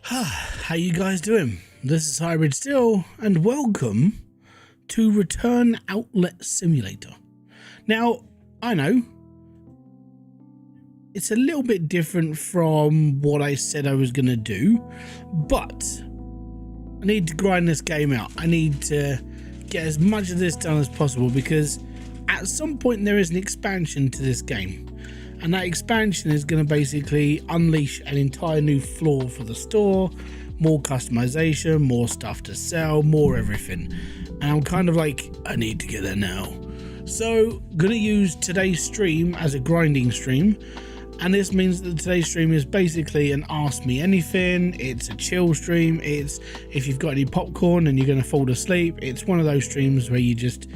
How you guys doing? This is Hybridsteel and welcome to Return Outlet Simulator. Now, I know it's a little bit different from what I said I was going to do, but I need to grind this game out. I need to get as much of this done as possible because at some point there is an expansion to this game. And that expansion is going to basically unleash an entire new floor for the store, more customization, more stuff to sell, more everything. And I'm kind of like, I need to get there now. So going to use today's stream as a grinding stream. And this means that today's stream is basically an ask me anything. It's a chill stream. It's if you've got any popcorn and you're going to fall asleep. It's one of those streams where you just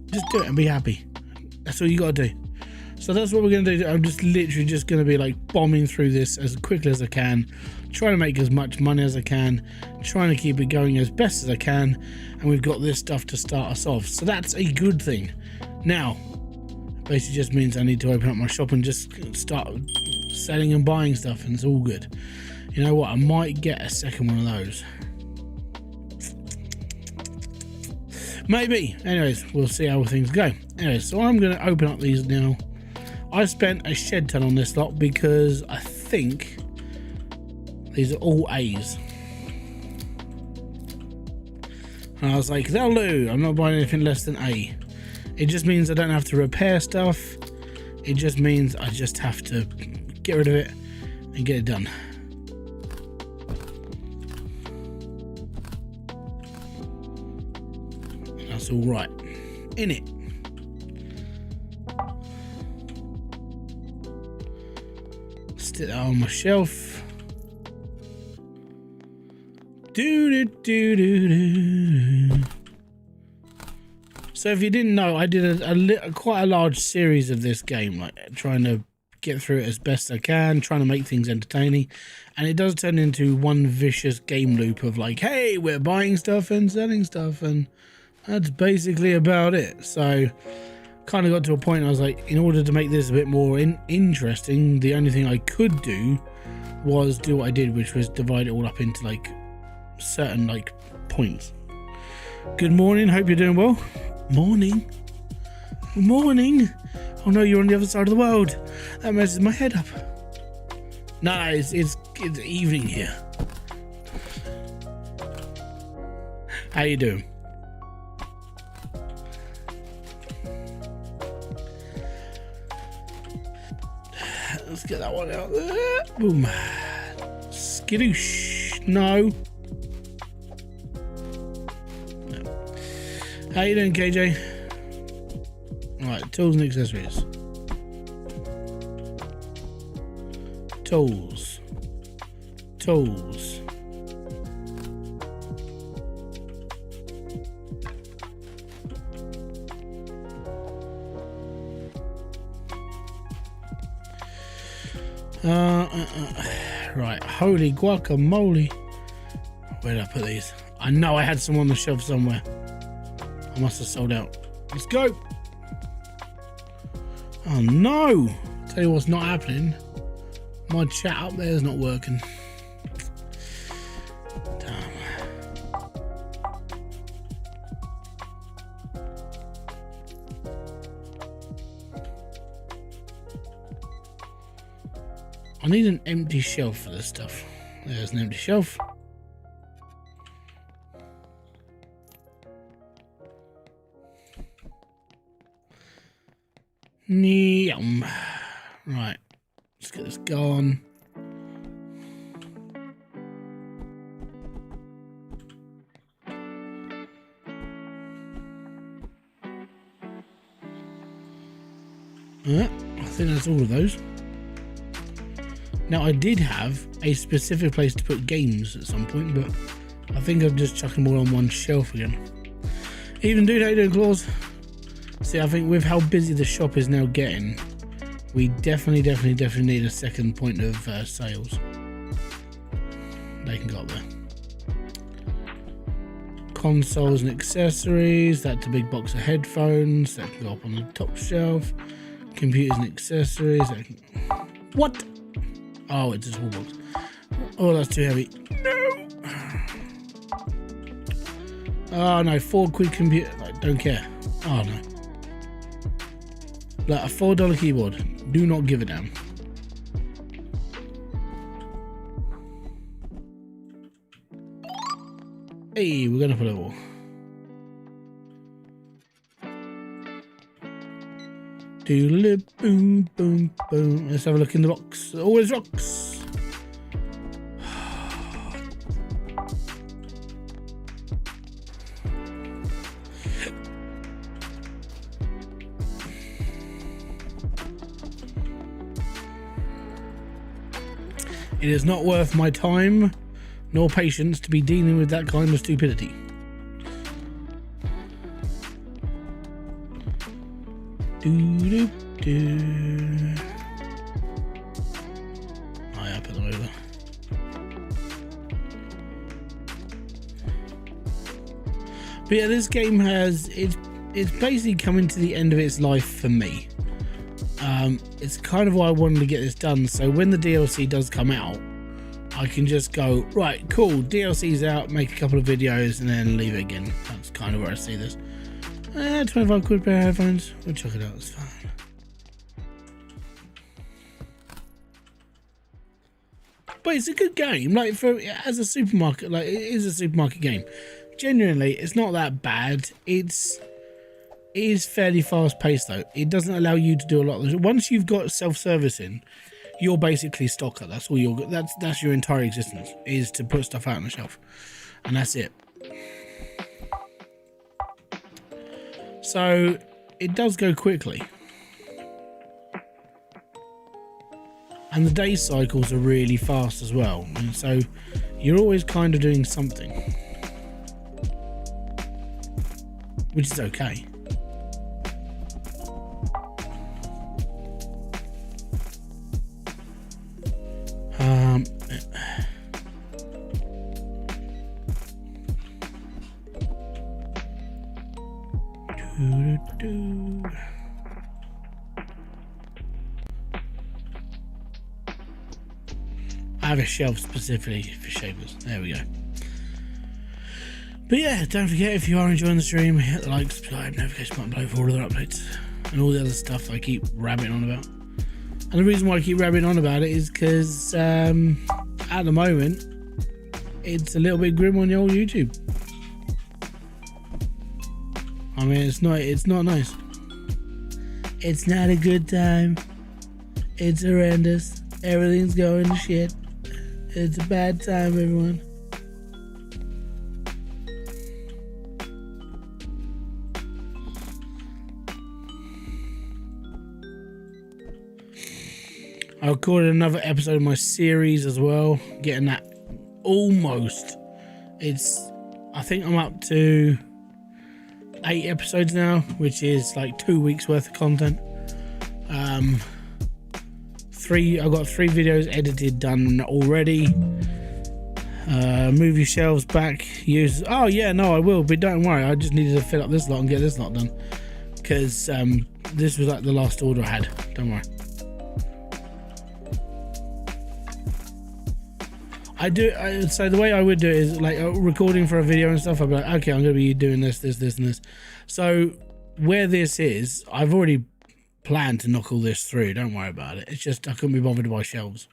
do it and be happy. That's all you got to do. So that's what we're going to do. I'm just literally just going to be like bombing through this as quickly as I can, trying to make as much money as I can, trying to keep it going as best as I can, and we've got this stuff to start us off. So that's a good thing. Now, basically just means I need to open up my shop and just start selling and buying stuff, and it's all good. You know what? I might get a second one of those. Maybe. Anyways, we'll see how things go. Anyways, so I'm going to open up these now. I spent a shed ton on this lot because I think these are all A's. And I was like, that'll do. I'm not buying anything less than A. It just means I don't have to repair stuff. It just means I just have to get rid of it and get it done. That's all right. In it. Stick that on my shelf. So if you didn't know, I did quite a large series of this game, like trying to get through it as best I can, trying to make things entertaining, and it does turn into one vicious game loop of like, hey, we're buying stuff and selling stuff, and that's basically about it. So kind of got to a point I was like, in order to make this a bit more interesting, the only thing I could do was do what I did, which was divide it all up into like certain like points. Good morning, hope you're doing well. Morning. Morning. Oh no, you're on the other side of the world. That messes my head up. No, it's evening here. How you doing? Let's get that one out there. Boom. Skidoosh. No. How you doing, KJ? Alright, tools and accessories. Tools. Tools. Right, holy guacamole. Where did I put these? I know I had some on the shelf somewhere. I must have sold out. Let's go. Oh no. Tell you what's not happening. My chat up there is not working. Damn. I need an empty shelf for this stuff. There's an empty shelf. Yum. Right, let's get this going. Yeah, I think that's all of those. Now I did have a specific place to put games at some point, but I think I'm just chucking them all on one shelf again. Even dude, how you doing, Claus? See, I think with how busy the shop is now getting, we definitely need a second point of sales. They can go up there. Consoles and accessories, that's a big box of headphones, that can go up on the top shelf. Computers and accessories, that can... What? Oh, it's a small box. Oh, that's too heavy. No. Oh no, 4 quid computer. Like, don't care. Oh no. Like a $4 keyboard. Do not give a damn. Hey, we're gonna put a wall. Doodle boom boom boom. Let's have a look in the box. Always rocks. It is not worth my time nor patience to be dealing with that kind of stupidity. Doo-doo-doo. Oh yeah, put them over. But yeah, this game has it's basically coming to the end of its life for me. It's kind of why I wanted to get this done, so when the DLC does come out, I can just go, right, cool, DLC's out, make a couple of videos, and then leave it again. That's kind of where I see this. 25 quid pair of headphones. We'll check it out, it's fine. But it's a good game, like, as a supermarket, like, it is a supermarket game. Genuinely, it's not that bad. It is fairly fast paced though. It doesn't allow you to do a lot of. Once you've got self-servicing, you're basically stocker. That's all that's your entire existence, is to put stuff out on the shelf, and that's it. So it does go quickly, and the day cycles are really fast as well, and so you're always kind of doing something, which is okay. I have a shelf specifically for shavers. There we go. But yeah, don't forget, if you are enjoying the stream, hit the like, subscribe, notification button below for all other updates and all the other stuff I keep rabbiting on about. And the reason why I keep rabbiting on about it is because at the moment it's a little bit grim on the old YouTube. I mean, it's not nice. It's not a good time. It's horrendous. Everything's going to shit. It's a bad time, everyone. I recorded another episode of my series as well, getting that almost. I think I'm up to 8 episodes now, which is like 2 weeks worth of content. I've got 3 videos edited done already. Move your shelves back. Oh yeah, no, I will, but don't worry, I just needed to fill up this lot and get this lot done, because this was like the last order I had. Don't worry. So the way I would do it is like recording for a video and stuff. I'd be like, okay, I'm going to be doing this, and this. So where this is, I've already planned to knock all this through. Don't worry about it. It's just I couldn't be bothered to buy shelves.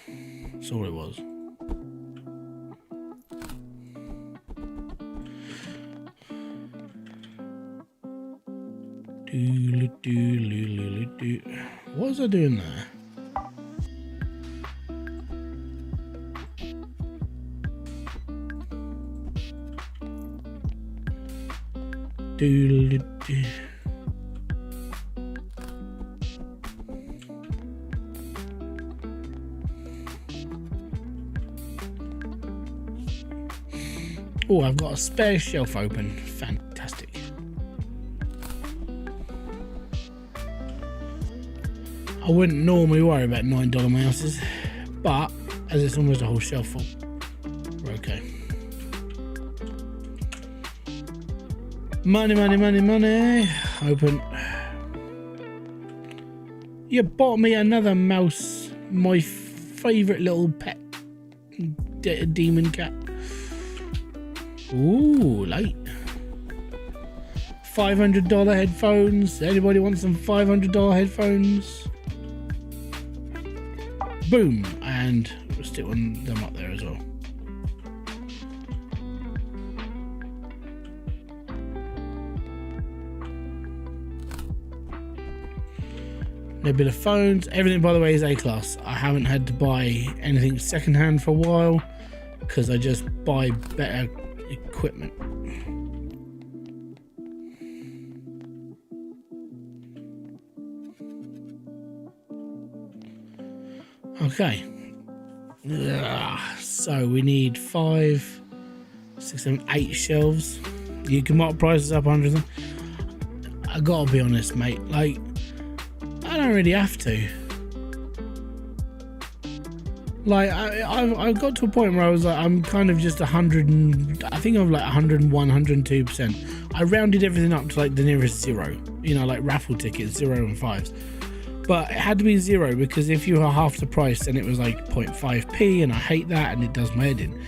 That's all it was. What was I doing there? Oh, I've got a spare shelf open. Fantastic. I wouldn't normally worry about $9 mouses, but as it's almost a whole shelf full, we're okay. Money. Open. You bought me another mouse, my favourite little pet demon cat. Ooh, light. $500 headphones. Anybody want some $500 headphones? Boom, and we'll stick one them up there as well. Nebula phones. Everything, by the way, is A-class. I haven't had to buy anything secondhand for a while because I just buy better equipment. Okay. So we need 5, 6, 7, 8 shelves. You can mark prices up 100 of them. I gotta be honest, mate. Like, I don't really have to. Like, I got to a point where I was like, I'm kind of just 100 and I think I'm like 101, 102%. I rounded everything up to like the nearest 0. You know, like raffle tickets, 0 and 5s. But it had to be 0 because if you were half the price, then it was like 0.5p, and I hate that, and it does my head in.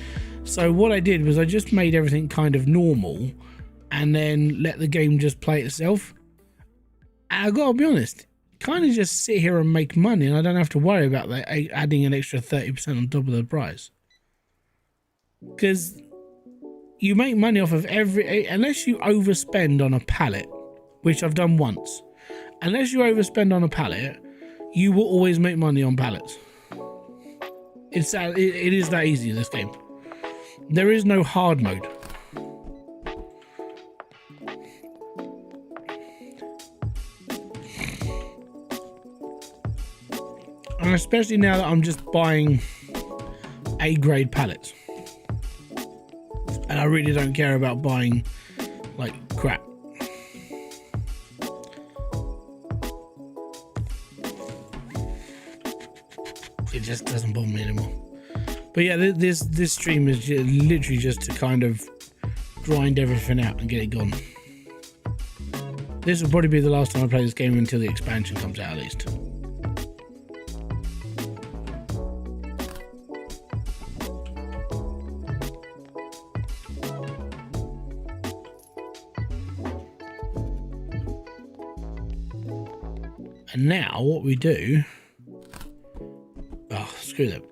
So what I did was I just made everything kind of normal, and then let the game just play itself. And I gotta be honest, kind of just sit here and make money, and I don't have to worry about that adding an extra 30% on top of the price. Because you make money off of unless you overspend on a pallet, which I've done once. Unless you overspend on a pallet, you will always make money on pallets. It is that easy, this game. There is no hard mode. And especially now that I'm just buying A-grade pallets. And I really don't care about buying, like, crap. It just doesn't bother me anymore. But yeah, this stream is literally just to kind of grind everything out and get it gone. This will probably be the last time I play this game until the expansion comes out, at least. And now what we do... Oh, screw that.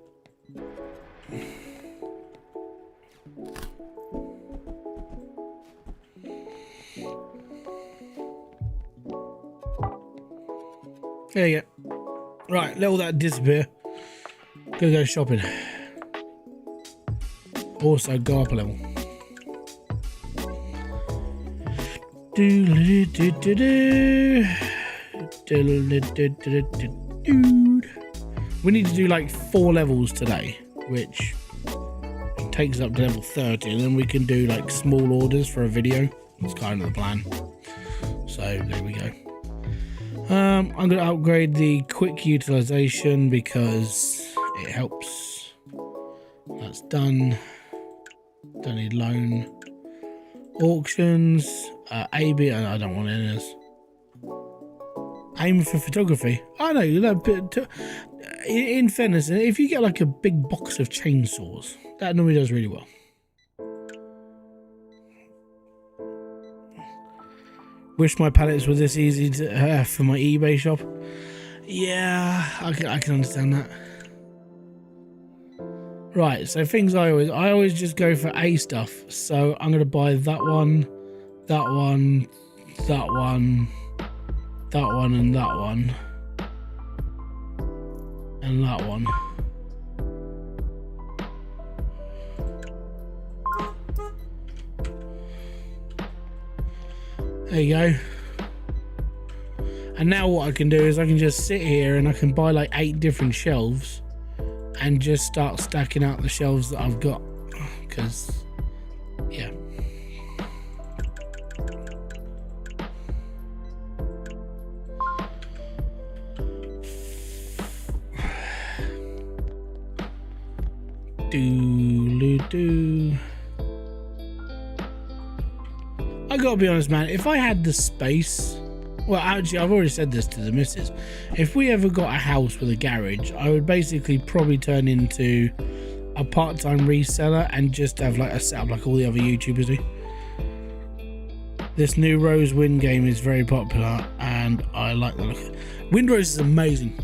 There you go. Right, let all that disappear. Go shopping. Also, go up a level. We need to do like 4 levels today, which takes us up to level 30, and then we can do like small orders for a video. That's kind of the plan. So there we go. I'm going to upgrade the quick utilization because it helps. That's done. Don't need loan. Auctions. AB. I don't want any of this. Aim for photography. I know. In fairness, if you get like a big box of chainsaws, that normally does really well. Wish my pallets were this easy to for my eBay shop. Yeah, I can understand that. Right, so things I always just go for A stuff. So I'm gonna buy that one, that one, that one, that one, and that one, and that one. There you go. And now what I can do is I can just sit here and I can buy like 8 different shelves and just start stacking out the shelves that I've got, because yeah. Do. I gotta be honest, man, if I had the space, well, actually, I've already said this to the missus. If we ever got a house with a garage, I would basically probably turn into a part-time reseller and just have like a setup like all the other YouTubers do. This new Rose Wind game is very popular and I like the look. Windrose is amazing.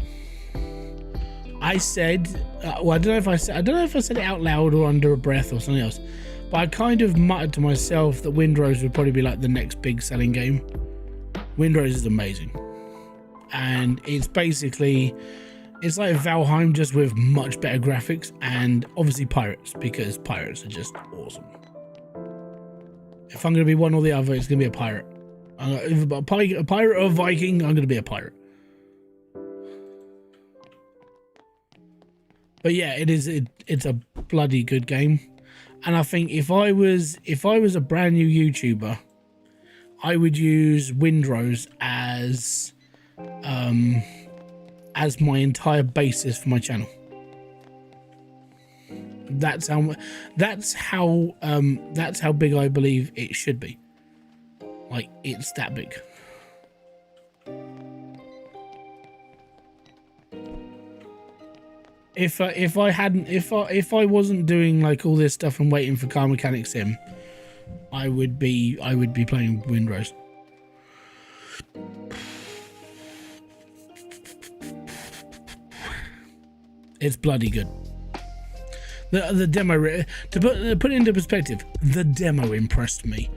I said, well, I don't know if I said it out loud or under a breath or something else, but I kind of muttered to myself that Windrose would probably be like the next big selling game. Windrose is amazing, and it's basically, it's like Valheim just with much better graphics and obviously pirates, because pirates are just awesome. If I'm going to be one or the other, it's going to be a pirate. If a pirate or a Viking, I'm going to be a pirate. But yeah, it's a bloody good game. And I think if I was a brand new YouTuber, I would use Windrose as my entire basis for my channel. That's how big I believe it should be. Like, it's that big. If I wasn't doing like all this stuff and waiting for Car Mechanic Sim, I would be playing Windrose. It's bloody good. The demo, to put it into perspective, the demo impressed me,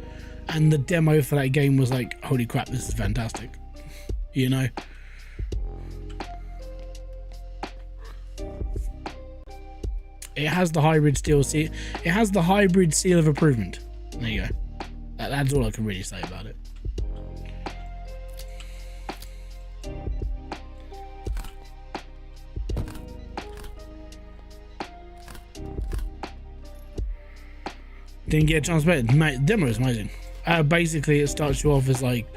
and the demo for that game was like, holy crap, this is fantastic, you know. It has the hybrid steel seal. It has the hybrid seal of approval. There you go. That's all I can really say about it. Didn't get a chance to play it. Mate, the demo is amazing. Basically, it starts you off as like,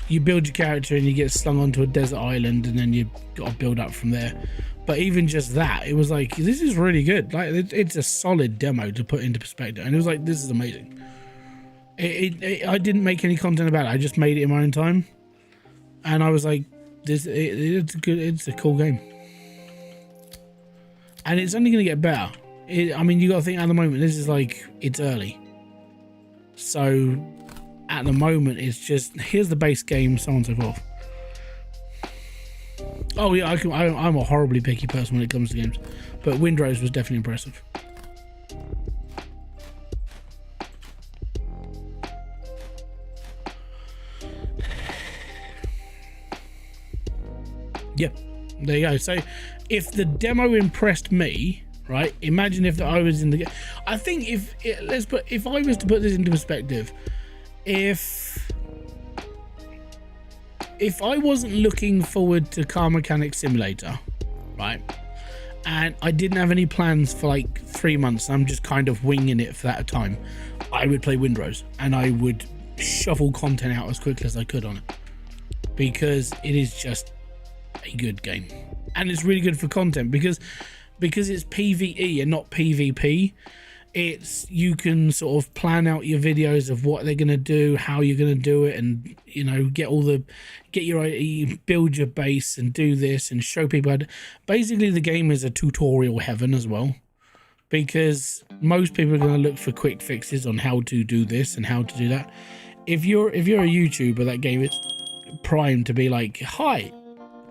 you build your character and you get slung onto a desert island, and then you got to build up from there. But even just that, it was like, this is really good. Like, it's a solid demo to put into perspective, and it was like, this is amazing. I didn't make any content about it. I just made it in my own time, and I was like, it's good. It's a cool game, and it's only going to get better. I mean, you got to think at the moment, this is like, it's early. So at the moment, it's just, here's the base game, so on and so forth. Oh yeah, I'm a horribly picky person when it comes to games, but Windrose was definitely impressive. Yeah, there you go. So if the demo impressed me, right, imagine if I was in the game. I think if I was to put this into perspective, if I wasn't looking forward to Car Mechanic Simulator, right, and I didn't have any plans for like 3 months, I'm just kind of winging it for that time, I would play Windrose and I would shuffle content out as quickly as I could on it, because it is just a good game, and it's really good for content because it's PvE and not PvP. It's, you can sort of plan out your videos of what they're going to do, how you're going to do it, and, you know, build your base and do this and show people how to. Basically, the game is a tutorial heaven as well, because most people are going to look for quick fixes on how to do this and how to do that. If you're a YouTuber, that game is primed to be like, hi,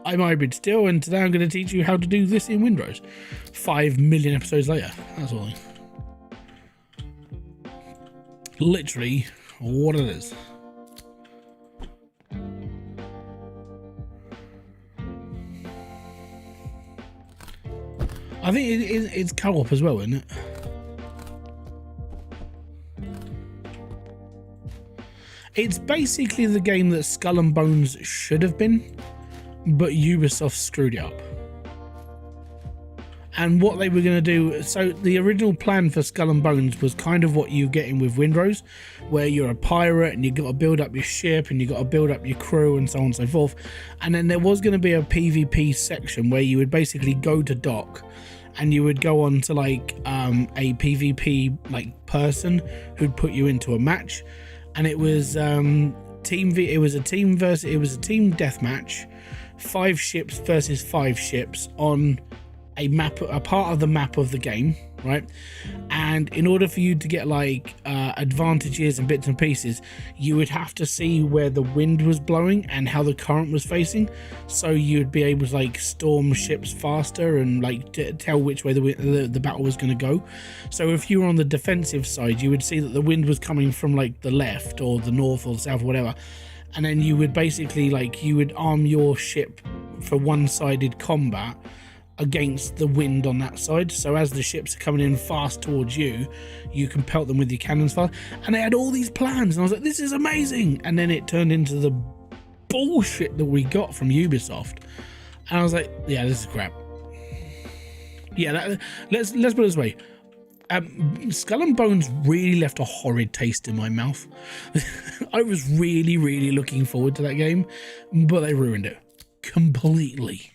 I'm Hybridsteel, and today I'm going to teach you how to do this in Windrose. 5 million episodes later, that's all. Literally what it is. I think it's co-op as well, isn't it? It's basically the game that Skull and Bones should have been, but Ubisoft screwed it up. And what they were going to do, so the original plan for Skull and Bones was kind of what you're getting with Windrose, where you're a pirate and you got to build up your ship and you got to build up your crew and so on and so forth. And then there was going to be a PvP section where you would basically go to dock and you would go on to like a PvP like person who'd put you into a match, and it was a team deathmatch, 5 ships versus 5 ships on a map, a part of the map of the game, right? And in order for you to get like advantages and bits and pieces, you would have to see where the wind was blowing and how the current was facing, so you'd be able to like storm ships faster and like tell which way the battle was going to go. So if you were on the defensive side, you would see that the wind was coming from like the left or the north or the south or whatever, and then you would basically like you would arm your ship for one-sided combat against the wind on that side. So as the ships are coming in fast towards you, you can pelt them with your cannons fast. And they had all these plans, and I was like, this is amazing. And then it turned into the bullshit that we got from Ubisoft, and I was like, yeah, this is crap. Yeah, let's put it this way. Skull and Bones really left a horrid taste in my mouth. I was really looking forward to that game, but they ruined it completely.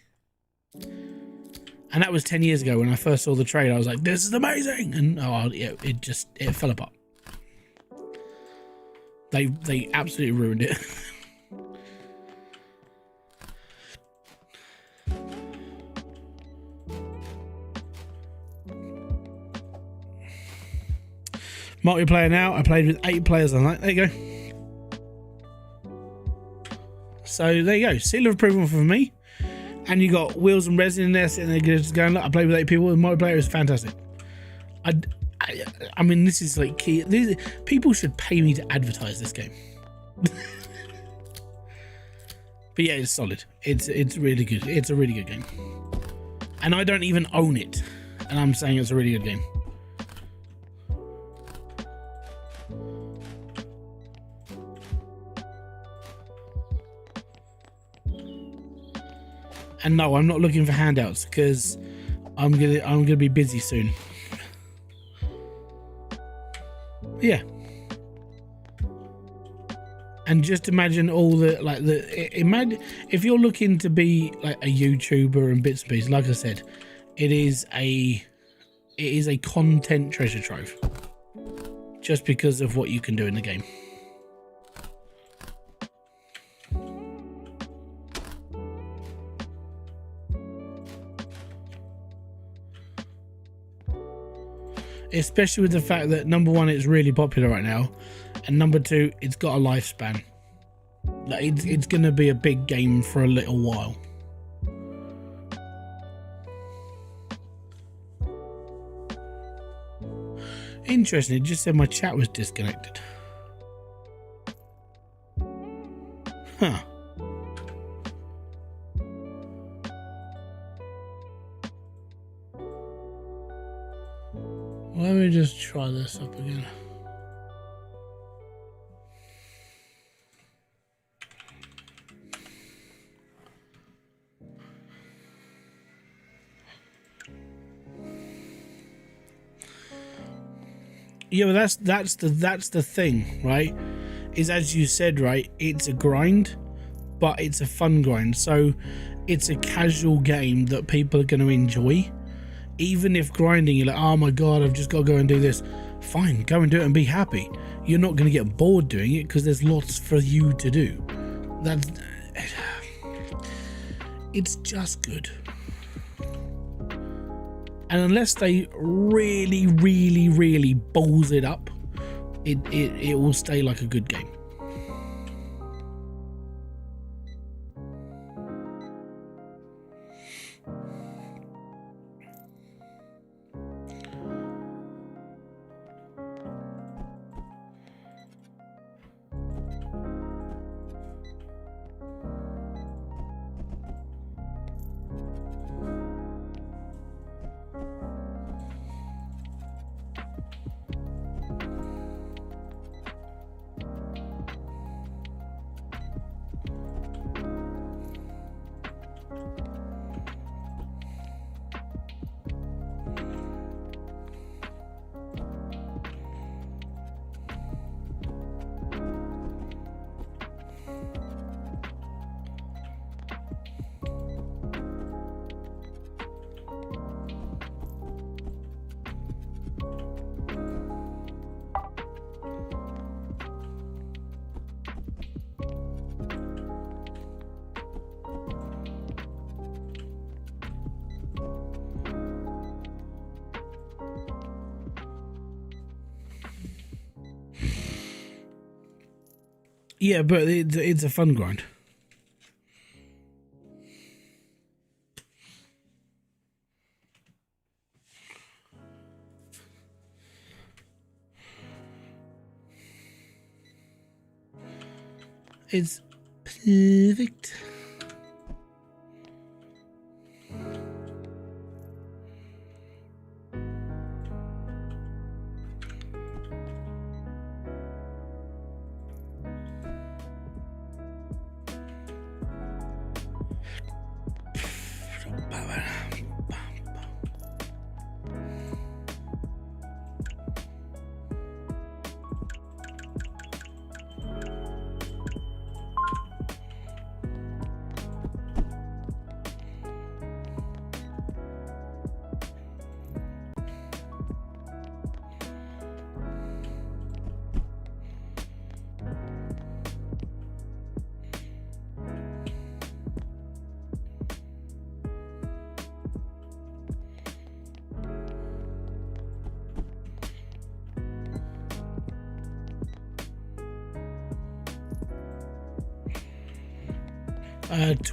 And that was 10 years ago when I first saw the trailer. I was like, this is amazing. And oh, yeah, it fell apart. They absolutely ruined it. Multiplayer now. I played with 8 players on that. There you go. So there you go. Seal of approval for me. And you got Wheels and Resin in there sitting there just going, look, I played with 8 people, and multiplayer is fantastic. I mean, this is like key. People should pay me to advertise this game. But yeah, it's solid. It's really good. It's a really good game. And I don't even own it, and I'm saying it's a really good game. And no, I'm not looking for handouts because I'm gonna be busy soon. Yeah. And just imagine all imagine if you're looking to be like a YouTuber and bits and pieces. Like I said, it is a content treasure trove, just because of what you can do in the game. Especially with the fact that number one, it's really popular right now, and number two, it's got a lifespan. Like it's going to be a big game for a little while. Interesting, it just said my chat was disconnected. Huh. Let me just try this up again. Yeah, but that's the thing, right? Is, as you said, right, it's a grind, but it's a fun grind. So it's a casual game that people are going to enjoy. Even if grinding, you're like, oh my god, I've just got to go and do this. Fine, go and do it and be happy. You're not going to get bored doing it because there's lots for you to do. It's just good. And unless they really balls it up, it will stay like a good game. Yeah, but it's a fun grind. It's perfect.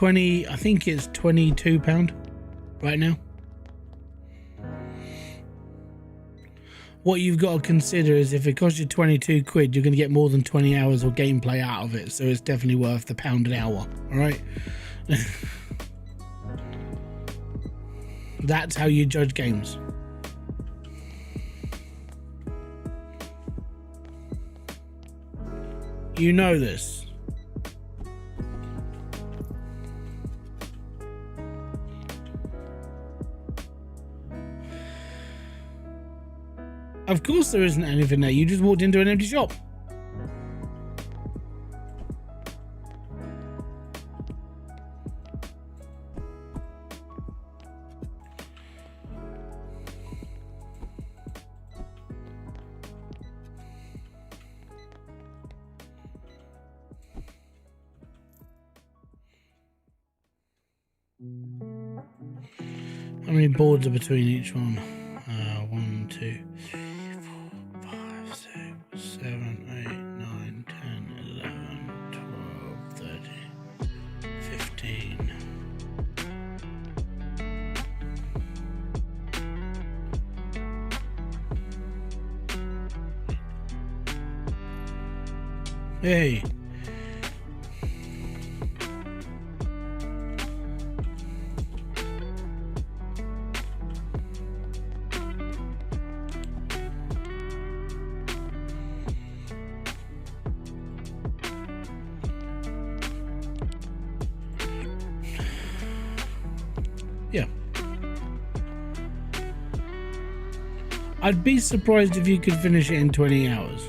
I think it's £22 right now. What you've got to consider is if it costs you 22 quid, you're going to get more than 20 hours of gameplay out of it. So it's definitely worth the £1 an hour. All right. That's how you judge games. You know this. Of course there isn't anything there. You just walked into an empty shop. How many boards are between each one? 1, 2, 3, 4, 5, 6, 7, 8, 9, 10, 11, 12, 13, 15. Hey. Yeah. I'd be surprised if you could finish it in 20 hours.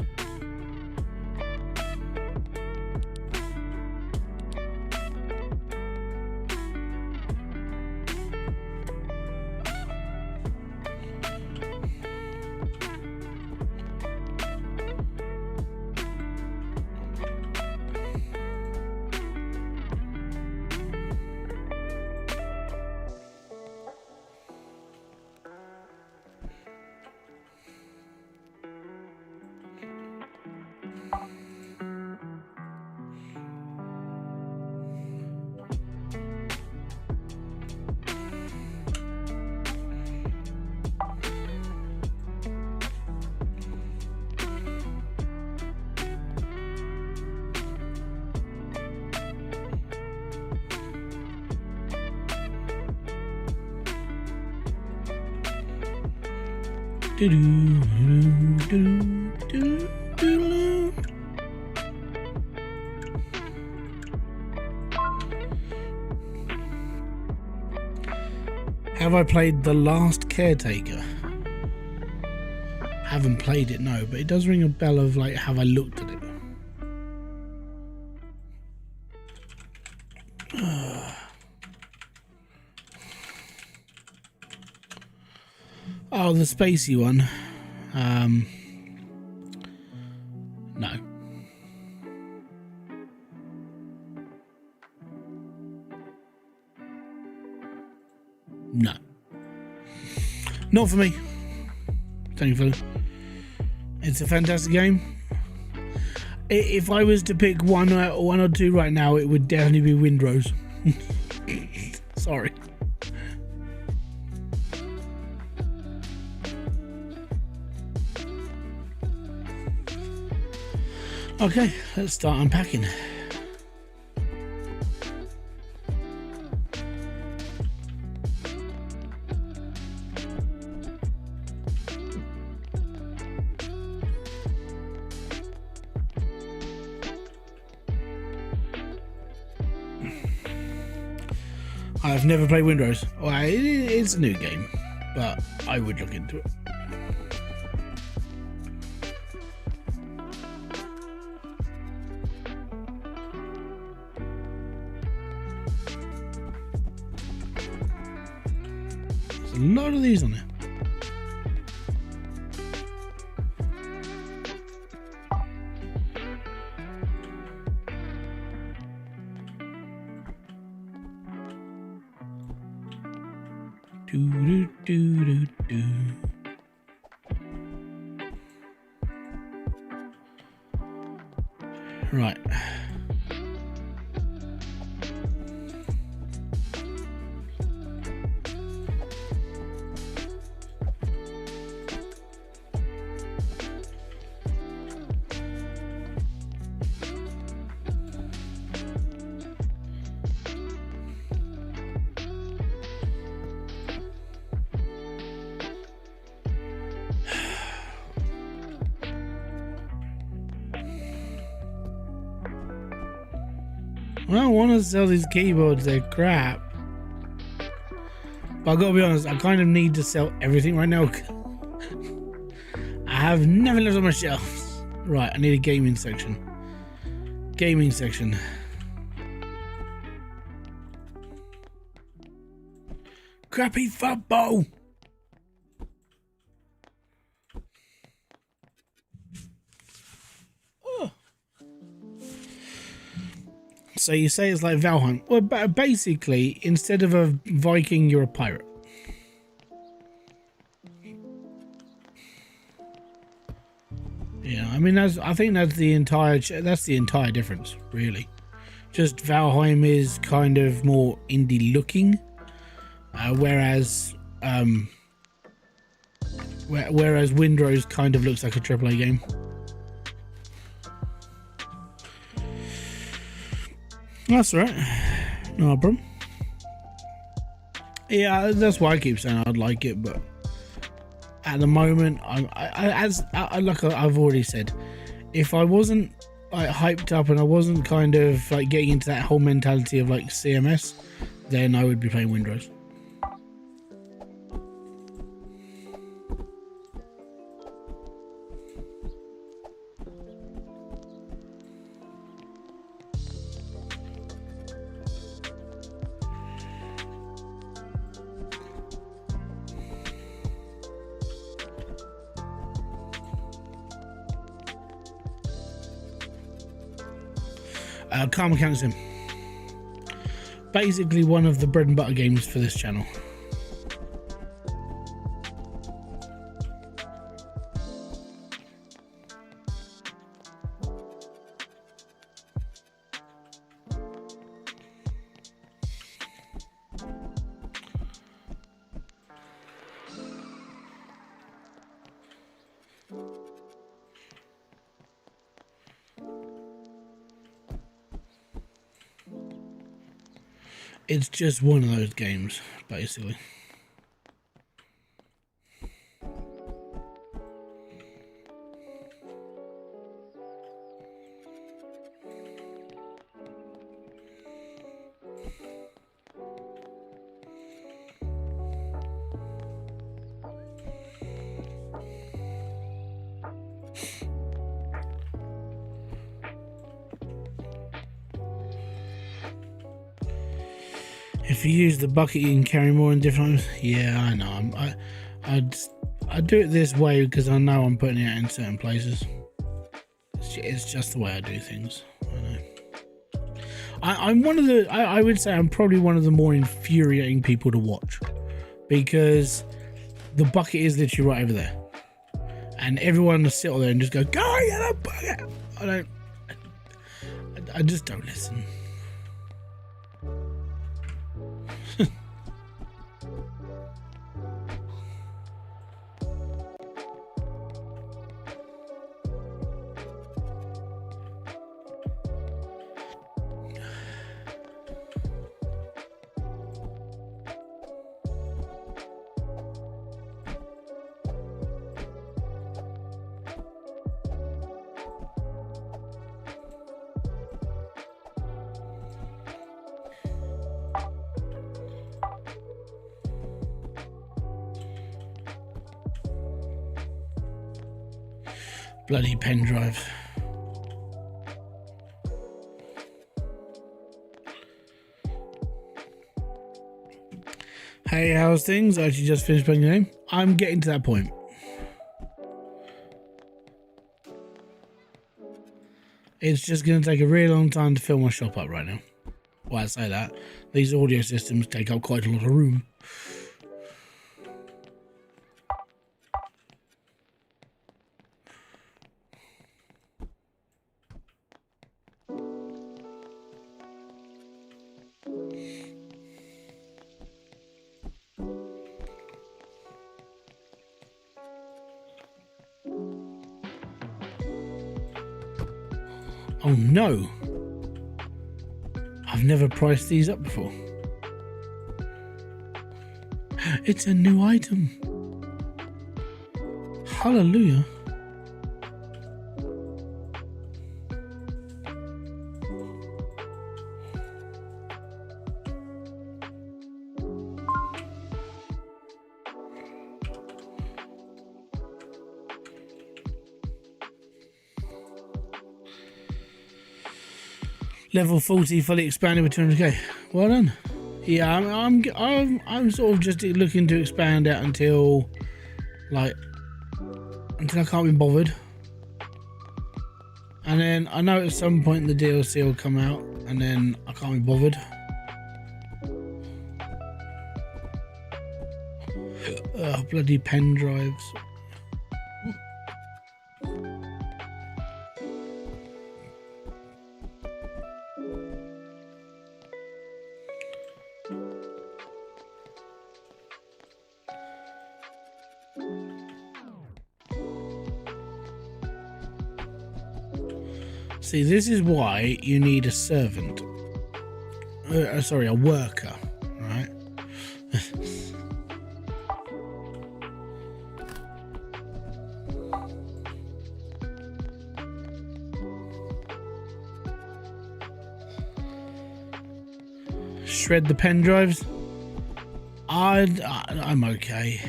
Have I played The Last Caretaker? Haven't played it, no, but it does ring a bell of like, have I looked at it? Oh, the spacey one. No. No. Not for me. Thank you, fella. It's a fantastic game. If I was to pick one or two right now, it would definitely be Windrose. Sorry. Okay, let's start unpacking. I've never played Windrose. Well, it's a new game, but I would look into it. There's a lot of these on there. Do, do, do, do. Right. I don't want to sell these keyboards, they're crap. But I gotta be honest, I kind of need to sell everything right now. I have nothing left on my shelves. Right, I need a gaming section. Gaming section. Crappy football. So you say it's like Valheim. Well, basically, instead of a Viking, you're a pirate. Yeah, I mean, I think that's the entire difference, really. Just Valheim is kind of more indie looking, whereas Windrose kind of looks like a AAA game. That's right, no problem. Yeah, that's why I keep saying I'd like it, but at the moment, like I've already said, if I wasn't like hyped up and I wasn't kind of like getting into that whole mentality of like CMS, then I would be playing Windrose. Car Mechanic Sim. Basically one of the bread and butter games for this channel. It's just one of those games, basically. If you use the bucket, you can carry more in different. Yeah, I know. I do it this way because I know I'm putting it in certain places. It's just the way I do things. I know. I'm one of the. I would say I'm probably one of the more infuriating people to watch, because the bucket is literally right over there, and everyone will sit there and just go, "Go get a bucket." I just don't listen. Bloody pen drive. Hey, how's things? I actually just finished playing the game. I'm getting to that point. It's just going to take a really long time to fill my shop up right now. Well, I say that. These audio systems take up quite a lot of room. Oh no, I've never priced these up before. It's a new item. Hallelujah. Level 40, fully expanded with 200k. Well done. Yeah, I'm sort of just looking to expand out until I can't be bothered. And then I know at some point the DLC will come out, and then I can't be bothered. Ugh, bloody pen drives. See, this is why you need a servant. Sorry, a worker, right? Shred the pen drives. I'm okay.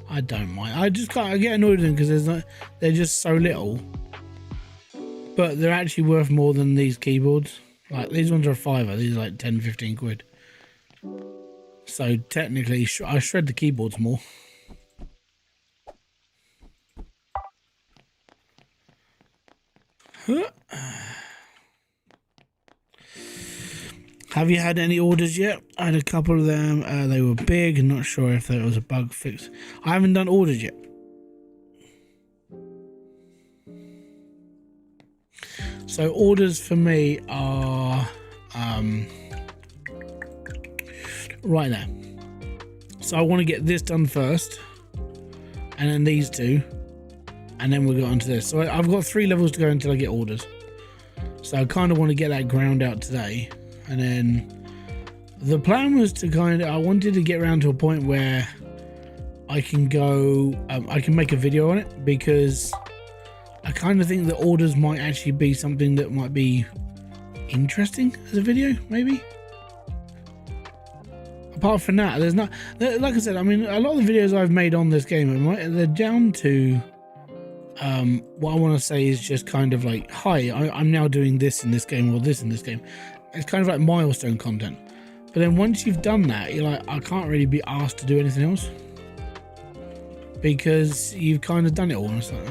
I don't mind. I get annoyed with them because they're just so little, but they're actually worth more than these keyboards. Like these ones are a £5. These are like 10, 15 quid. So technically, I shred the keyboards more. Have you had any orders yet? I had a couple of them. They were big. Not sure if there was a bug fix. I haven't done orders yet. So orders for me are right there. So I want to get this done first, and then these two, and then we'll go on to this. So I've got 3 levels to go until I get orders. So I kind of want to get that ground out today. And then the plan was to I wanted to get around to a point where I can go, I can make a video on it, because I kind of think the orders might actually be something that might be interesting as a video, maybe. Apart from that, there's not, like I said, I mean, a lot of the videos I've made on this game, they're down to, what I want to say is just kind of like, hi, I'm now doing this in this game, or this in this game. It's kind of like milestone content. But then once you've done that, you're like, I can't really be asked to do anything else, because you've kind of done it all. And it's like,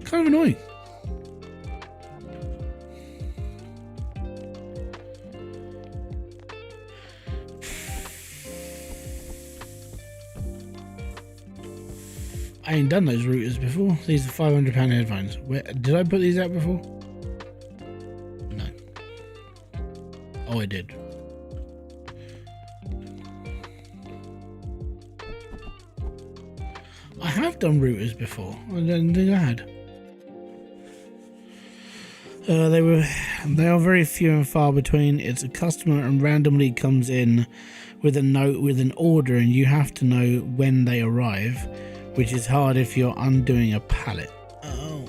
kind of annoying. I ain't done those routers before. These are £500 headphones. Where did I put these out before? No. Oh, I did. I have done routers before. I don't think I had. They are very few and far between. It's a customer and randomly comes in with a note with an order, and you have to know when they arrive, which is hard if you're undoing a pallet. Oh.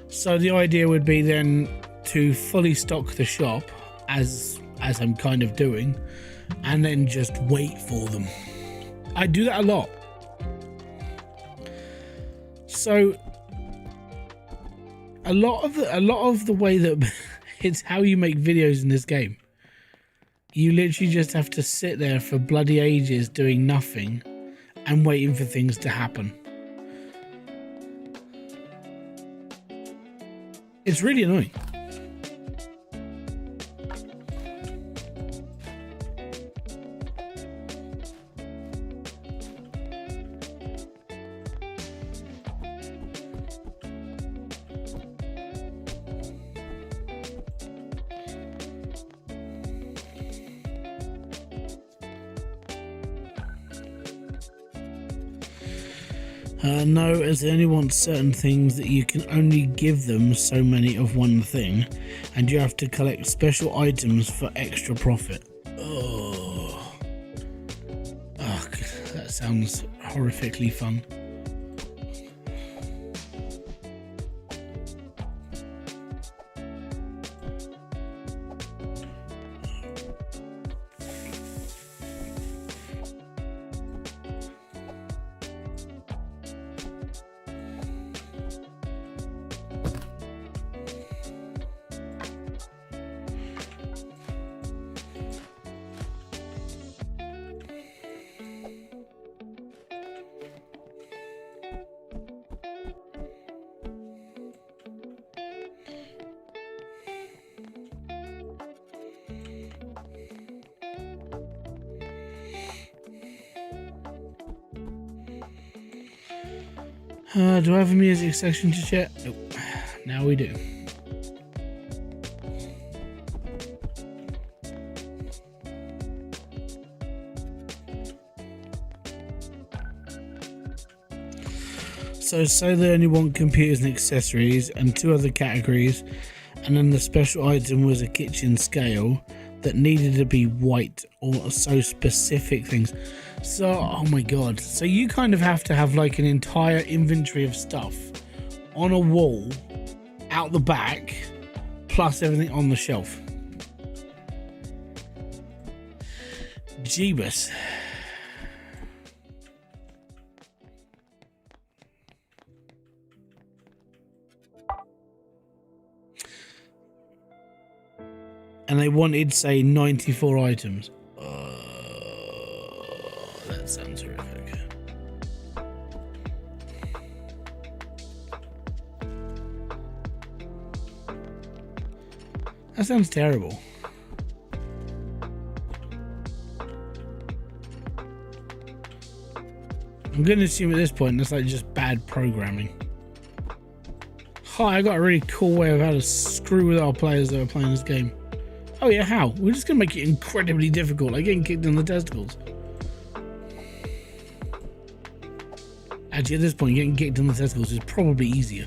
So the idea would be then to fully stock the shop, as I'm kind of doing, and then just wait for them. I do that a lot. So a lot of the way that it's how you make videos in this game. You literally just have to sit there for bloody ages doing nothing and waiting for things to happen. It's really annoying. No, as they only want certain things that you can only give them so many of one thing, and you have to collect special items for extra profit. Oh, that sounds horrifically fun. Do I have a music section to check? Nope. Now we do. So they only want computers and accessories and 2 other categories, and then the special item was a kitchen scale that needed to be white, or so specific things. So, oh my god, so you kind of have to have like an entire inventory of stuff on a wall out the back, plus everything on the shelf. Jeebus. And they wanted, say, 94 items. That sounds horrific. That sounds terrible. I'm going to assume at this point that's like just bad programming. Hi, I got a really cool way of how to screw with our players that are playing this game. Oh yeah, how? We're just going to make it incredibly difficult, like getting kicked in the testicles. Actually, at this point, getting kicked in the testicles is probably easier.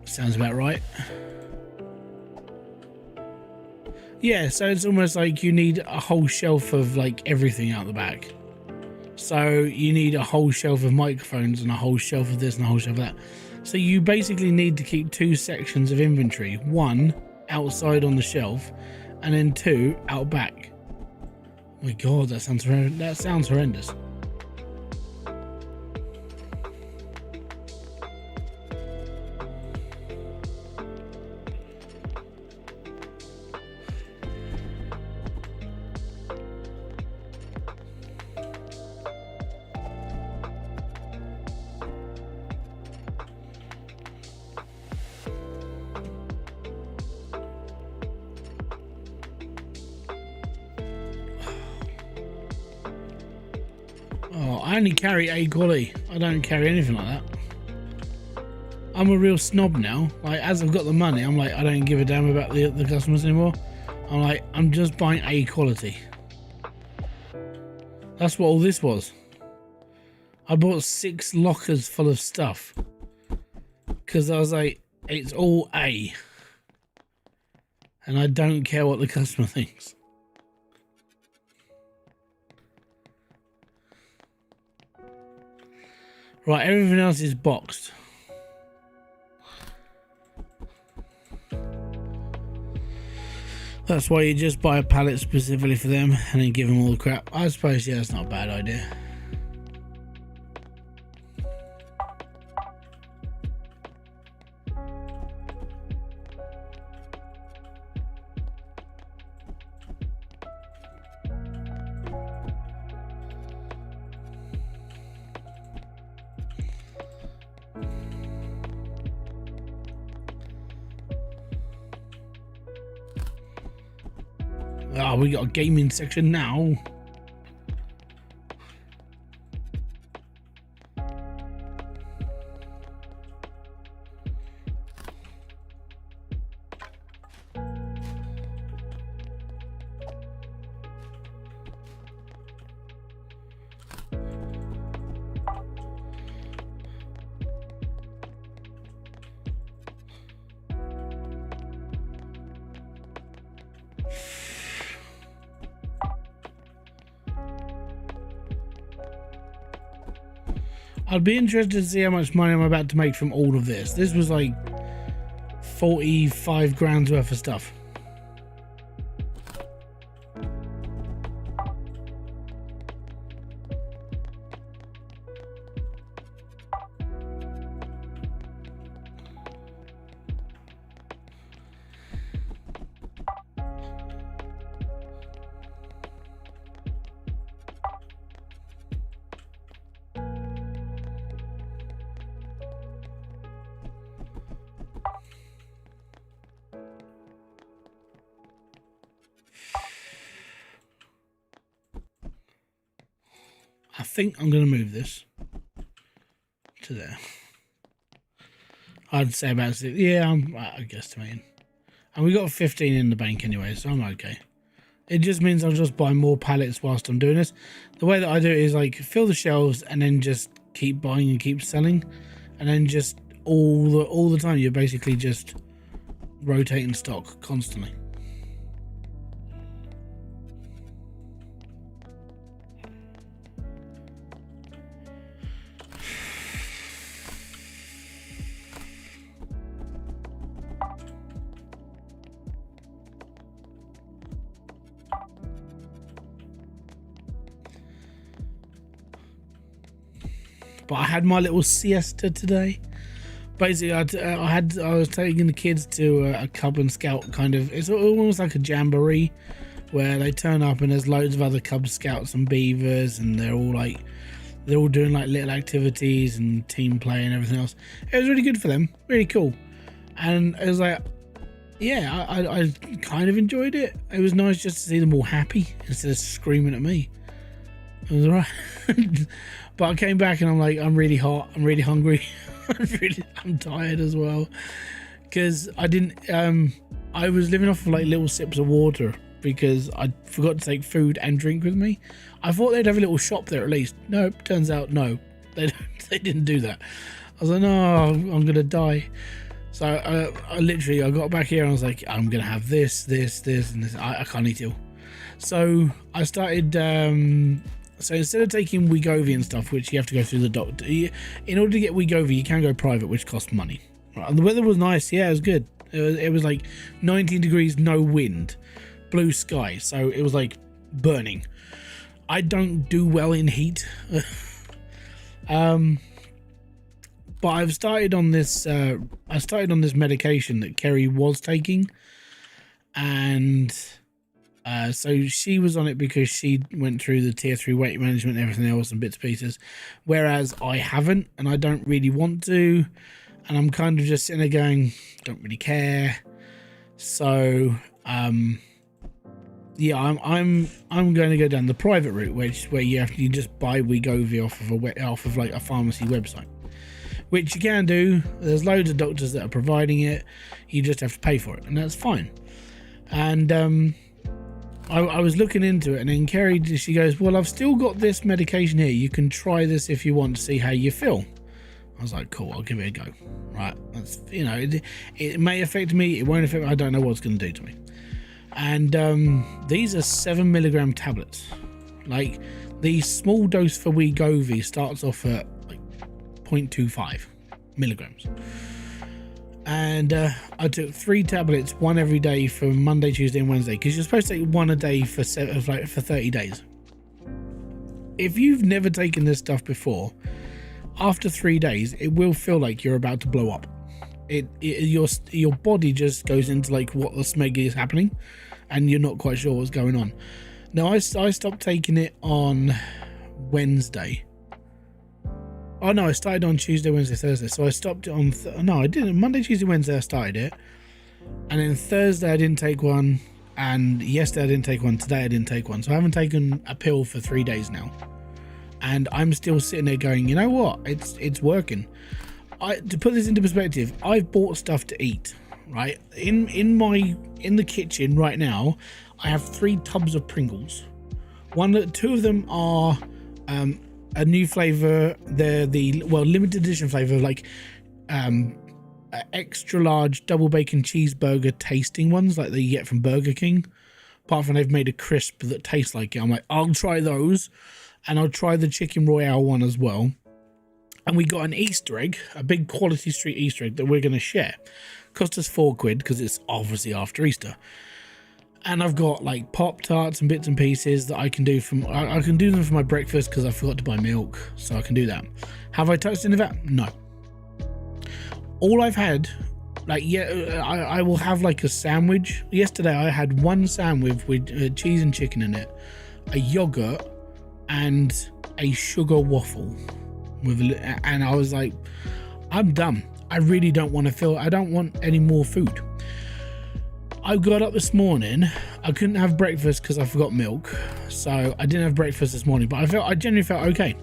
Sounds about right. Yeah, so it's almost like you need a whole shelf of like everything out the back. So you need a whole shelf of microphones and a whole shelf of this and a whole shelf of that. So you basically need to keep 2 sections of inventory. 1 outside on the shelf, and then 2 out back. Oh my god, that sounds horrendous. I only carry A quality. I don't carry anything like that. I'm a real snob now. Like, as I've got the money, I'm like, I don't give a damn about the customers anymore. I'm like, I'm just buying A quality. That's what all this was. I bought 6 lockers full of stuff because I was like, it's all A, and I don't care what the customer thinks. Right, everything else is boxed. That's why you just buy a pallet specifically for them and then give them all the crap. I suppose, yeah, that's not a bad idea. Oh, we got a gaming section now. I'd be interested to see how much money I'm about to make from all of this. This was like 45 grand's worth of stuff. I think I'm going to move this to there. I'd say about 6. Yeah, I guess to me. And we got 15 in the bank anyway, so I'm okay. It just means I'll just buy more pallets whilst I'm doing this. The way that I do it is like fill the shelves and then just keep buying and keep selling, and then just all the time you're basically just rotating stock constantly. But I had my little siesta today. Basically, I was taking the kids to a Cub and Scout kind of. It's almost like a jamboree where they turn up and there's loads of other Cub Scouts and Beavers, and they're all doing like little activities and team play and everything else. It was really good for them, really cool, and it was like, yeah, I kind of enjoyed it. It was nice just to see them all happy instead of screaming at me. It was alright. But I came back and I'm like, I'm really hot, I'm really hungry, I'm tired as well, because I didn't I was living off of like little sips of water because I forgot to take food and drink with me. I thought they'd have a little shop there at least. Nope, turns out no, they didn't do that. I was like, no, I'm gonna die. So I got back here and I was like, I'm gonna have this and this. I can't eat it all. So I started so instead of taking Wegovy and stuff, which you have to go through the doctor, in order to get Wegovy, you can go private, which costs money. Right, and the weather was nice. Yeah, it was good. It was like 19 degrees, no wind, blue sky. So it was like burning. I don't do well in heat. But I've started on this. I started on this medication that Kerry was taking, and so she was on it because she went through the tier 3 weight management and everything else and bits and pieces, whereas I haven't, and I don't really want to, and I'm kind of just sitting there going, don't really care. So yeah, I'm going to go down the private route, where you just buy Wegovy off of like a pharmacy website, which you can do. There's loads of doctors that are providing it. You just have to pay for it, and that's fine. And I was looking into it, and then Kerry, she goes, well, I've still got this medication here. You can try this if you want to see how you feel. I was like, cool, I'll give it a go. Right, that's, you know, it may affect me, it won't affect me. I don't know what it's going to do to me. And these are 7 milligram tablets. Like, the small dose for Wegovy starts off at like 0.25 milligrams. And I took 3 tablets, one every day for Monday, Tuesday, and Wednesday, because you're supposed to take one a day for 30 days. If you've never taken this stuff before, after 3 days, it will feel like you're about to blow up. Your body just goes into like what the smeg is happening, and you're not quite sure what's going on. Now, I stopped taking it on Wednesday. Oh no, I started on Tuesday, Wednesday, Thursday. So I stopped it on no, I didn't. Monday, Tuesday, Wednesday I started it, and then Thursday I didn't take one, and yesterday I didn't take one. Today I didn't take one. So I haven't taken a pill for 3 days now, and I'm still sitting there going, you know what? It's working. To put this into perspective, I've bought stuff to eat. Right in the kitchen right now, I have 3 tubs of Pringles. 2 of them are a new flavor. They're the limited edition flavor, like extra large double bacon cheeseburger tasting ones, like they get from Burger King. Apart from they've made a crisp that tastes like it, I'm like, I'll try those, and I'll try the chicken royale one as well. And we got an Easter egg, a big Quality Street Easter egg that we're going to share. Cost us £4 because it's obviously after Easter. And I've got like Pop-Tarts and bits and pieces that I can do I can do them for my breakfast because I forgot to buy milk, so I can do that. Have I touched any of that? No. All I've had, like, yeah, I will have like a sandwich. Yesterday I had one sandwich with cheese and chicken in it, a yogurt, and a sugar waffle. And I was like, I'm done. I really don't want I don't want any more food. I got up this morning, I couldn't have breakfast because I forgot milk, so I didn't have breakfast this morning, but I genuinely felt okay.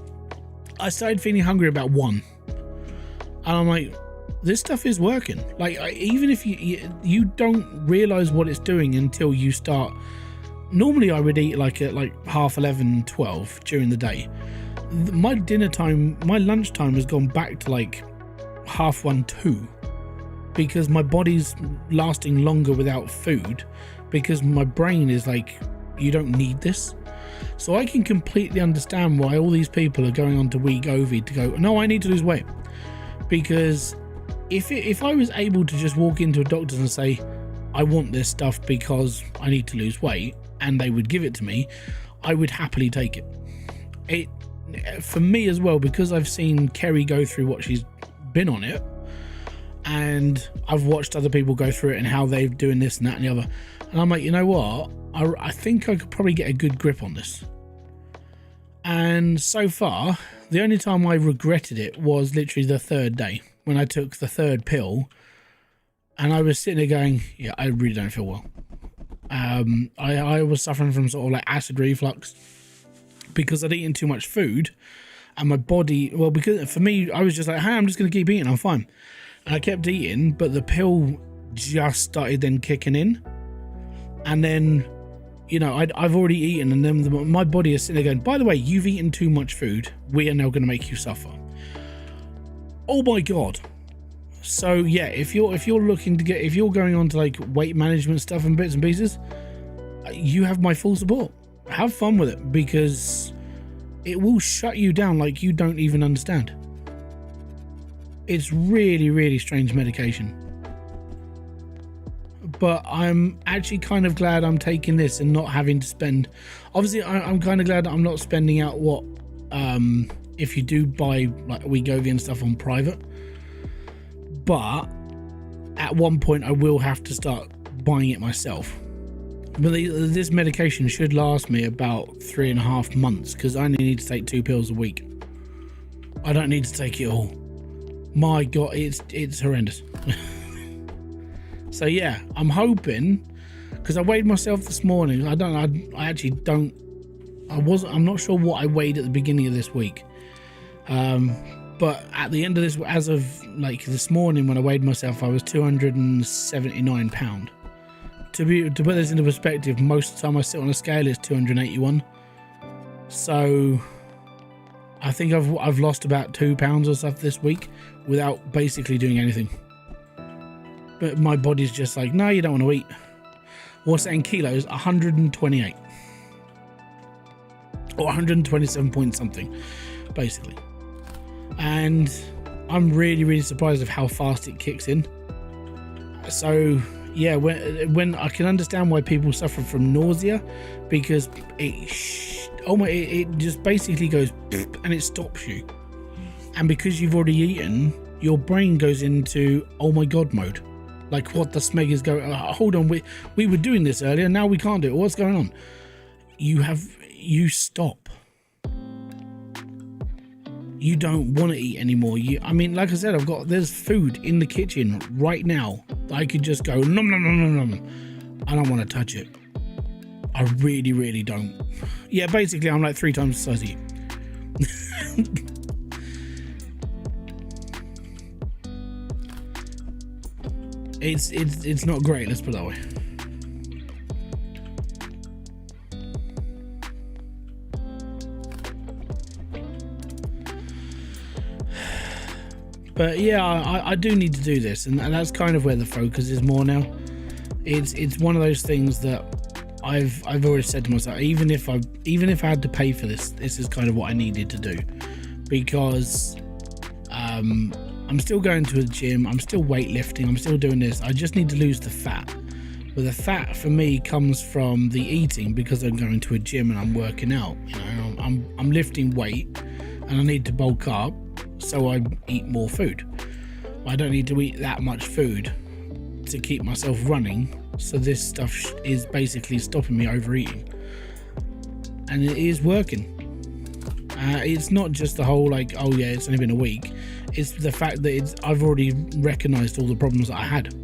I started feeling hungry about 1, and I'm like, this stuff is working. Like, even if you don't realize what it's doing until you start. Normally I would eat like at like 11:30, 12 during the day. My dinner time, my lunchtime has gone back to like 1:30, 2, because my body's lasting longer without food, because my brain is like, you don't need this. So I can completely understand why all these people are going on to Wegovy to go, no, I need to lose weight. Because if I was able to just walk into a doctor's and say, I want this stuff because I need to lose weight, and they would give it to me, I would happily take it. For me as well, because I've seen Kerry go through what she's been on it, and I've watched other people go through it and how they're doing this and that and the other, and I'm like, you know what, I think I could probably get a good grip on this. And so far, the only time I regretted it was literally the 3rd day, when I took the 3rd pill, and I was sitting there going, yeah, I really don't feel well. I was suffering from sort of like acid reflux, because I'd eaten too much food, and my body, well, because for me, I was just like, hey, I'm just going to keep eating, I'm fine. And I kept eating, but the pill just started then kicking in. And then, you know, I've already eaten, and then my body is sitting there going, by the way, you've eaten too much food. We are now going to make you suffer. Oh my God. So yeah, if you're looking to get, if you're going on to like weight management stuff and bits and pieces, you have my full support. Have fun with it, because it will shut you down like you don't even understand. It's really, really strange medication. But I'm actually kind of glad I'm taking this and not having to spend. Obviously, I'm kind of glad that I'm not spending out what if you do buy like Wegovy and stuff on private. But at one point, I will have to start buying it myself. But this medication should last me about 3.5 months, because I only need to take 2 pills a week. I don't need to take it all. My God, it's horrendous. So yeah, I'm hoping because I weighed myself this morning. I actually don't. I'm not sure what I weighed at the beginning of this week. But at the end of this, as of like this morning when I weighed myself, I was 279 pound. To put this into perspective, most of the time I sit on a scale is 281. So I think I've lost about 2 pounds or stuff this week without basically doing anything. But my body's just like, no, you don't want to eat. What's that in kilos? 128 or 127 point something, basically. And I'm really surprised of how fast it kicks in. So yeah, when I can understand why people suffer from nausea, because it just basically goes and it stops you. And because you've already eaten, your brain goes into oh my god mode. Like, what the smeg is going? Hold on, we were doing this earlier, now we can't do it. What's going on? You stop. You don't want to eat anymore. I mean, like I said, there's food in the kitchen right now that I could just go nom nom nom nom nom. I don't want to touch it. I really don't. Yeah, basically I'm like 3 times the size of you. It's not great, let's put it that way. But yeah, I do need to do this, and that's kind of where the focus is more now. It's one of those things that I've already said to myself, even if I had to pay for this is kind of what I needed to do, because I'm still going to a gym, I'm still weightlifting, I'm still doing this. I just need to lose the fat. But the fat for me comes from the eating, because I'm going to a gym and I'm working out. You know, I'm lifting weight and I need to bulk up, so I eat more food. I don't need to eat that much food to keep myself running. So this stuff is basically stopping me overeating, and it is working. It's not just the whole like, oh yeah, it's only been a week. It's the fact that I've already recognized all the problems that I had.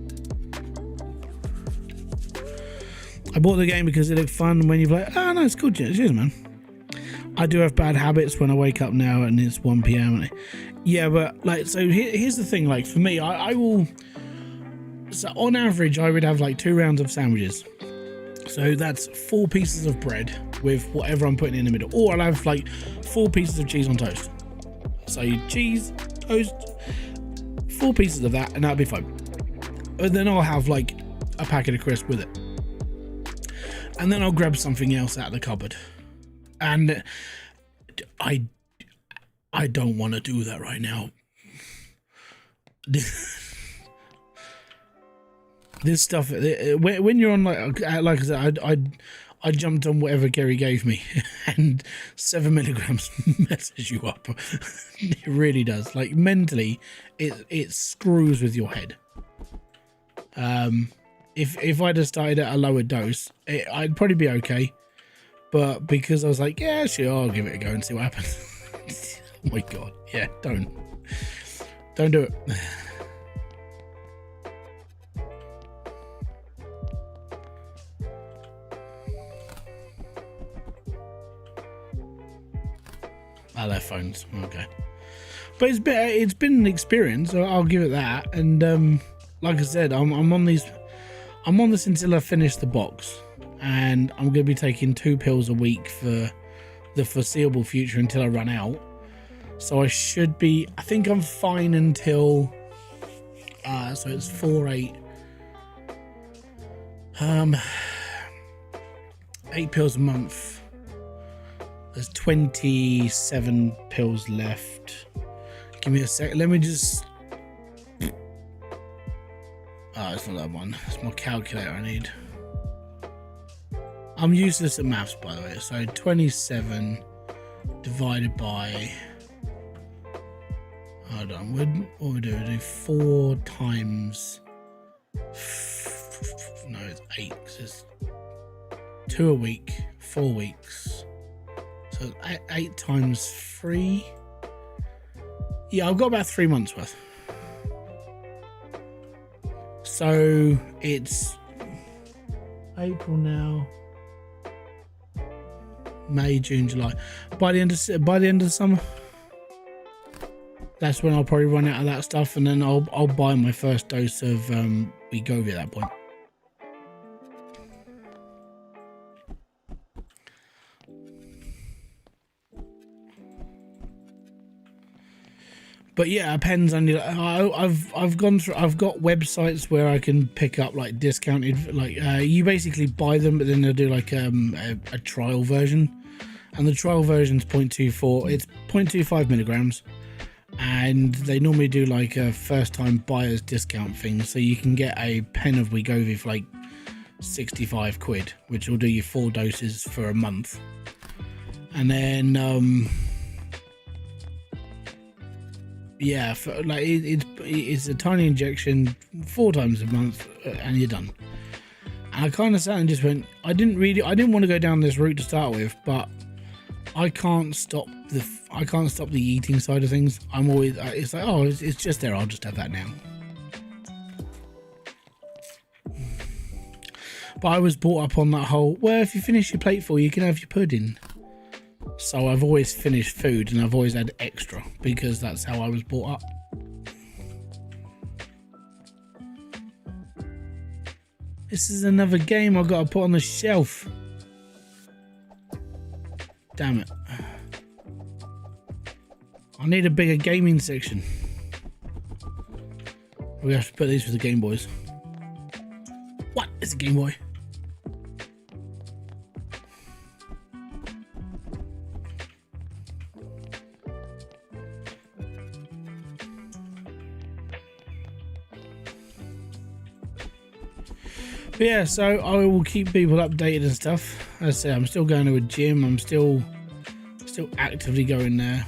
I bought the game because it looked fun. When you're like, oh no, it's cool. Cheers, man. I do have bad habits when I wake up now and it's 1 p.m. Yeah, but like, so here's the thing. Like for me, I will. So on average, I would have like 2 rounds of sandwiches. So that's 4 pieces of bread with whatever I'm putting in the middle, or I'll have like 4 pieces of cheese on toast. So cheese, toast, 4 pieces of that, and that'll be fine. And then I'll have like a packet of crisps with it, and then I'll grab something else out of the cupboard. And I don't want to do that right now. This stuff, when you're on like I said, I jumped on whatever Gary gave me, and 7 milligrams messes you up. It really does. Like mentally, it screws with your head. If I'd have started at a lower dose, I'd probably be okay. But because I was like, yeah, sure, I'll give it a go and see what happens. Oh my god, yeah, don't do it. Oh, their phones. Okay, but it's been an experience. So I'll give it that. And like I said, I'm on this until I finish the box, and I'm going to be taking 2 pills a week for the foreseeable future until I run out. So I should be. I think I'm fine until. So it's 4-8. 8 pills a month. There's 27 pills left. Give me a sec. Let me just. Oh, it's not that one. It's my calculator I need. I'm useless at maths, by the way. So 27 divided by. Hold on. What we do? We do 4 times. No, it's 8. Cause it's 2 a week, 4 weeks. So 8 times 3. Yeah, I've got about 3 months worth. So it's April now. May, June, July. By the end of the summer, that's when I'll probably run out of that stuff, and then I'll buy my first dose of Wegovy at that point. But yeah, it depends on you. I've gone through. I've got websites where I can pick up like discounted. Like you basically buy them, but then they'll do like a trial version, and the trial version is 0.24. It's 0.25 milligrams, and they normally do like a first-time buyer's discount thing, so you can get a pen of Wegovy for like 65 quid, which will do you 4 doses for a month, and then yeah, for, like it's a tiny injection 4 times a month, and you're done. And I kind of sat and just went, I didn't want to go down this route to start with, but I can't stop the eating side of things. I'm always, it's like, oh, it's just there, I'll just have that now. But I was brought up on that whole, well, if you finish your plate full, you can have your pudding. So I've always finished food, and I've always had extra because that's how I was brought up. This is another game I've got to put on the shelf. Damn it. I need a bigger gaming section. We have to put these for the Game Boys. What is a Game Boy? But yeah, so I will keep people updated and stuff. As I say, I'm still going to a gym. I'm still actively going there.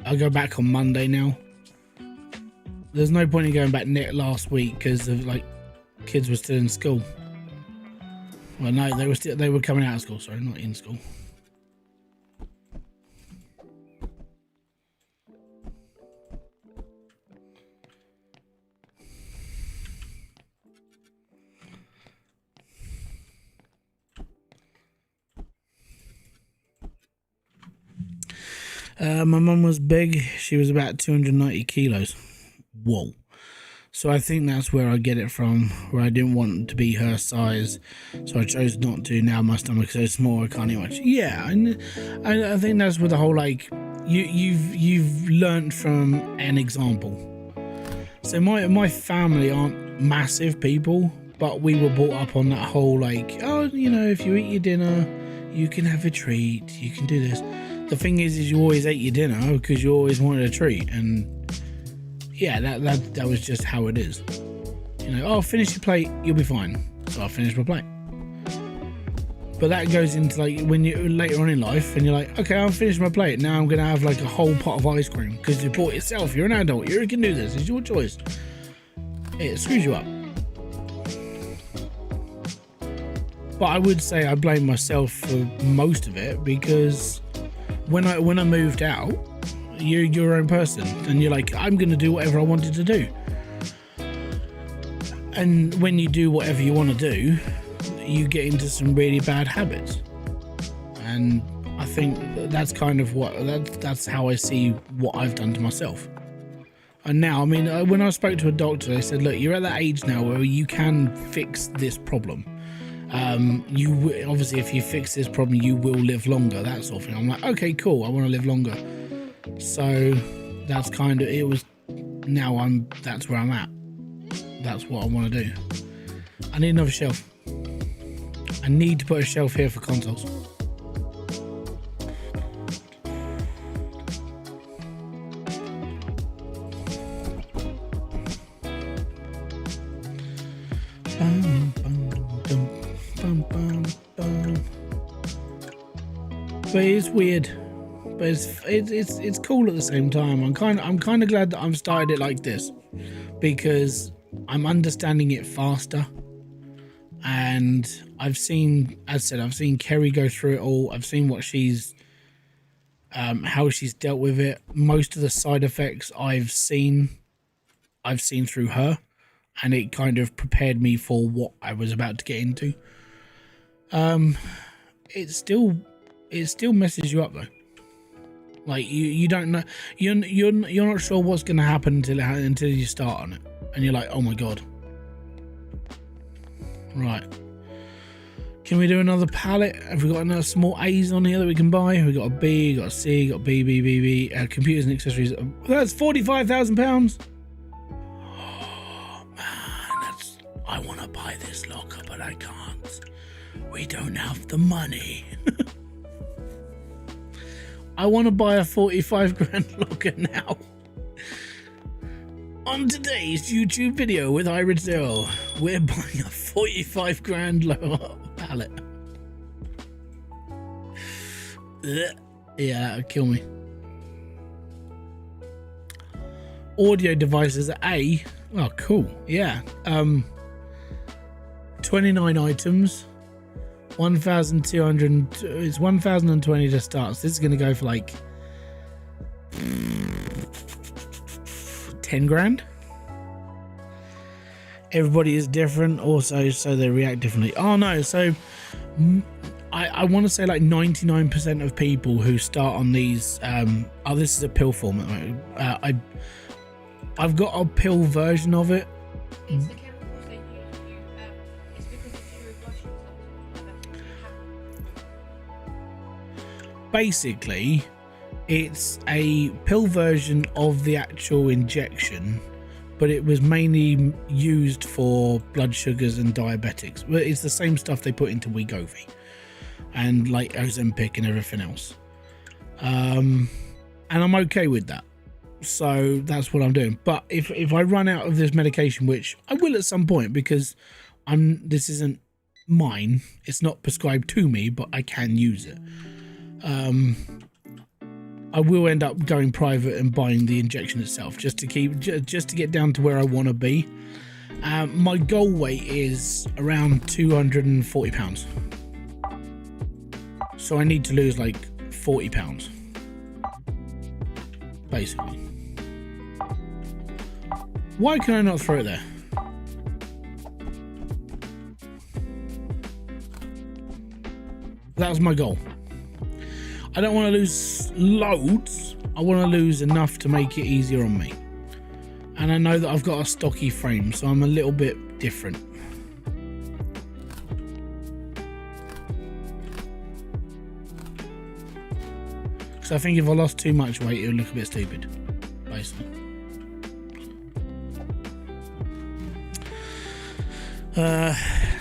I'll go back on Monday now. There's no point in going back last week because of like kids were still in school. Well, no, they were coming out of school. Sorry, not in school. My mum was big. She was about 290 kilos. Whoa. So I think that's where I get it from, where I didn't want to be her size, so I chose not to. Now my stomach's so small I can't eat much. Yeah, and I think that's with the whole, like, you've learned from an example. So my family aren't massive people, but we were brought up on that whole, like, oh, you know, if you eat your dinner, you can have a treat, you can do this. The thing is you always ate your dinner because you always wanted a treat, and yeah, that was just how it is. You know, oh, finish your plate, you'll be fine. So I finished my plate. But that goes into like when you're later on in life and you're like, okay, I've finished my plate. Now I'm gonna have like a whole pot of ice cream because you bought it yourself. You're an adult. You can do this. It's your choice. It screws you up. But I would say I blame myself for most of it because when I moved out, you're your own person, and you're like, I'm gonna do whatever I wanted to do. And when you do whatever you want to do, you get into some really bad habits. And I think that's kind of that's how I see what I've done to myself. And now, I mean, when I spoke to a doctor, they said, look, you're at that age now where you can fix this problem. Obviously, if you fix this problem, you will live longer, that sort of thing. I'm like, okay, cool, I want to live longer. So that's kind of, it was, now that's where I'm at. That's what I want to do. I need another shelf. I need to put a shelf here for consoles. But it's weird, but it's cool at the same time. I'm kind of glad that I've started it like this because I'm understanding it faster, and I've seen, as I said, I've seen Kerry go through it all. I've seen what she's how she's dealt with it. Most of the side effects I've seen through her, and it kind of prepared me for what I was about to get into. It still messes you up though. Like you don't know, you're not sure what's going to happen until you start on it, and you're like, oh my god. Right. Can we do another pallet? Have we got another small A's on here that we can buy? We got a B, got a C, got B, B, B, B. Computers and accessories. That's £45,000. Oh man, I want to buy this locker, but I can't. We don't have the money. I want to buy a 45 grand locker now. On today's YouTube video with Hybridsteel, we're buying a 45 grand pallet. Yeah, that'll kill me. Audio devices at A. Oh, cool. Yeah. 29 items. 1,200. It's 1,020 to start. So this is going to go for like 10 grand. Everybody is different also, so they react differently. Oh no, so I want to say like 99% of people who start on these oh, this is a pill form at the moment. I've got a pill version of it. It's the chemicals they use, it's because of your Russians. Basically, it's a pill version of the actual injection, but it was mainly used for blood sugars and diabetics. Well, it's the same stuff they put into Wegovy and like Ozempic and everything else. And I'm okay with that. So that's what I'm doing. But if I run out of this medication, which I will at some point, because this isn't mine, it's not prescribed to me, but I can use it. I will end up going private and buying the injection itself, just to get down to where I want to be. My goal weight is around 240 pounds, so I need to lose like 40 pounds basically. Why can I not throw it there? That was my goal. I don't want to lose loads. I want to lose enough to make it easier on me. And I know that I've got a stocky frame, so I'm a little bit different. So I think if I lost too much weight, it would look a bit stupid, basically.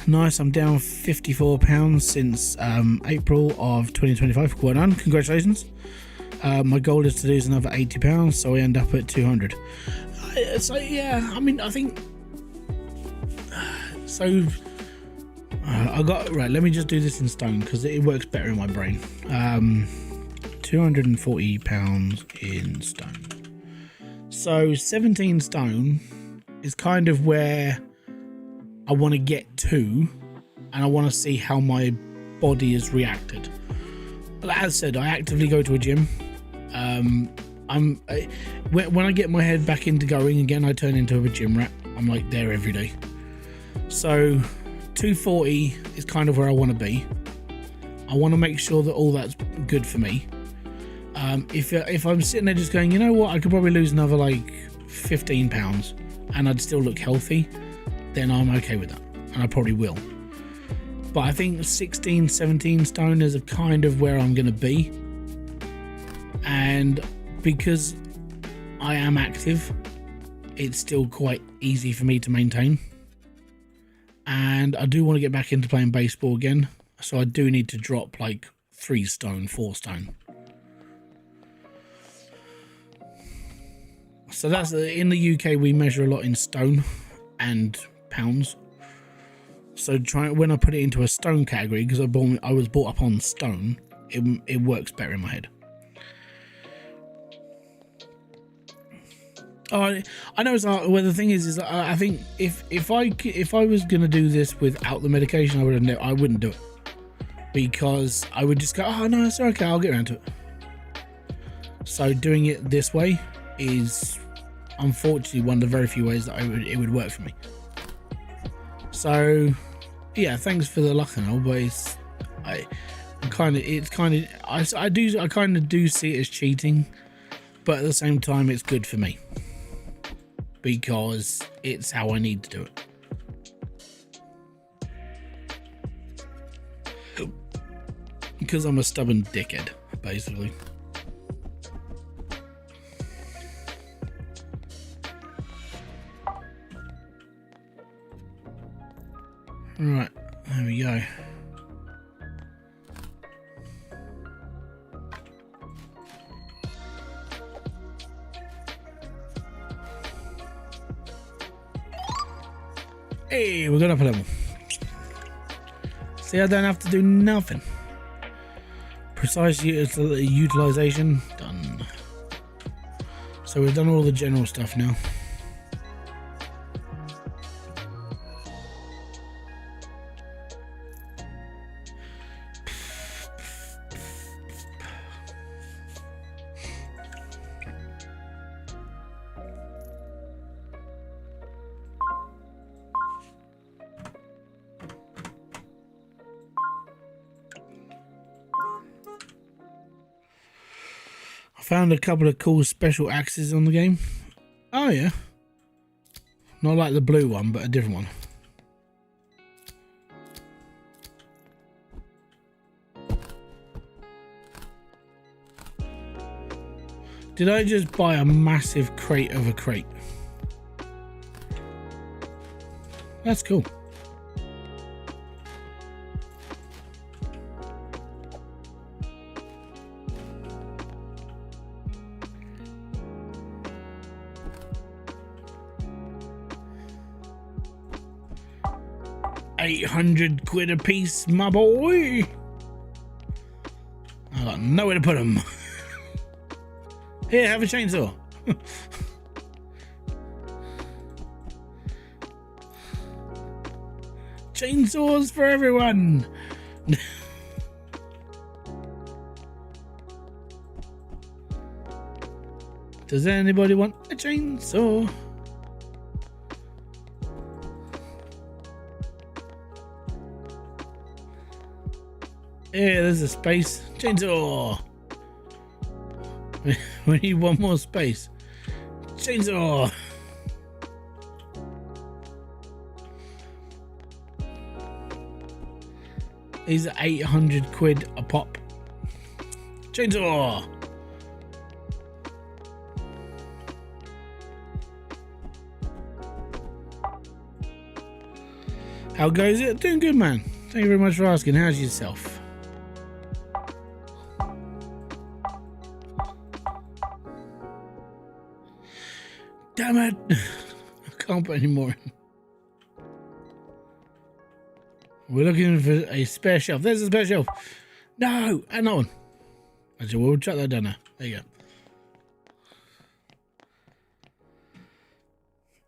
Nice, I'm down 54 pounds since April of 2025. Well done, congratulations. My goal is to lose another 80 pounds, so I end up at 200. So yeah, I mean, I think so. I got right. Let me just do this in stone because it works better in my brain. 240 pounds in stone. So 17 stone is kind of where I want to get to, and I want to see how my body has reacted. As I said, I actively go to a gym. When I get my head back into going again, I turn into a gym rat. I'm like there every day. So 240 is kind of where I want to be. I want to make sure that all that's good for me. If I'm sitting there just going, you know what, I could probably lose another like 15 pounds and I'd still look healthy, then I'm okay with that, and I probably will. But I think 16, 17 stone is kind of where I'm going to be. And because I am active, it's still quite easy for me to maintain. And I do want to get back into playing baseball again, so I do need to drop like 3 stone, 4 stone. So that's in the UK, we measure a lot in stone and pounds. So when I put it into a stone category, because I was brought up on stone, it works better in my head. Oh, I know. Well, the thing is I think if I was gonna do this without the medication, I wouldn't do it, because I would just go, oh no, it's okay, I'll get around to it. So doing it this way is unfortunately one of the very few ways that it would work for me. So yeah, thanks for the luck and all, but it's I kind of I kind of do see it as cheating, but at the same time it's good for me because it's how I need to do it. Because I'm a stubborn dickhead, basically. Right, there we go. Hey, we're going up a level. See, I don't have to do nothing. Precise utilization done. So we've done all the general stuff now. Found a couple of cool special axes on the game. Oh yeah. Not like the blue one, but a different one. Did I just buy a massive crate of a crate? That's cool. £800 a piece, my boy. I got nowhere to put them. Here, have a chainsaw. Chainsaws for everyone. Does anybody want a chainsaw? Yeah, there's a space. Chainsaw. We need one more space. Chainsaw. These are £800 a pop. Chainsaw. How goes it? Doing good, man. Thank you very much for asking. How's yourself? Damn it! I can't put any more in. We're looking for a spare shelf. There's a spare shelf. No, and that one. Actually, we'll chuck that down there. There you go.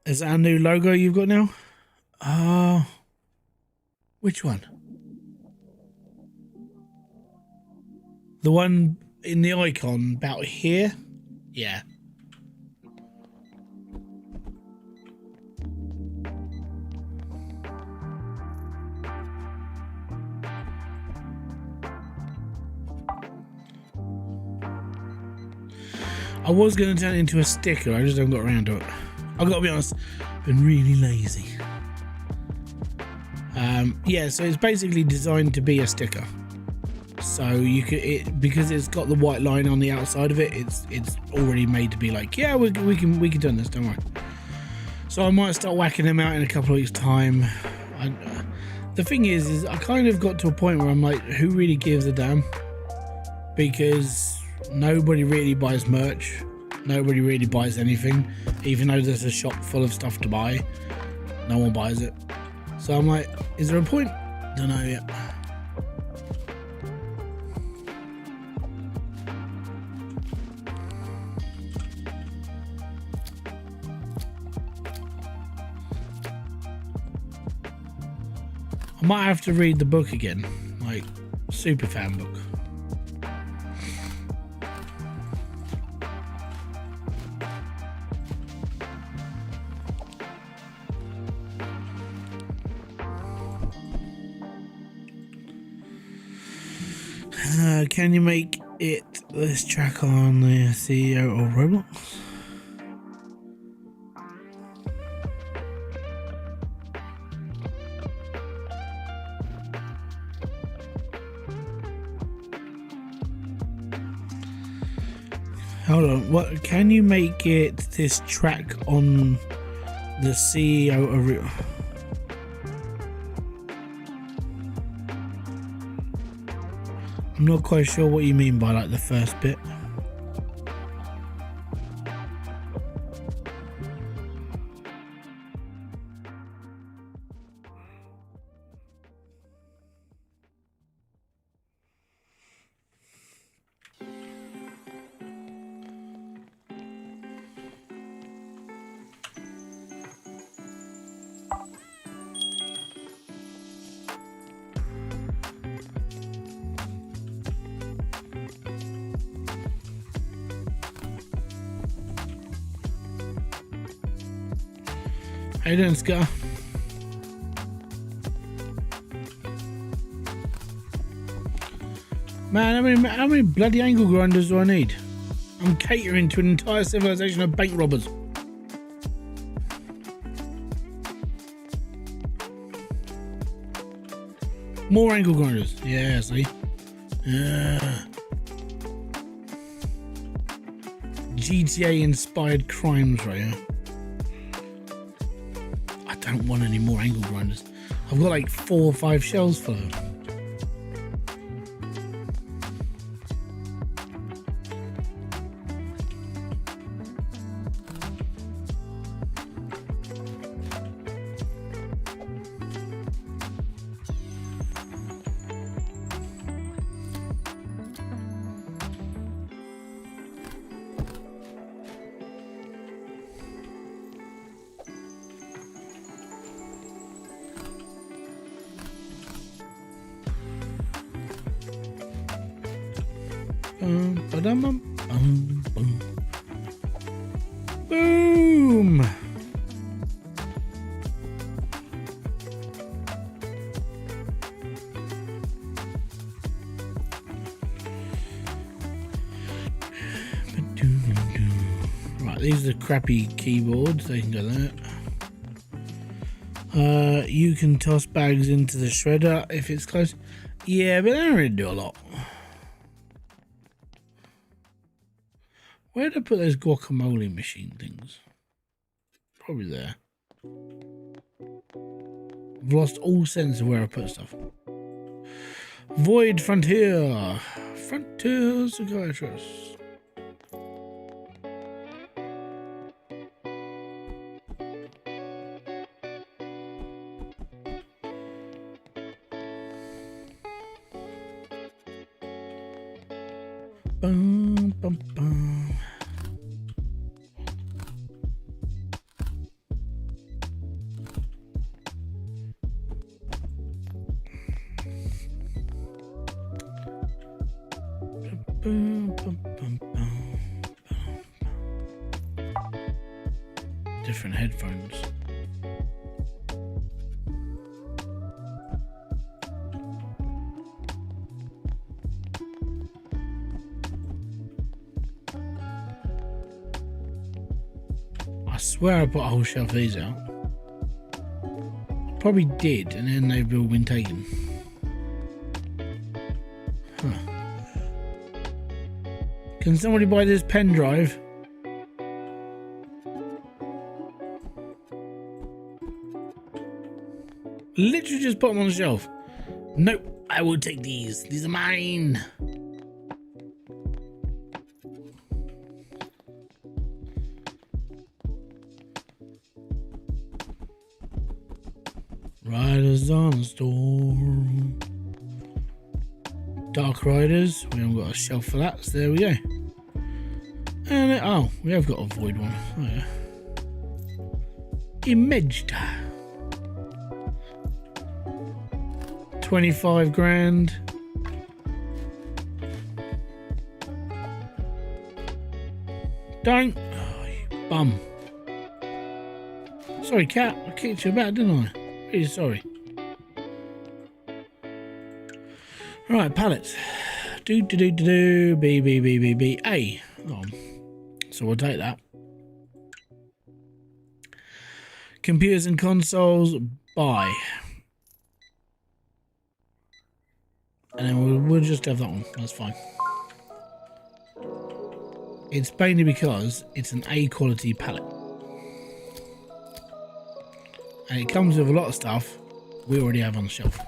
Is that our new logo you've got now? Which one? The one in the icon about here? Yeah. I was going to turn it into a sticker, I just haven't got around to it. I've got to be honest, been really lazy. Yeah, so it's basically designed to be a sticker. So you could, because it's got the white line on the outside of it, it's already made to be like, yeah, we can turn this, don't worry. So I might start whacking them out in a couple of weeks' time. The thing is I kind of got to a point where I'm like, who really gives a damn? Because nobody really buys merch. Nobody really buys anything. Even though there's a shop full of stuff to buy, no one buys it. So I'm like, is there a point? Don't know yet. I might have to read the book again, like super fan book. Can you make it this track on the CEO of Roblox? Hold on, what can you make it this track on the CEO of I'm not quite sure what you mean by like the first bit. How you doing, Scar? Man, how many bloody angle grinders do I need? I'm catering to an entire civilization of bank robbers. More angle grinders. Yeah, see? Yeah. GTA inspired crimes right here. I don't want any more angle grinders. I've got like 4 or 5 shells full of them. Boom! Right, these are the crappy keyboards. They can go there. You can toss bags into the shredder if it's close. Yeah, but they don't really do a lot. Where did I put those guacamole machine things? Probably there. I've lost all sense of where I put stuff. Void Frontier. Frontier Psychiatrist. Bum, bum, bum. Different headphones. I swear I put a whole shelf of these out. Probably did, and then they've all been taken. Huh. Can somebody buy this pen drive? Literally just put them on the shelf. Nope, I will take these. These are mine. Riders on the storm. Dark Riders. We haven't got a shelf for that, so there we go. And oh, we have got a void one. Oh yeah. Imaged. 25 grand. Don't. Oh, you bum. Sorry, cat. I kicked you about, didn't I? Really sorry. Right, pallets. B, B, B, B, B, A. Oh, so we'll take that. Computers and consoles, buy. And then we'll just have that one. That's fine. It's mainly because it's an A quality palette. And it comes with a lot of stuff we already have on the shelf.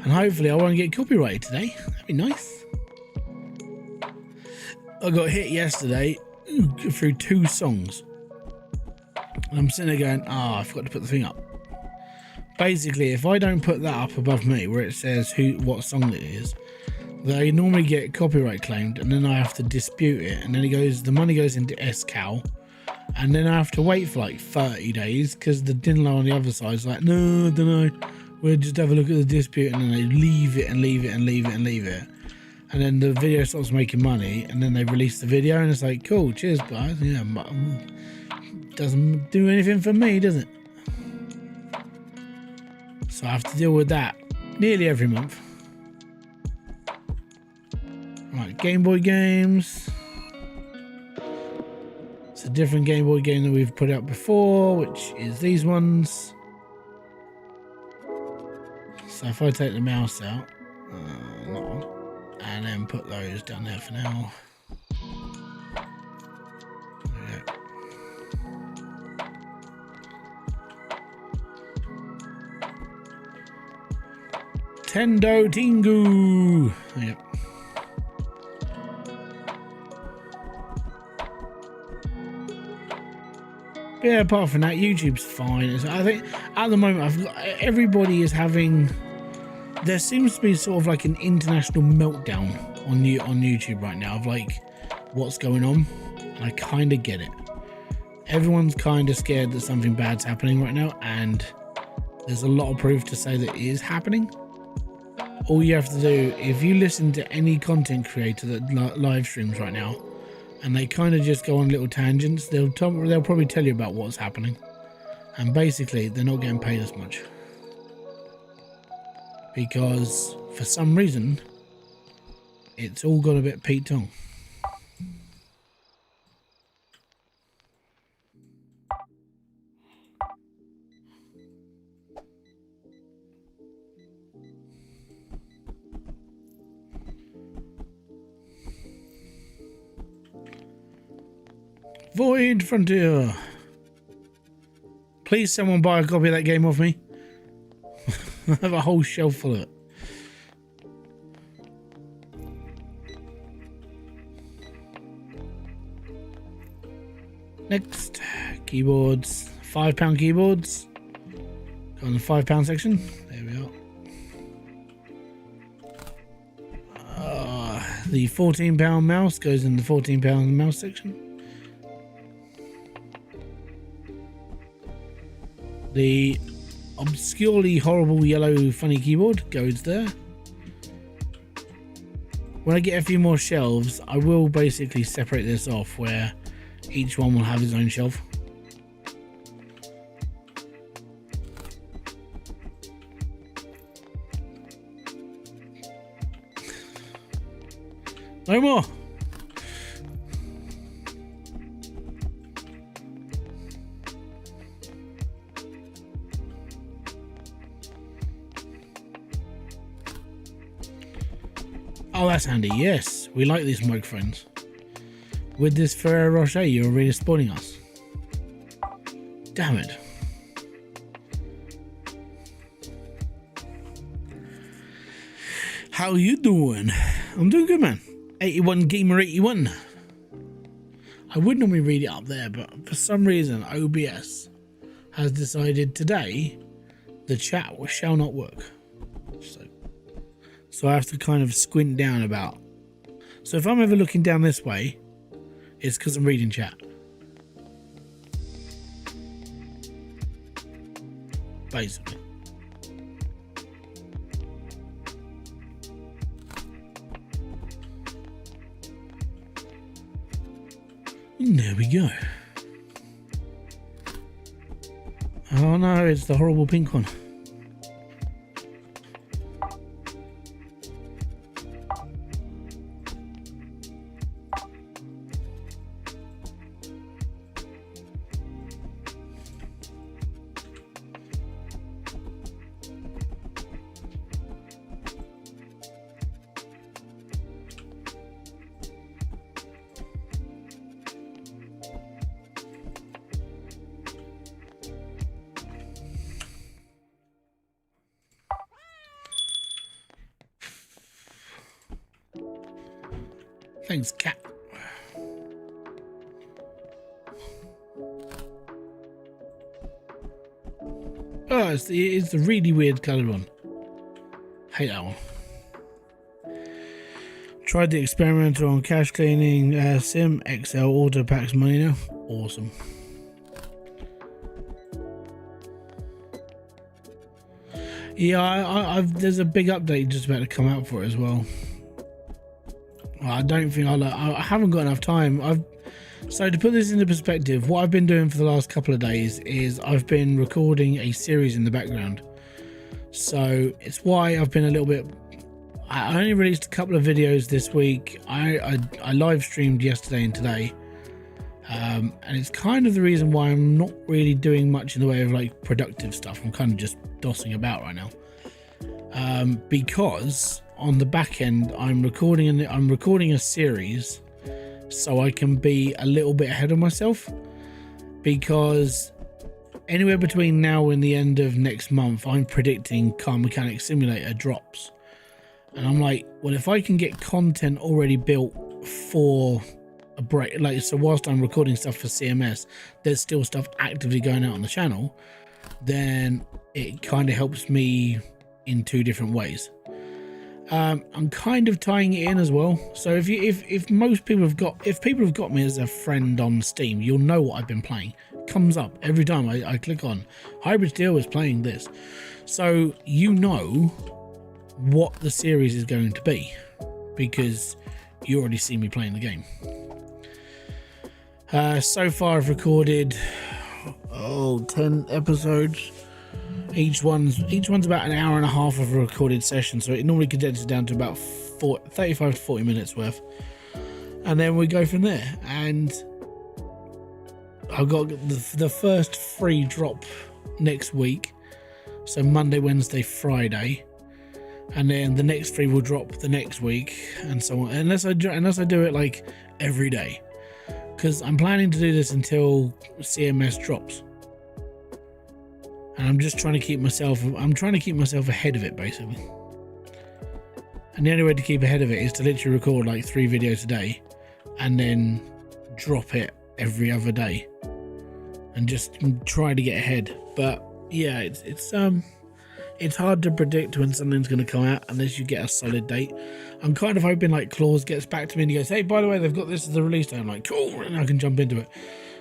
And hopefully I won't get copyrighted today. That'd be nice. I got hit yesterday through 2 songs. And I'm sitting there going, I forgot to put the thing up. Basically, if I don't put that up above me where it says what song it is, they normally get copyright claimed, and then I have to dispute it, and then the money goes into SCAL, and then I have to wait for like 30 days because the Dinlo on the other side is like, no, I don't know, we'll just have a look at the dispute, and then they leave it and leave it and leave it and leave it. And then the video stops making money, and then they release the video, and it's like, cool, cheers, guys. Yeah, but doesn't do anything for me, does it? So I have to deal with that nearly every month. Right, Game Boy games. It's a different Game Boy game that we've put out before, which is these ones. So if I take the mouse out, and then put those down there for now. There we go. Tendo Tingu. Yep. But yeah, apart from that, YouTube's fine. I think at the moment, everybody is having. There seems to be sort of like an international meltdown on YouTube right now of like what's going on, and I kind of get it. Everyone's kind of scared that something bad's happening right now, and there's a lot of proof to say that it is happening. All you have to do, if you listen to any content creator that live streams right now, and they kind of just go on little tangents, they'll probably tell you about what's happening, and basically they're not getting paid as much. Because for some reason it's all got a bit Pete Tong. Void Frontier. Please someone buy a copy of that game off me. I have a whole shelf full of it. Next, keyboards. £5 keyboards. Go on the £5 section. There we are. The £14 mouse goes in the £14 mouse section. The obscurely horrible yellow funny keyboard goes there. When I get a few more shelves, I will basically separate this off where each one will have its own shelf. No more. Oh, that's handy. Yes, we like these microphones. With this Ferrero Rocher, you're really spoiling us. Damn it. How you doing? I'm doing good, man. 81 Gamer 81. I would normally read it up there, but for some reason OBS has decided today the chat shall not work. So I have to kind of squint down about. So if I'm ever looking down this way, it's because I'm reading chat. Basically. There we go. Oh no, it's the horrible pink one. Thanks, cat. Oh, it's the really weird coloured one. Hate that one. Tried the experimental on cache cleaning, Sim XL auto packs money now. Awesome. Yeah, I've there's a big update just about to come out for it as well. I don't think I haven't got enough time. So to put this into perspective, what I've been doing for the last couple of days is I've been recording a series in the background. So it's why I've been a little bit. I only released a couple of videos this week. I live streamed yesterday and today, and it's kind of the reason why I'm not really doing much in the way of like productive stuff. I'm kind of just dossing about right now, because on the back end I'm recording a series so I can be a little bit ahead of myself, because anywhere between now and the end of next month I'm predicting Car Mechanic Simulator drops, and I'm like, well, if I can get content already built for a break, like, so whilst I'm recording stuff for CMS there's still stuff actively going out on the channel, then it kind of helps me in two different ways. I'm kind of tying it in as well. So if people have got me as a friend on Steam, you'll know what I've been playing. It comes up every time I click on Hybridsteel is playing this, so you know what the series is going to be because you already see me playing the game. So far I've recorded 10 episodes. Each one's about an hour and a half of a recorded session, so it normally condenses down to about 35 to 40 minutes worth, and then we go from there. And I've got the first free drop next week, so Monday, Wednesday, Friday, and then the next free will drop the next week, and so on, unless I do it like every day, because I'm planning to do this until CMS drops. And I'm just trying to keep myself ahead of it, basically. And the only way to keep ahead of it is to literally record like 3 videos a day and then drop it every other day and just try to get ahead. But yeah, it's hard to predict when something's going to come out unless you get a solid date. I'm kind of hoping like Claus gets back to me and he goes, hey, by the way, they've got this as the release date. I'm like, cool, and I can jump into it,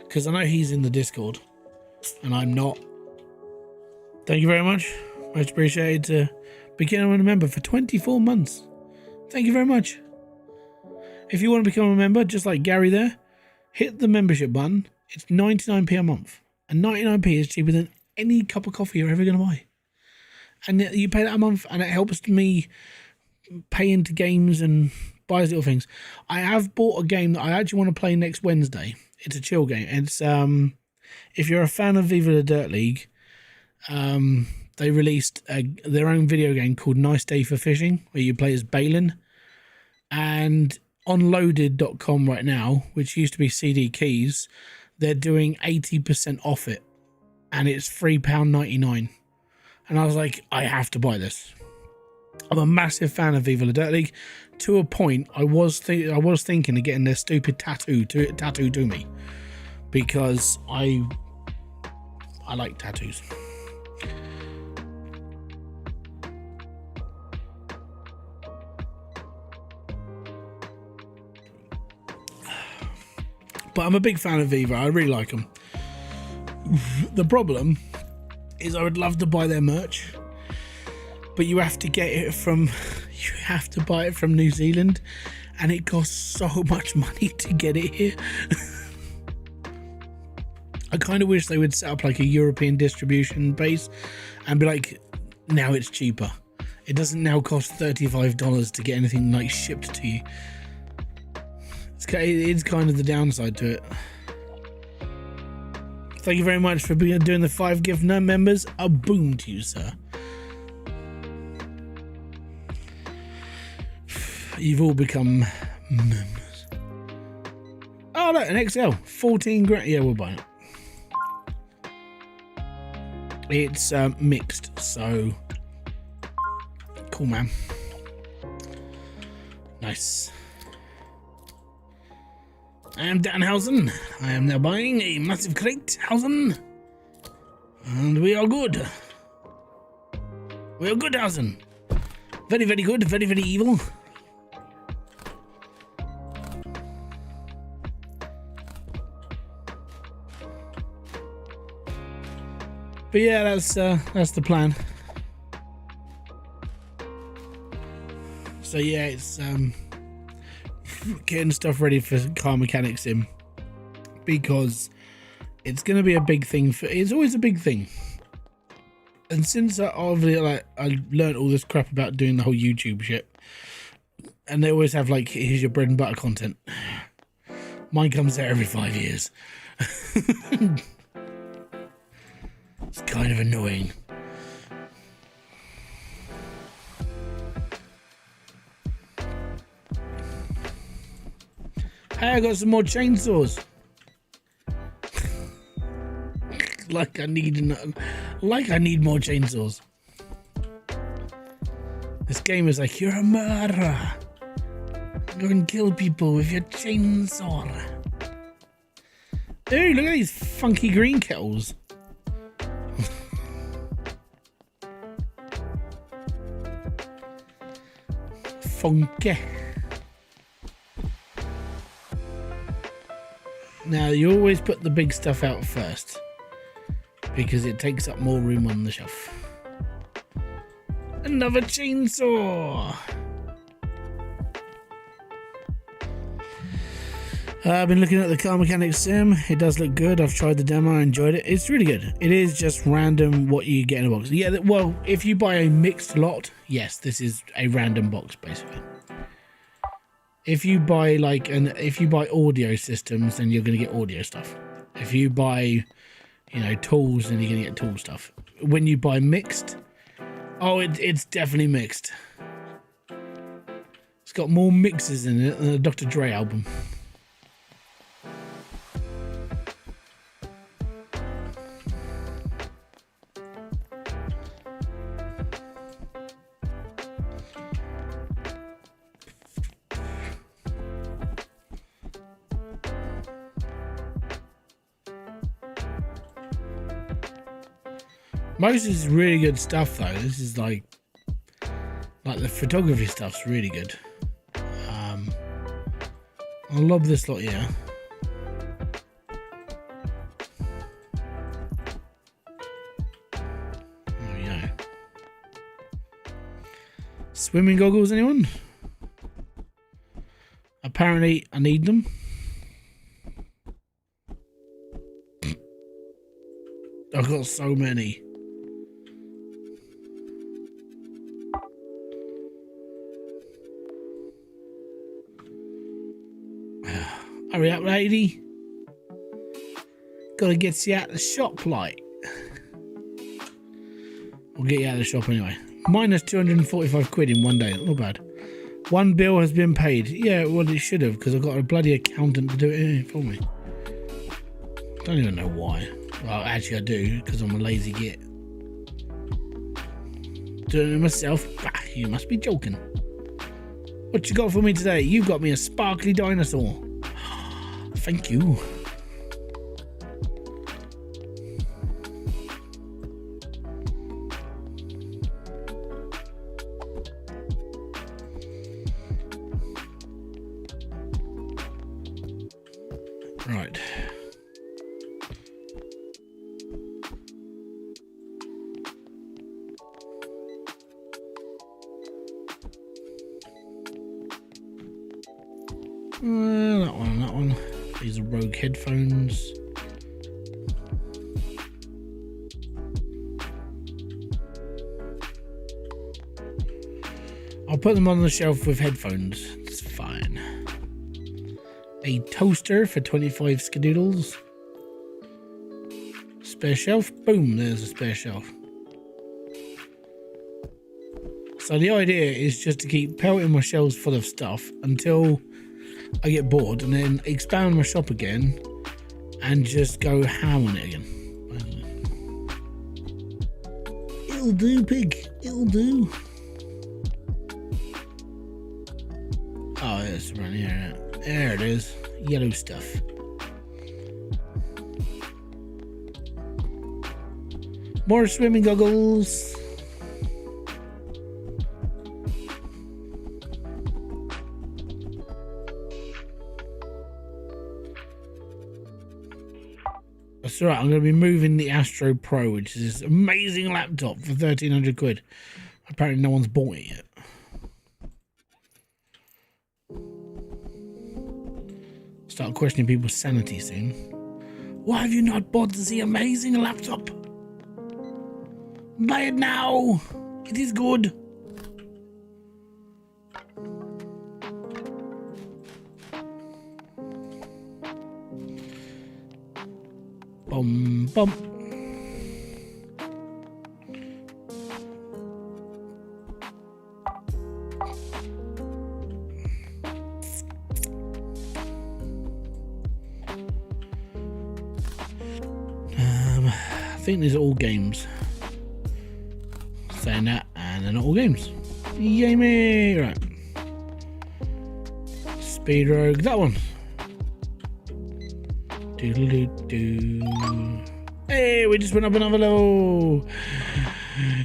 because I know he's in the Discord and I'm not. Thank you very much. Much appreciated to become a member for 24 months. Thank you very much. If you want to become a member, just like Gary there, hit the membership button. It's 99p a month. And 99p is cheaper than any cup of coffee you're ever going to buy. And you pay that a month, and it helps me pay into games and buy little things. I have bought a game that I actually want to play next Wednesday. It's a chill game. It's if you're a fan of Viva the Dirt League, they released their own video game called Nice Day for Fishing, where you play as Balin. And on loaded.com right now, which used to be CD Keys, they're doing 80% off it, and it's £3.99. And I was like, I have to buy this. I'm a massive fan of Viva la Dirt League, to a point I was thinking of getting their stupid tattoo to me, because I like tattoos. But I'm a big fan of Viva. I really like them. The problem is I would love to buy their merch, but you have to get it from, you have to buy it from New Zealand, and it costs so much money to get it here. I kind of wish they would set up like a European distribution base and be like, now it's cheaper. It doesn't now cost $35 to get anything like shipped to you. It's kind of the downside to it. Thank you very much for doing the 5 gift members. A boom to you, sir. You've all become members. Oh, look, an XL. 14 grand. Yeah, we'll buy it. It's mixed, so cool, man. Nice. I am Danhausen. I am now buying a massive crate, Hausen. And we are good. We are good, Hausen. Very, very good. Very, very evil. But yeah, that's the plan. So yeah, it's getting stuff ready for car mechanics sim, because it's going to be a big thing. It's always a big thing. And since I learned all this crap about doing the whole YouTube shit, and they always have like, here's your bread and butter content. Mine comes out every 5 years. It's kind of annoying. Hey, I got some more chainsaws. like I need more chainsaws. This game is like, you're a murderer. Go and kill people with your chainsaw. Dude, look at these funky green kettles. Funky. Now, you always put the big stuff out first, because it takes up more room on the shelf. Another chainsaw! I've been looking at the car mechanics sim. It does look good. I've tried the demo. I enjoyed it. It's really good. It is just random what you get in a box. Yeah, well, if you buy a mixed lot, yes, this is a random box, basically. If you buy if you buy audio systems, then you're going to get audio stuff. If you buy, tools, then you're going to get tool stuff. When you buy mixed, it's definitely mixed. It's got more mixes in it than a Dr. Dre album. Most is really good stuff though. This is like the photography stuff's really good. I love this lot here. There we go. Swimming goggles, anyone? Apparently I need them. I've got so many. Hurry up, lady. Gotta get you out of the shop, like. We'll get you out of the shop anyway. Minus 245 quid in one day. Not bad. One bill has been paid. Yeah, well, it should have, because I've got a bloody accountant to do it for me. Don't even know why. Well, actually I do, because I'm a lazy git. Doing it myself? Bah, you must be joking. What you got for me today? You got me a sparkly dinosaur. Thank you. Right. That one. These are Rogue headphones. I'll put them on the shelf with headphones. It's fine. A toaster for 25 skadoodles. Spare shelf. Boom, there's a spare shelf. So the idea is just to keep pelting my shelves full of stuff until I get bored, and then expand my shop again and just go ham on it again. It'll do, pig. It'll do. Oh, it's around here. There it is. Yellow stuff. More swimming goggles. That's right, I'm going to be moving the Astro Pro, which is this amazing laptop for 1,300 quid. Apparently no one's bought it yet. Start questioning people's sanity soon. Why have you not bought the amazing laptop? Buy it now! It is good! Bum bum. I think these are all games. Saying that, and they're not all games. Yay me! Right. Speed Rogue, that one. Hey, we just went up another level.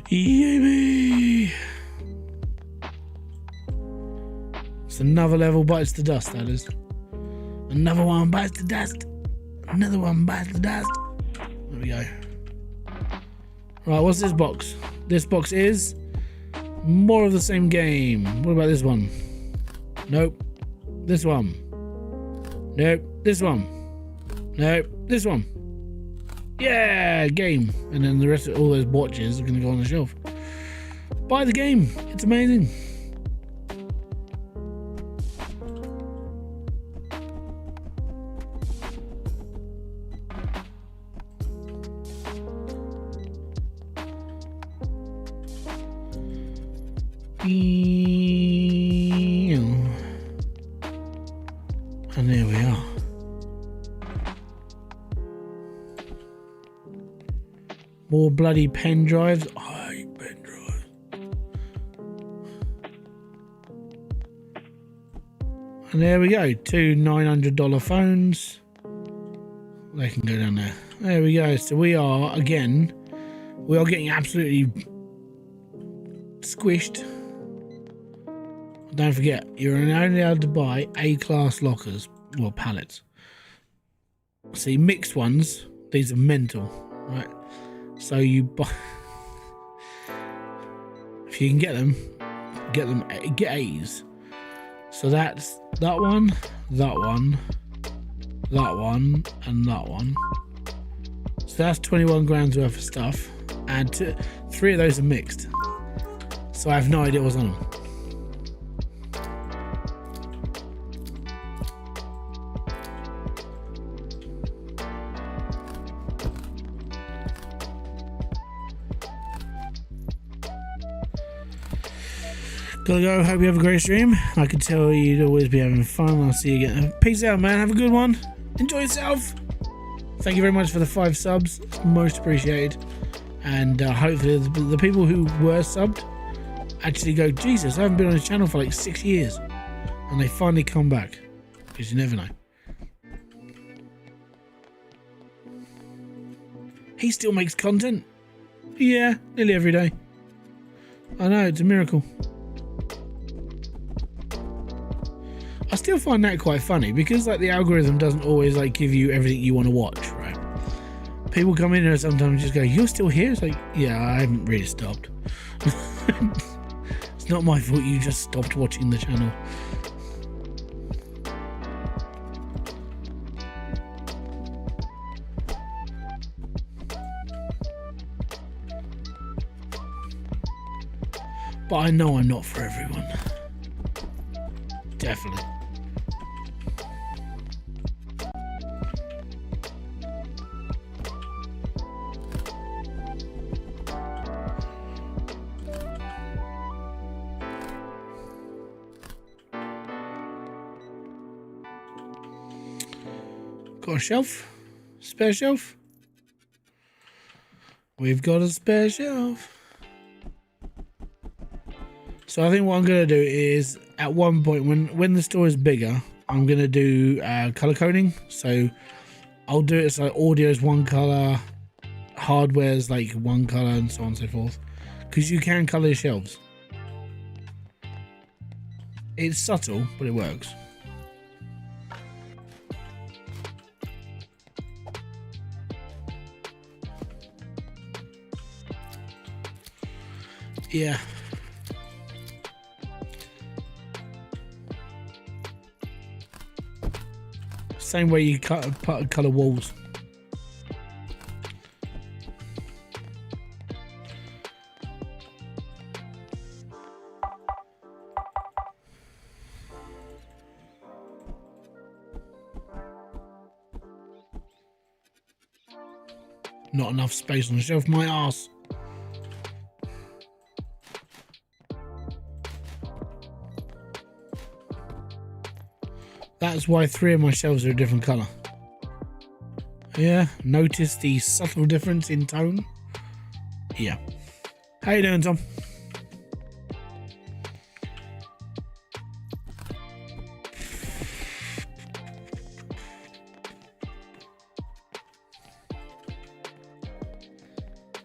Yay me! It's another level, bites the dust, that is. Another one bites the dust. Another one bites the dust. There we go. Right, what's this box? This box is more of the same game. What about this one? Nope. This one. Nope. This one. Nope. This one. Yeah, game. And then the rest of all those watches are going to go on the shelf. Buy the game. It's amazing. And there we are. More bloody pen drives. I hate pen drives. And there we go. Two $900 phones. They can go down there. There we go. So we are getting absolutely squished. Don't forget, you're only allowed to buy A-class lockers, or pallets. See, mixed ones, these are mental, right? So you buy, if you can get A's. So that's that one, that one, that one, and that one. So that's 21 grams worth of stuff, and 3 of those are mixed. So I have no idea what's on them. Gotta go. Hope you have a great stream. I can tell you'd always be having fun. I'll see you again. Peace out, man. Have a good one. Enjoy yourself. Thank you very much for the 5 subs. It's most appreciated. And hopefully the people who were subbed actually go, Jesus, I haven't been on this channel for like 6 years. And they finally come back. Because you never know. He still makes content. Yeah, nearly every day. I know, it's a miracle. I still find that quite funny because like the algorithm doesn't always like give you everything you want to watch, right? People come in here sometimes and just go, "You're still here?" It's like, yeah, I haven't really stopped. It's not my fault you just stopped watching the channel. But I know I'm not for everyone. Definitely. Got a shelf? Spare shelf? We've got a spare shelf. So I think what I'm going to do is, at one point, when the store is bigger, I'm going to do color coding. So I'll do it so audio is one color, hardware's like one color, and so on and so forth. Because you can color your shelves. It's subtle, but it works. Yeah. Same way you color walls. Not enough space on the shelf, my ass. That's why 3 of my shelves are a different colour. Yeah, notice the subtle difference in tone? Yeah. How you doing, Tom?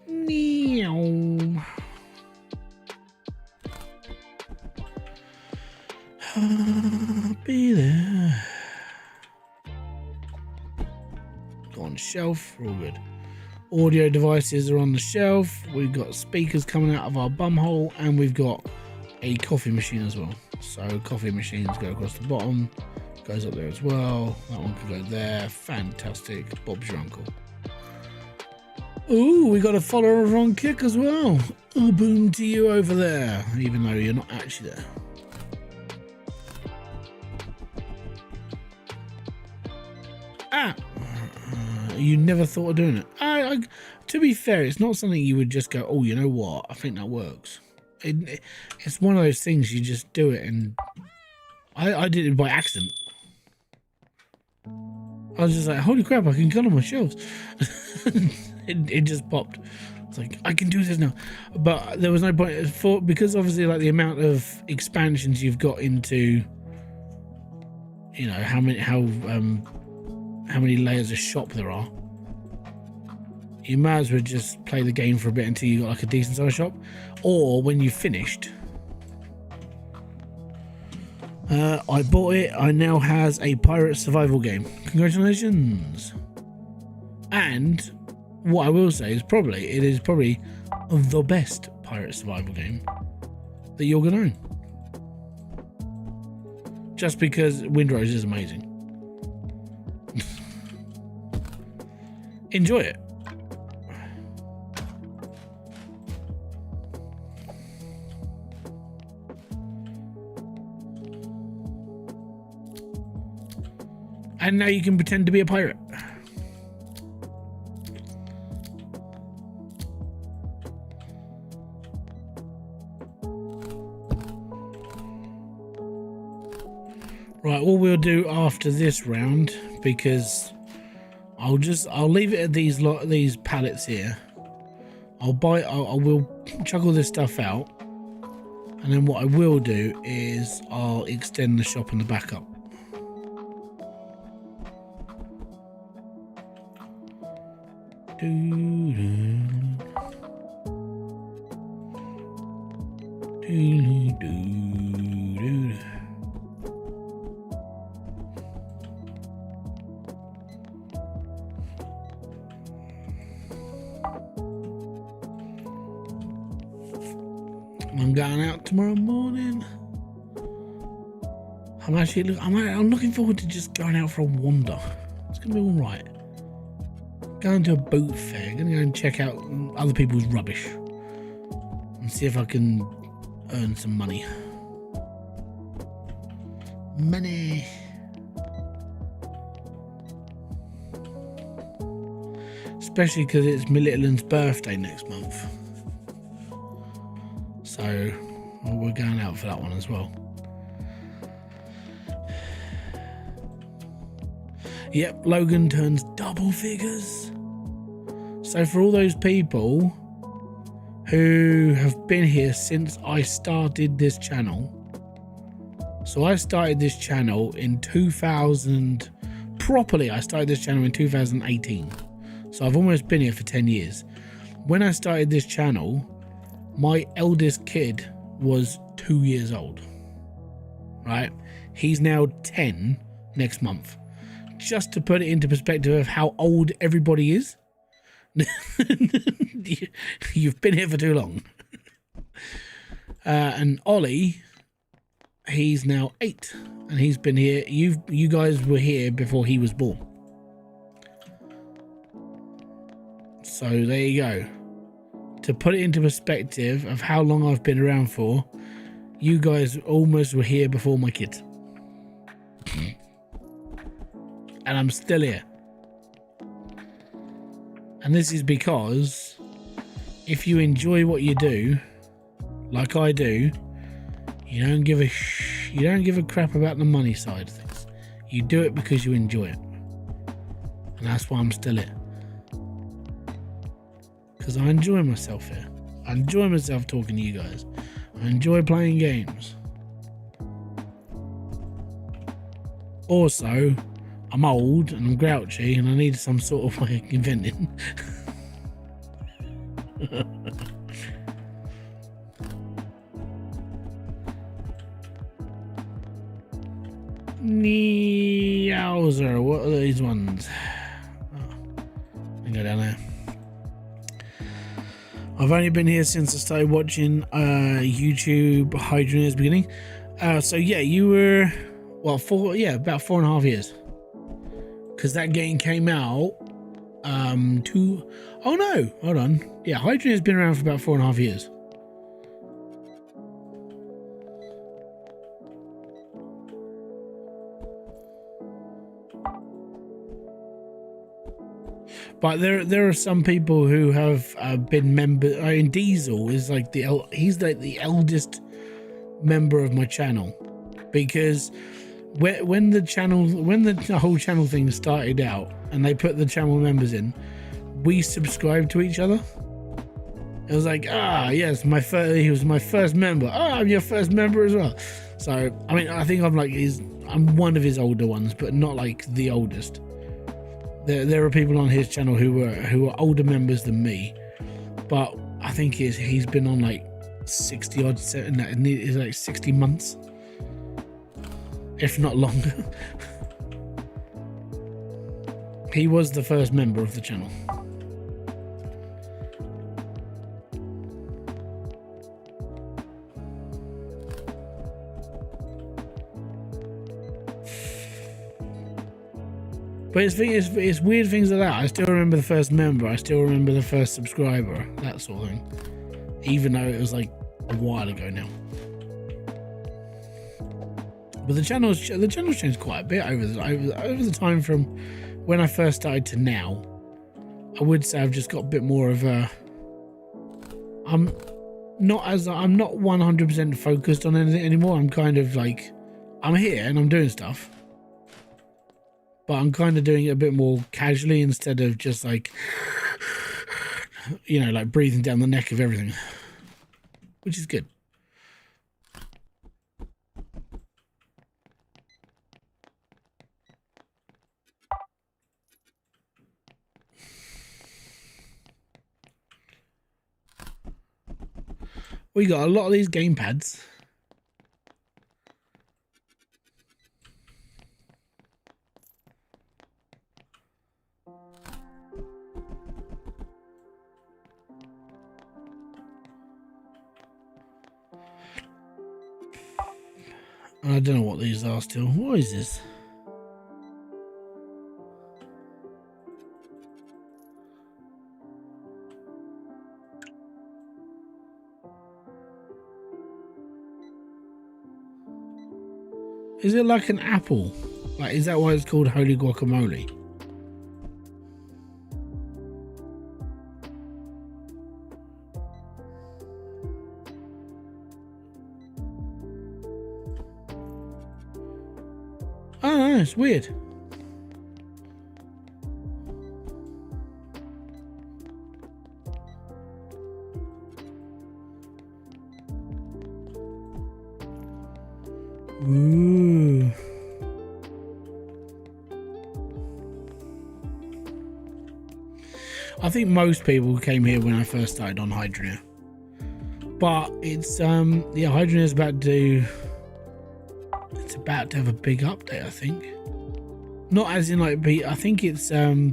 Meow. Be there. On shelf, we're all good. Audio devices are on the shelf. We've got speakers coming out of our bum hole, and we've got a coffee machine as well. So coffee machines go across the bottom, goes up there as well. That one can go there. Fantastic. Bob's your uncle. Ooh, we got a follower on Kick as well. Oh, boom to you over there, even though you're not actually there. You never thought of doing it. To be fair, it's not something you would just go, oh, you know what, I think that works. It's one of those things, you just do it, and I did it by accident. I was just like, holy crap, I can colour my shelves. it just popped. It's like, I can do this now. But there was no point, because obviously like the amount of expansions you've got into, you know, how many layers of shop there are, you might as well just play the game for a bit until you got like a decent sized shop, or when you finished. I bought it. I now has a pirate survival game. Congratulations. And what I will say is it is probably the best pirate survival game that you're gonna own, just because Windrose is amazing. Enjoy it. And now you can pretend to be a pirate. Right, what we'll do after this round, because I'll leave it at these pallets here. I will chuck all this stuff out, and then what I will do is I'll extend the shop in the back up. I'm going out tomorrow morning. I'm looking forward to just going out for a wander. It's gonna be all right. Going to a boot fair. Gonna go and check out other people's rubbish and see if I can earn some money. Money. Especially because it's my little one's birthday next month. So we're going out for that one as well. Yep, Logan turns double figures. So for all those people who have been here since I started this channel. So I started this channel in 2000. Properly, I started this channel in 2018. So I've almost been here for 10 years. When I started this channel, my eldest kid was 2 years old. Right? He's now 10 next month. Just to put it into perspective of how old everybody is. You've been here for too long. And Ollie, he's now 8, and he's been here. You guys were here before he was born. So there you go. To put it into perspective of how long I've been around for, you guys almost were here before my kids. And I'm still here. And this is because if you enjoy what you do, like I do, you don't give a crap about the money side of things. You do it because you enjoy it. And that's why I'm still here. Because I enjoy myself here. I enjoy myself talking to you guys. I enjoy playing games. Also, I'm old and I'm grouchy and I need some sort of way of inventing. Yowzer, what are these ones? Oh, I go down there. I've only been here since I started watching YouTube Hybridsteel beginning. So yeah, you were about 4.5 years. Because that game came out oh no, hold on. Yeah, Hybridsteel has been around for about 4.5 years. But there are some people who have been members. I mean, Diesel is like he's like the eldest member of my channel, because when the whole channel thing started out and they put the channel members in, we subscribed to each other. It was like, yes, he was my first member. I'm your first member as well. So I mean, I think I'm one of his older ones, but not like the oldest. There are people on his channel who are older members than me, but I think he's been on like 60 odd, it's like 60 months, if not longer. He was the first member of the channel. But it's weird things like that. I still remember the first member. I still remember the first subscriber. That sort of thing. Even though it was like a while ago now. But the channel's changed quite a bit over the time from when I first started to now. I would say I've just got a bit more of a. I'm not 100% focused on anything anymore. I'm kind of like, I'm here and I'm doing stuff. But I'm kind of doing it a bit more casually instead of just like, like breathing down the neck of everything, which is good. We got a lot of these gamepads. I don't know what these are still. What is this? Is it like an apple? Like, is that why it's called holy guacamole? I don't know, it's weird. Ooh. I think most people came here when I first started on Hydroneer. But it's yeah, Hydroneer is about to have a big update, I think. Not as in like I think it's yeah.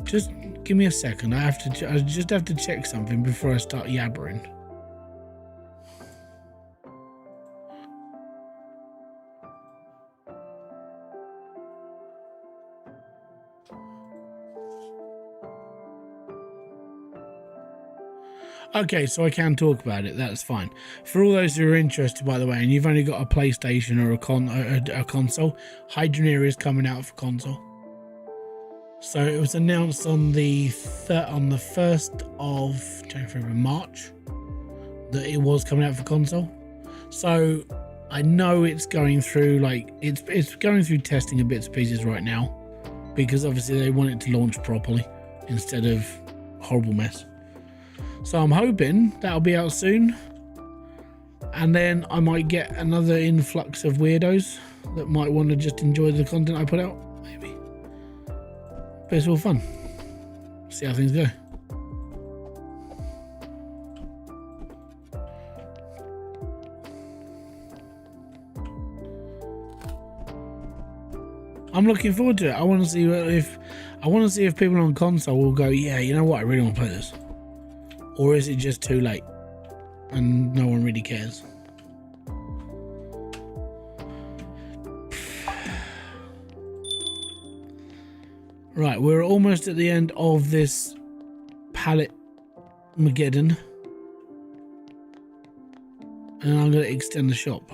Just give me a second. I just have to check something before I start yabbering. Okay, so I can talk about it. That's fine. For all those who are interested, by the way, and you've only got a PlayStation or a console, Hydroneer is coming out for console. So it was announced on the 1st of January, March, that it was coming out for console. So I know it's going through it's going through testing of bits and pieces right now, because obviously they want it to launch properly instead of horrible mess. So I'm hoping that'll be out soon, and then I might get another influx of weirdos that might want to just enjoy the content I put out, maybe. But it's all fun. See how things go. I'm looking forward to it. I want to see if people on console will go, yeah, you know what, I really want to play this. Or is it just too late and no one really cares? Right, we're almost at the end of this pallet Mageddon. And I'm going to extend the shop.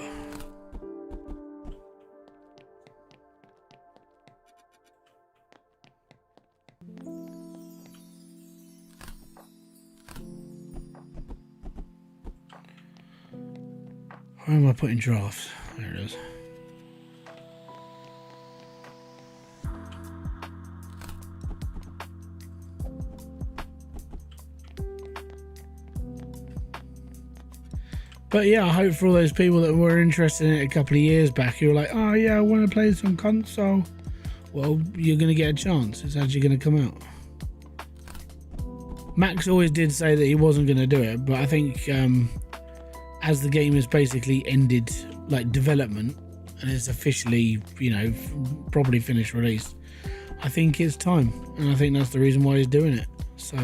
Where am I putting drafts? There it is. But yeah, I hope for all those people that were interested in it a couple of years back, who were like, oh yeah, I want to play this on console. Well, you're going to get a chance. It's actually going to come out. Max always did say that he wasn't going to do it, but I think as the game has basically ended development and it's officially, properly finished release, I think it's time, and I think that's the reason why he's doing it. So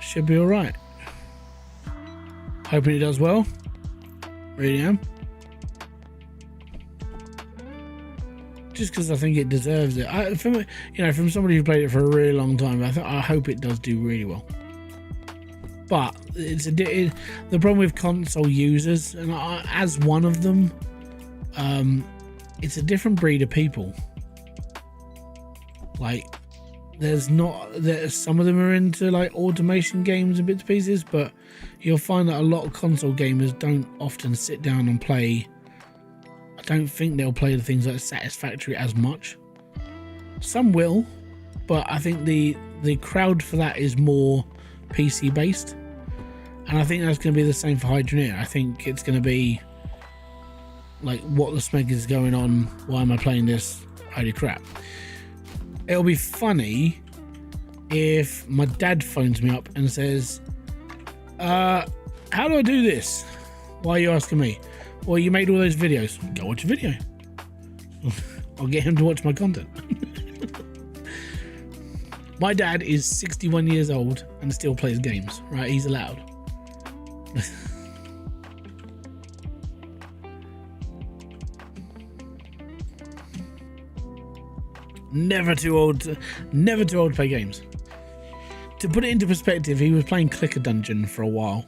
should be all right. Hoping it does well. Really am. Just because I think it deserves it. From somebody who played it for a really long time, I hope it does do really well. But the problem with console users, and as one of them, it's a different breed of people. Some of them are into automation games and bits and pieces, but you'll find that a lot of console gamers don't often sit down and play. I don't think they'll play the things like Satisfactory as much. Some will, but I think the crowd for that is more PC based, and I think that's going to be the same for Hydroneer. I think it's going to be what the smeg is going on, why am I playing this, holy crap. It'll be funny if my dad phones me up and says, how do I do this? Why are you asking me? Well, you made all those videos. Go watch a video. I'll get him to watch my content. My dad is 61 years old and still plays games, right? He's allowed. Never too old to play games. To put it into perspective, he was playing Clicker Dungeon for a while.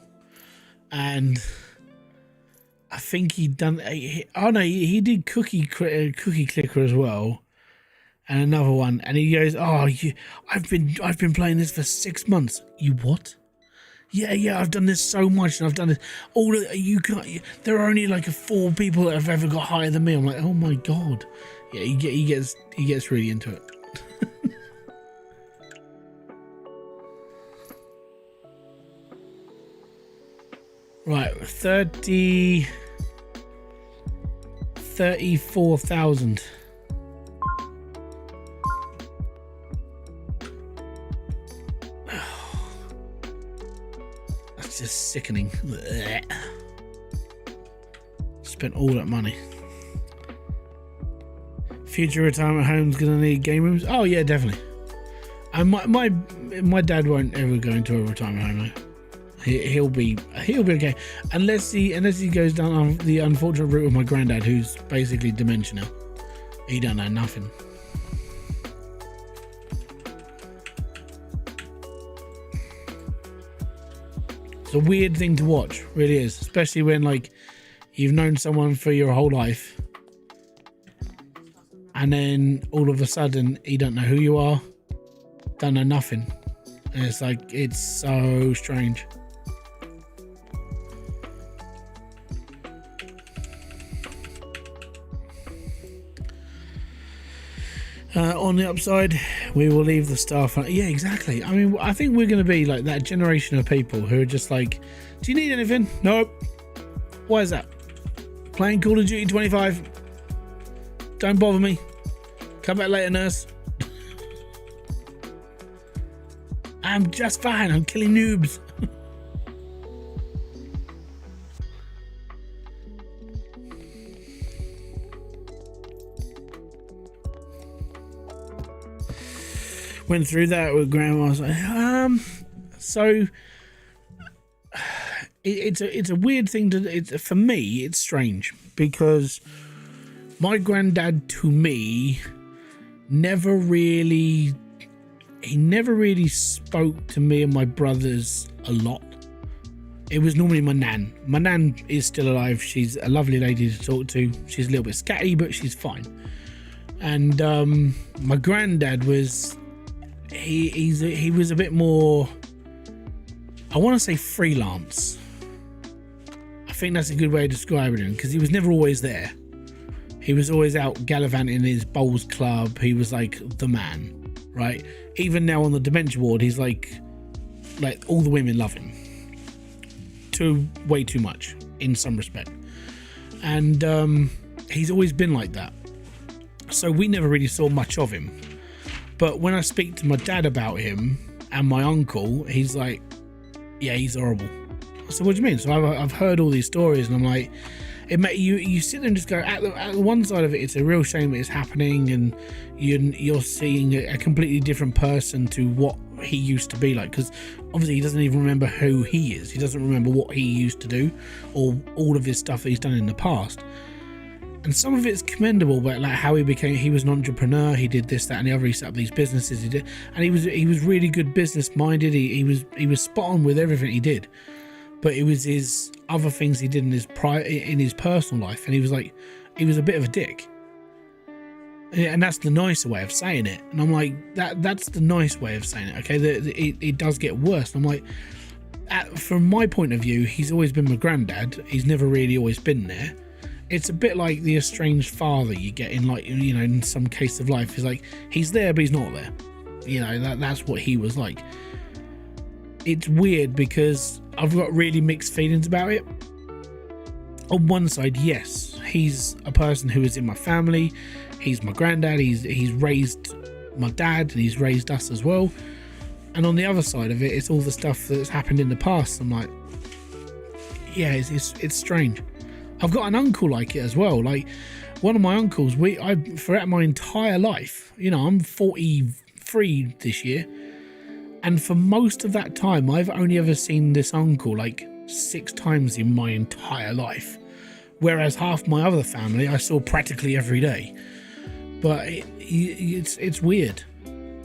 and I think he did Cookie Clicker as well, and another one. And he goes, "Oh, I've been playing this for 6 months." You what? Yeah, I've done this so much, and I've done it. All of you can't. There are only like 4 people that have ever got higher than me. I'm like, oh my god. Yeah, he gets really into it. Right, 34,000. That's just sickening. Spent all that money. Future retirement home's gonna need game rooms. Oh yeah, definitely. And my dad won't ever go into a retirement home though. He'll be okay unless he goes down the unfortunate route of my granddad, who's basically dementia now. He don't know nothing. It's a weird thing to watch, really is, especially when like you've known someone for your whole life, and then all of a sudden he don't know who you are, don't know nothing, and it's like it's so strange. On the upside, we will leave the staff. Yeah, exactly. I mean, I think we're going to be like that generation of people who are just like, do you need anything? Nope. Why is that? Playing Call of Duty 25. Don't bother me. Come back later, nurse. I'm just fine. I'm killing noobs. Went through that with grandma. I was like, so it's a weird thing to. For me, it's strange because my granddad to me never really spoke to me and my brothers a lot. It was normally my nan. My nan is still alive. She's a lovely lady to talk to. She's a little bit scatty, but she's fine. And my granddad was. He was a bit more, I want to say freelance. I think that's a good way of describing him, because he was never always there. He was always out gallivanting in his bowls club. He was like the man, right? Even now on the dementia ward, he's like all the women love him. Way too much in some respect. And he's always been like that. So we never really saw much of him. But when I speak to my dad about him and my uncle, he's like, yeah, he's horrible. I said, what do you mean? So I've heard all these stories, and I'm like, you sit there and just go, at the one side of it, it's a real shame it's happening, and you're seeing a completely different person to what he used to be like, because obviously he doesn't even remember who he is. He doesn't remember what he used to do or all of his stuff that he's done in the past. And some of it's commendable, but like how he was an entrepreneur. He did this, that, and the other. He set up these businesses. He did, and he was really good business minded. He was spot on with everything he did. But it was his other things he did in his personal life, and he was a bit of a dick. And that's the nicer way of saying it. And I'm like, that's the nice way of saying it. Okay, it does get worse. And I'm like, from my point of view, he's always been my granddad. He's never really always been there. It's a bit like the estranged father you get in, like, you know, in some case of life. He's like, he's there, but he's not there. You know, that's what he was like. It's weird because I've got really mixed feelings about it. On one side, yes, he's a person who is in my family. He's my granddad. He's raised my dad, and he's raised us as well. And on the other side of it, it's all the stuff that's happened in the past. I'm like, yeah, it's strange. I've got an uncle like it as well. Like one of my uncles, throughout my entire life, you know, I'm 43 this year, and for most of that time, I've only ever seen this uncle like 6 times in my entire life, whereas half my other family I saw practically every day. But it's weird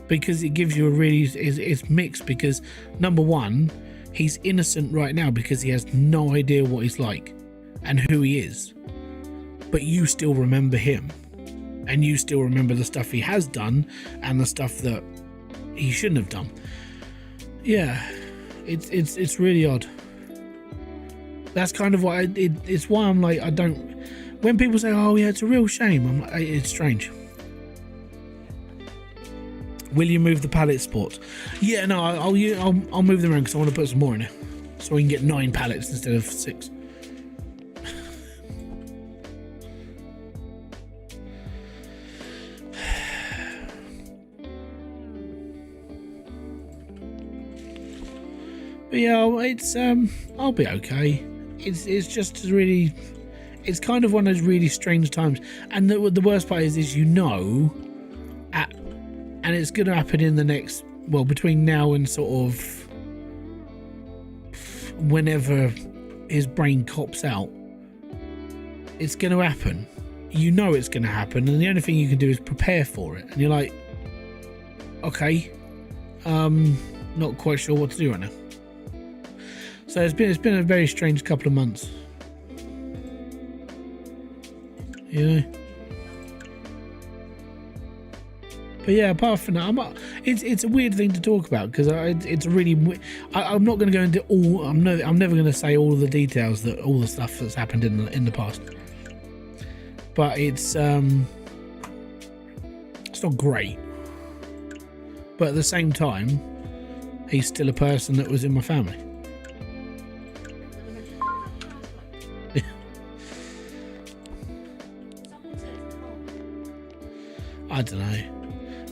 because it gives you it's mixed, because number one, he's innocent right now because he has no idea what he's like and who he is. But you still remember him, and you still remember the stuff he has done and the stuff that he shouldn't have done. Yeah, it's really odd. That's kind of why it's why I'm like, I don't. When people say, "Oh yeah, it's a real shame," I'm like, it's strange. Will you move the pallet spots? Yeah, no, I'll move them around because I want to put some more in it, so we can get 9 pallets instead of 6. But yeah, it's I'll be okay. It's just really, it's kind of one of those really strange times, and the worst part is you know, and it's going to happen in the next, well, between now and sort of whenever his brain cops out, it's going to happen. You know it's going to happen, and the only thing you can do is prepare for it. And you're like, okay, not quite sure what to do right now. So it's been a very strange couple of months, you know. But yeah, apart from that, it's a weird thing to talk about because it's a really. I'm not going to go into all. I'm never going to say all of the details that all the stuff that's happened in the past. But it's not great. But at the same time, he's still a person that was in my family. I don't know.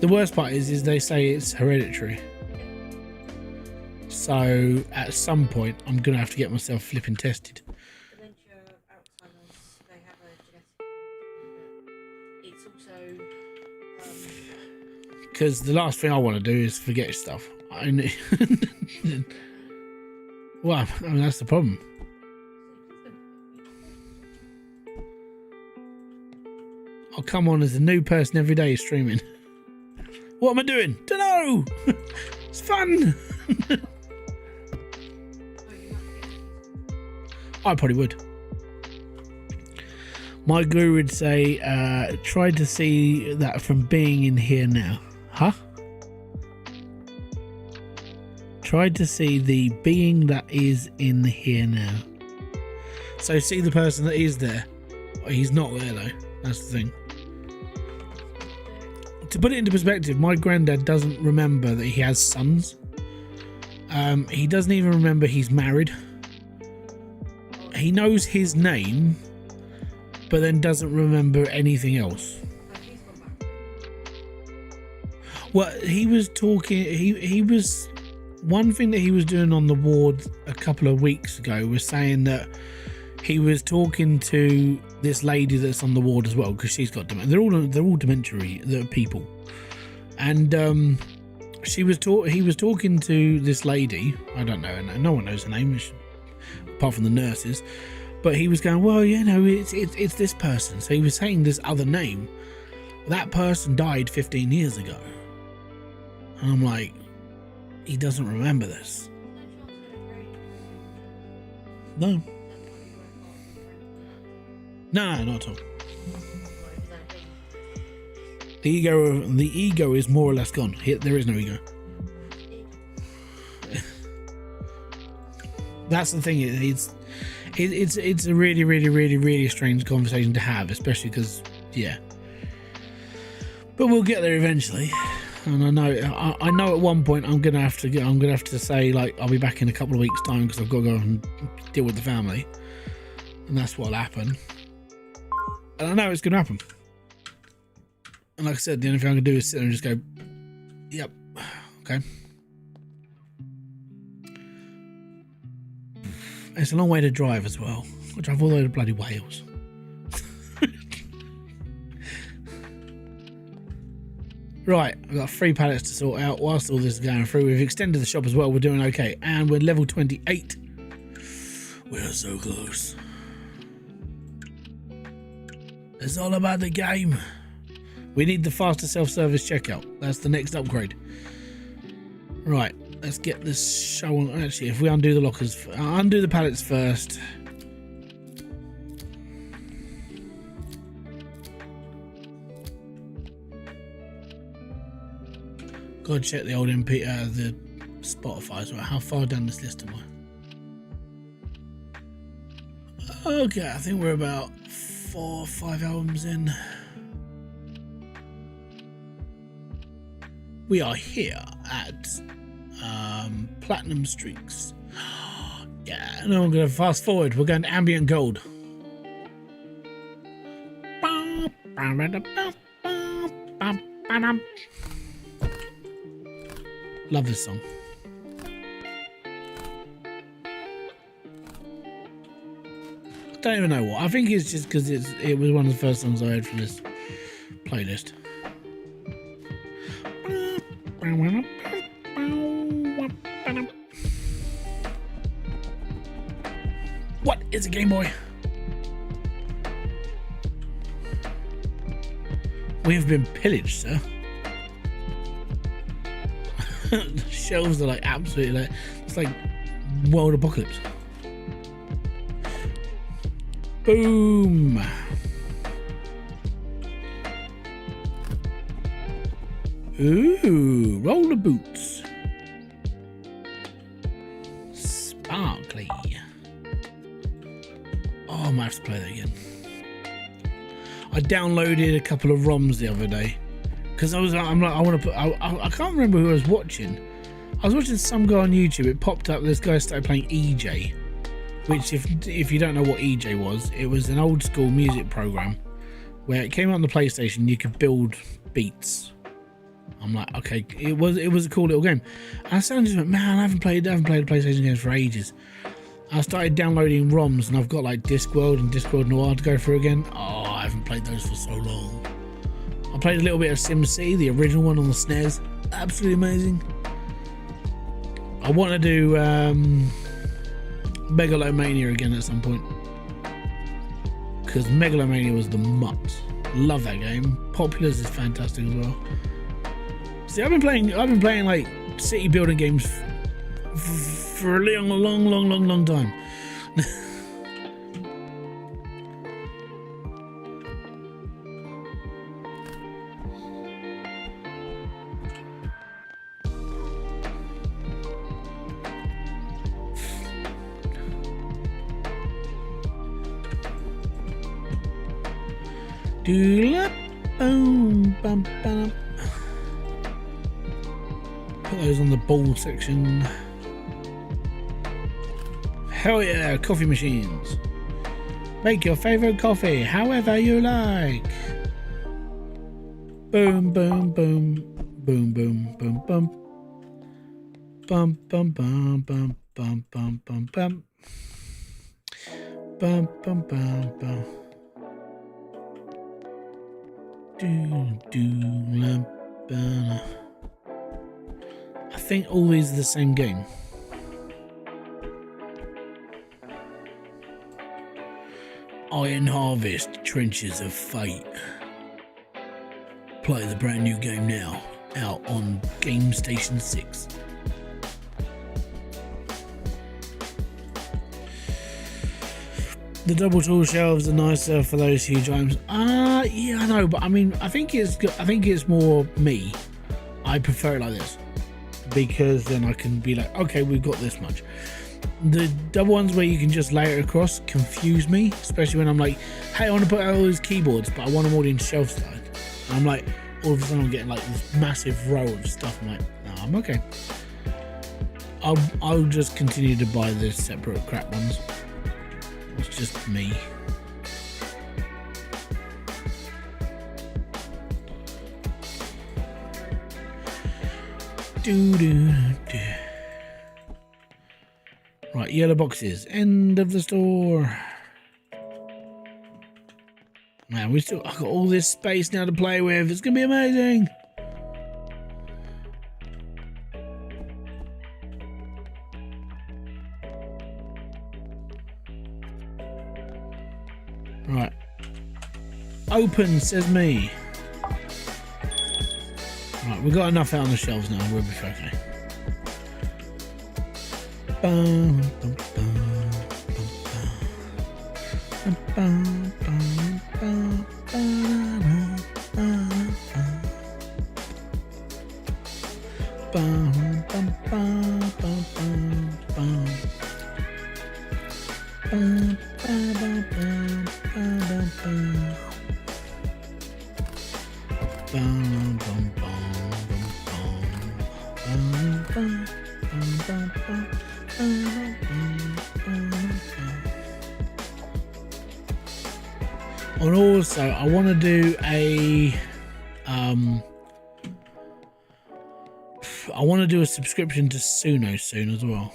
The worst part is they say it's hereditary. So at some point, I'm gonna have to get myself flipping tested. Dementia, Alzheimer's, they have a genetic. It's also. Because the last thing I want to do is forget stuff. Well, I mean, that's the problem. I'll come on as a new person every day streaming. What am I doing? Dunno! It's fun! I probably would. My guru would say, try to see that from being in here now. Huh? Try to see the being that is in here now. So see the person that is there. He's not there though. That's the thing. To put it into perspective, my granddad doesn't remember that he has sons. He doesn't even remember he's married. He knows his name, but then doesn't remember anything else. Well, he was talking. He was. One thing that he was doing on the ward a couple of weeks ago was saying that he was talking to this lady that's on the ward as well, because she's got dementia. They're all dementia people, and he was talking to this lady. I don't know, no one knows her name apart from the nurses, but he was going, well, you know, it's this person. So he was saying this other name. That person died 15 years ago, and I'm like, he doesn't remember this. No. No, not at all. The ego is more or less gone. There is no ego. That's the thing. It's a really, really, really, really strange conversation to have, especially because, yeah. But we'll get there eventually. And I know at one point I'm gonna have to say, like, I'll be back in a couple of weeks' time because I've got to go and deal with the family, and that's what'll happen. And I know it's gonna happen. And like I said, the only thing I can do is sit there and just go, yep, okay. It's a long way to drive as well. I drive all the way to bloody Wales. Right, I've got 3 pallets to sort out whilst all this is going through. We've extended the shop as well. We're doing okay. And we're level 28. We're so close. It's all about the game. We need the faster self-service checkout. That's the next upgrade. Right. let's get this show on. Actually, if we undo the lockers, undo the pallets first. Gotta check the old MP, the Spotify. Right, how far down this list am I? Okay, I think we're about 4 or 5 albums in. We are here at Platinum Streaks. Yeah, no, I'm gonna fast forward. We're going to Ambient Gold. Love this song. I don't even know what. I think it's just because it was one of the first songs I heard from this playlist. What is a Game Boy? We have been pillaged, sir. The shelves are like absolutely like, it's like world apocalypse. Boom. Ooh, roller boots. Sparkly. Oh, I might have to play that again. I downloaded a couple of ROMs the other day because I'm like, I want to put. I can't remember who I was watching. I was watching some guy on YouTube. It popped up. This guy started playing EJ, which, if you don't know what EJ was, it was an old school music program where it came out on the PlayStation. You could build beats. I'm like, okay, it was a cool little game. And I suddenly just went, man, I haven't played a PlayStation game for ages. I started downloading ROMs, and I've got like Discworld and Discworld Noir to go through again. Oh, I haven't played those for so long. I played a little bit of SimCity, the original one on the SNES. Absolutely amazing. I want to do Megalomania again at some point, because Megalomania was the mutt. Love that game. Populous is fantastic as well. See, I've been playing like city building games for a long time. Put those on the bowl section. Hell yeah, coffee machines. Make your favorite coffee however you like. Boom, boom, boom. Boom, boom, boom, boom. Bum, bum, bum, bum, bum, bum, bum, bum. Bum, bum, bum, bum. I think all these are the same game. Iron Harvest, Trenches of Fate. Play the brand new game now, out on Game Station 6. The double tool shelves are nicer for those huge items. Yeah, I know, but I mean, I think it's more me. I prefer it like this because then I can be like, okay, we've got this much. The double ones where you can just layer it across confuse me, especially when I'm like, hey, I want to put out all these keyboards, but I want them all in shelf style. And I'm like, all of a sudden I'm getting like this massive row of stuff. I'm like, no, I'm okay. I'll just continue to buy the separate crap ones. It's just me. Right, yellow boxes. End of the store. Man, I've got all this space now to play with. It's gonna be amazing. Right. Open, says me. Right, we've got enough out on the shelves now. We'll be okay. Bum, bum, bum, bum, bum, bum, bum, bum, bum, bum, bum, bum, bum. Bum, bum, bum, bum, bum, bum. Bum, bum, bum, bum, bum, bum, bum, bum, and also I want to do a subscription to Suno soon as well,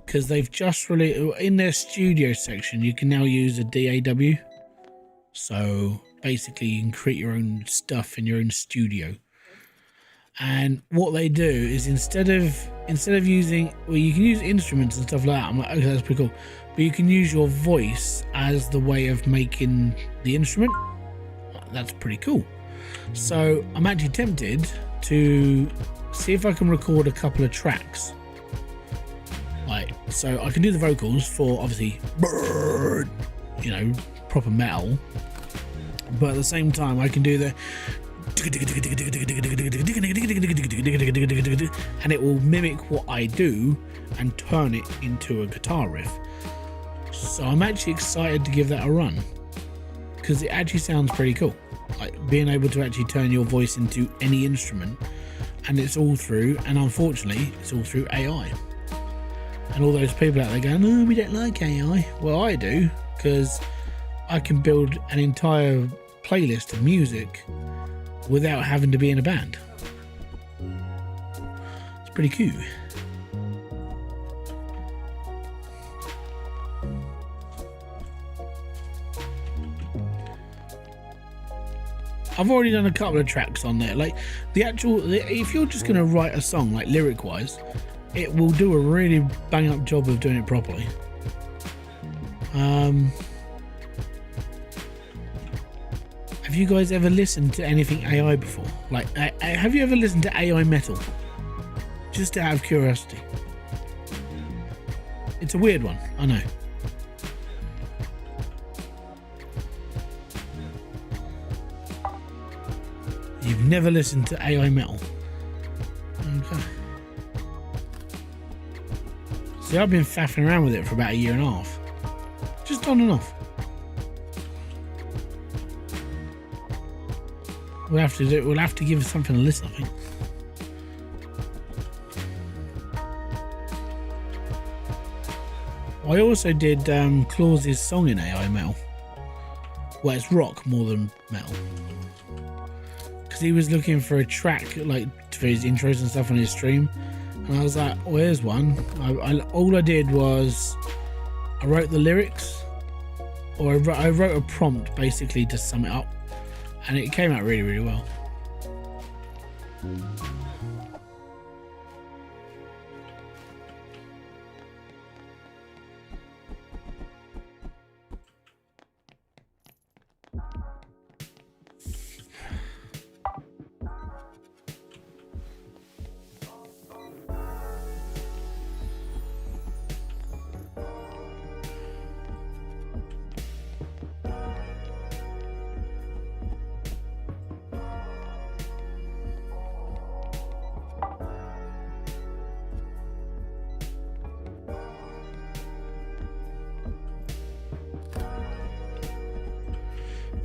because they've just really in their studio section you can now use a DAW, so basically you can create your own stuff in your own studio. And what they do is instead of using, well, you can use instruments and stuff like that. I'm like, okay, that's pretty cool, but you can use your voice as the way of making the instrument. That's pretty cool. So I'm actually tempted to see if I can record a couple of tracks. Like, so I can do the vocals for obviously, you know, proper metal, but at the same time I can do the and it will mimic what I do and turn it into a guitar riff. So I'm actually excited to give that a run, because it actually sounds pretty cool, like being able to actually turn your voice into any instrument, and it's all through, and unfortunately it's all through AI. And all those people out there going, oh, we don't like AI. Well, I do, because I can build an entire playlist of music without having to be in a band. It's pretty cool. I've already done a couple of tracks on there. Like if you're just going to write a song, like lyric wise, it will do a really bang up job of doing it properly. Have you guys ever listened to anything AI before? Like, have you ever listened to AI metal? Just out of curiosity. It's a weird one, I know. You've never listened to AI metal? Okay. See, I've been faffing around with it for about 1.5 years. Just on and off. We'll have to do it. We'll have to give something a listen, I think. I also did Claus's song in AI metal. Well, it's rock more than metal, because he was looking for a track like for his intros and stuff on his stream, and I was like, "Oh, here's one." All I did was I wrote the lyrics, or I wrote a prompt basically to sum it up. And it came out really, really well.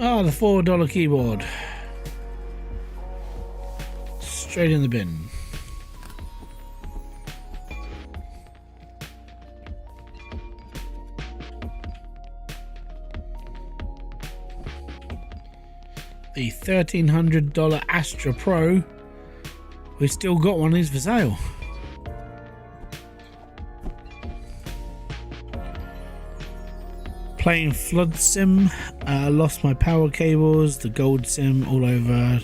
Oh, the $4 keyboard. Straight in the bin. The $1,300 Astra Pro. We still got one, is for sale. Playing flood sim, lost my power cables, the gold sim all over.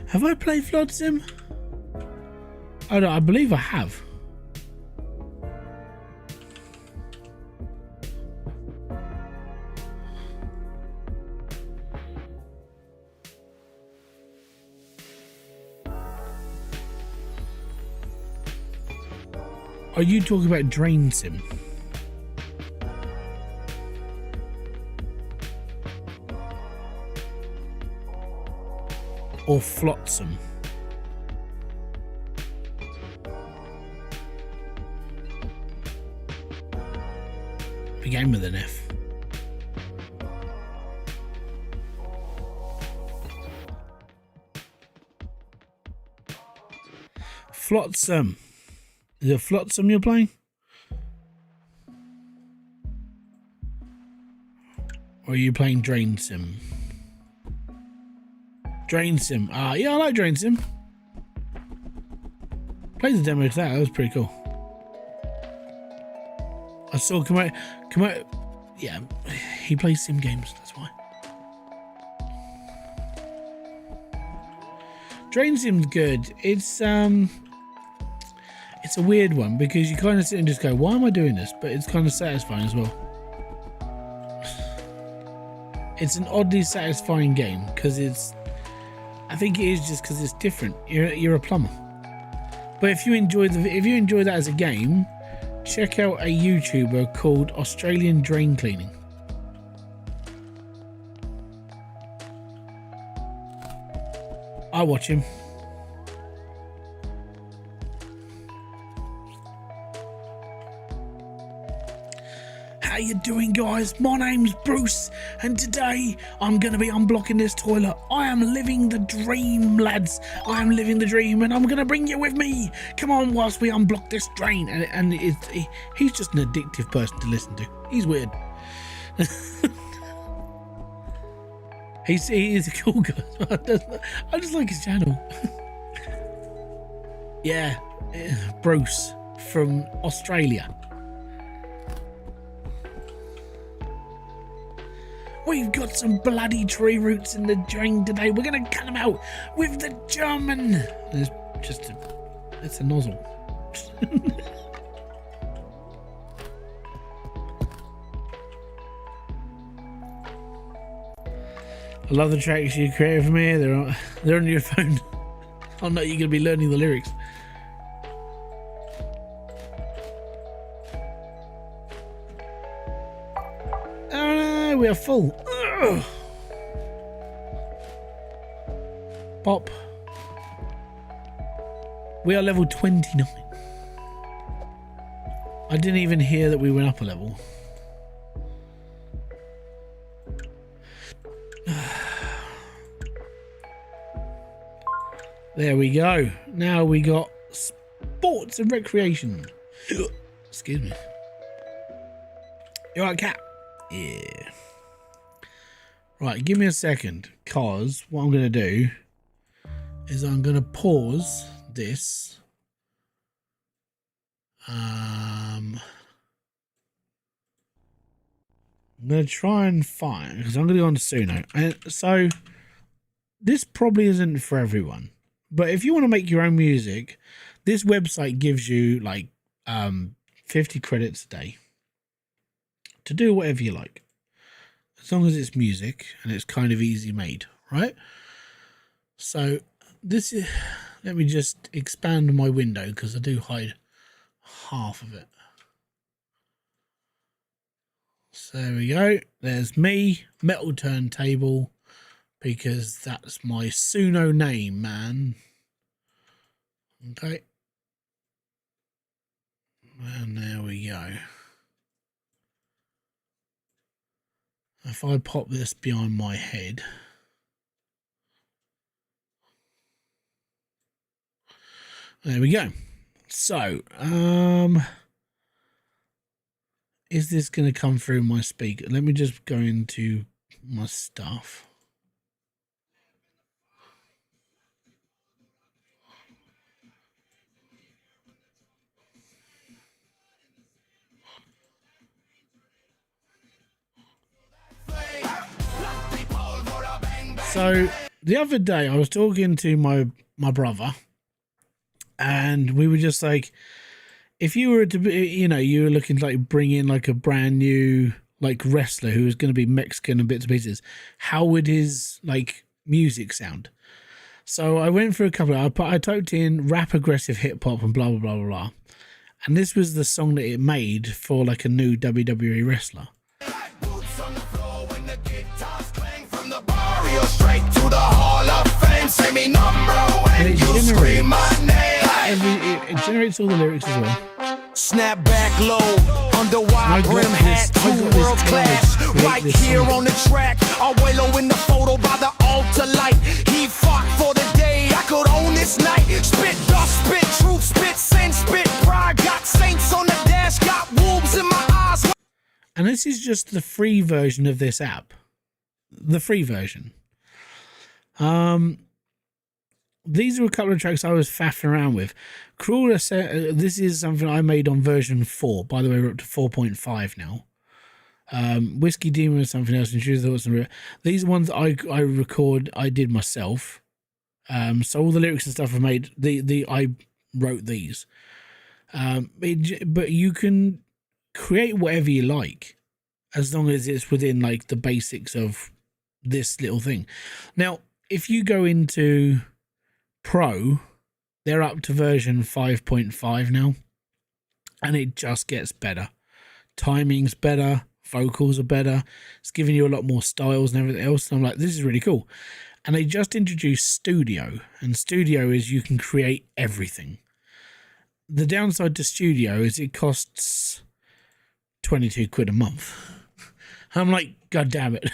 Have I played flood sim? Oh no, I believe I have. Are you talking about Drain Sim? Or Flotsam? Began with an F. Flotsam. Is it Flotsam you're playing? Or are you playing Drain Sim? Drain Sim. Yeah, I like Drain Sim. Played the demo to that. That was pretty cool. I saw come out. Yeah, he plays sim games. That's why. Drain Sim's good. It's a weird one because you kind of sit and just go, "Why am I doing this?" But it's kind of satisfying as well. It's an oddly satisfying game because it's. I think it is just because it's different. You're a plumber. But if you enjoy that as a game, check out a YouTuber called Australian Drain Cleaning. I watch him. How you doing, guys? My name's Bruce, and today I'm going to be unblocking this toilet. I am living the dream, lads. I am living the dream, and I'm going to bring you with me. Come on, whilst we unblock this drain. And he's just an addictive person to listen to. He's weird. He's a cool guy. I just like his channel. Yeah, Bruce from Australia. We've got some bloody tree roots in the drain today. We're going to cut them out with the German. It's a nozzle. I love the tracks you created for me. They're on your phone. Oh no, you're going to be learning the lyrics. Oh no, we are full. Ugh. Pop. We are level 29. I didn't even hear that we went up a level. There we go. Now we got sports and recreation. Excuse me. You alright, cat? Yeah. Right, give me a second, cause what I'm gonna do is I'm gonna pause this. I'm gonna try and find, because I'm gonna go on to Suno, and so this probably isn't for everyone. But if you want to make your own music, this website gives you like 50 credits a day to do whatever you like. As long as it's music and it's kind of easy made, right? So this is, let me just expand my window because I do hide half of it. So there we go. There's me, metal turntable. Because that's my Suno name, man. Okay. And there we go. If I pop this behind my head. There we go. So, is this going to come through my speaker? Let me just go into my stuff. So the other day I was talking to my brother, and we were just like, if you were to be, you were looking to like bring in like a brand new like wrestler who was going to be Mexican and bits and pieces, how would his like music sound? So I went through a couple I typed in rap aggressive hip hop and blah blah blah blah blah, And this was the song that it made for like a new WWE wrestler. Boots on the floor when the guitars clang from the barrio straight to the Hall of Fame. Say me number And when it you scream my name. it generates all the lyrics as well. Snap back low, under wide got brim hat, this- I too got this world class. urge to create Right this here song. on the track, Abuelo in the photo by the altar light. He fought for the day I could own this night. Spit dust, spit truth, spit sense, spit pride. Got saints on the dash, got wolves in my eyes. And this is just the free version of this app. The free version. These are a couple of tracks I was faffing around with. Cruel, this is something I made on version 4. By the way, we're up to 4.5 now. Whiskey Demon is something else. And Choose Thoughts and these ones I record, I did myself. So all the lyrics and stuff I made, I wrote these. But you can create whatever you like, as long as it's within like the basics of this little thing. Now, if you go into Pro, they're up to version 5.5 now, and it just gets better. Timing's better, vocals are better, it's giving you a lot more styles and everything else. And I'm like, this is really cool. And they just introduced Studio, and Studio is you can create everything. The downside to Studio is it costs 22 quid a month. I'm like, God damn it.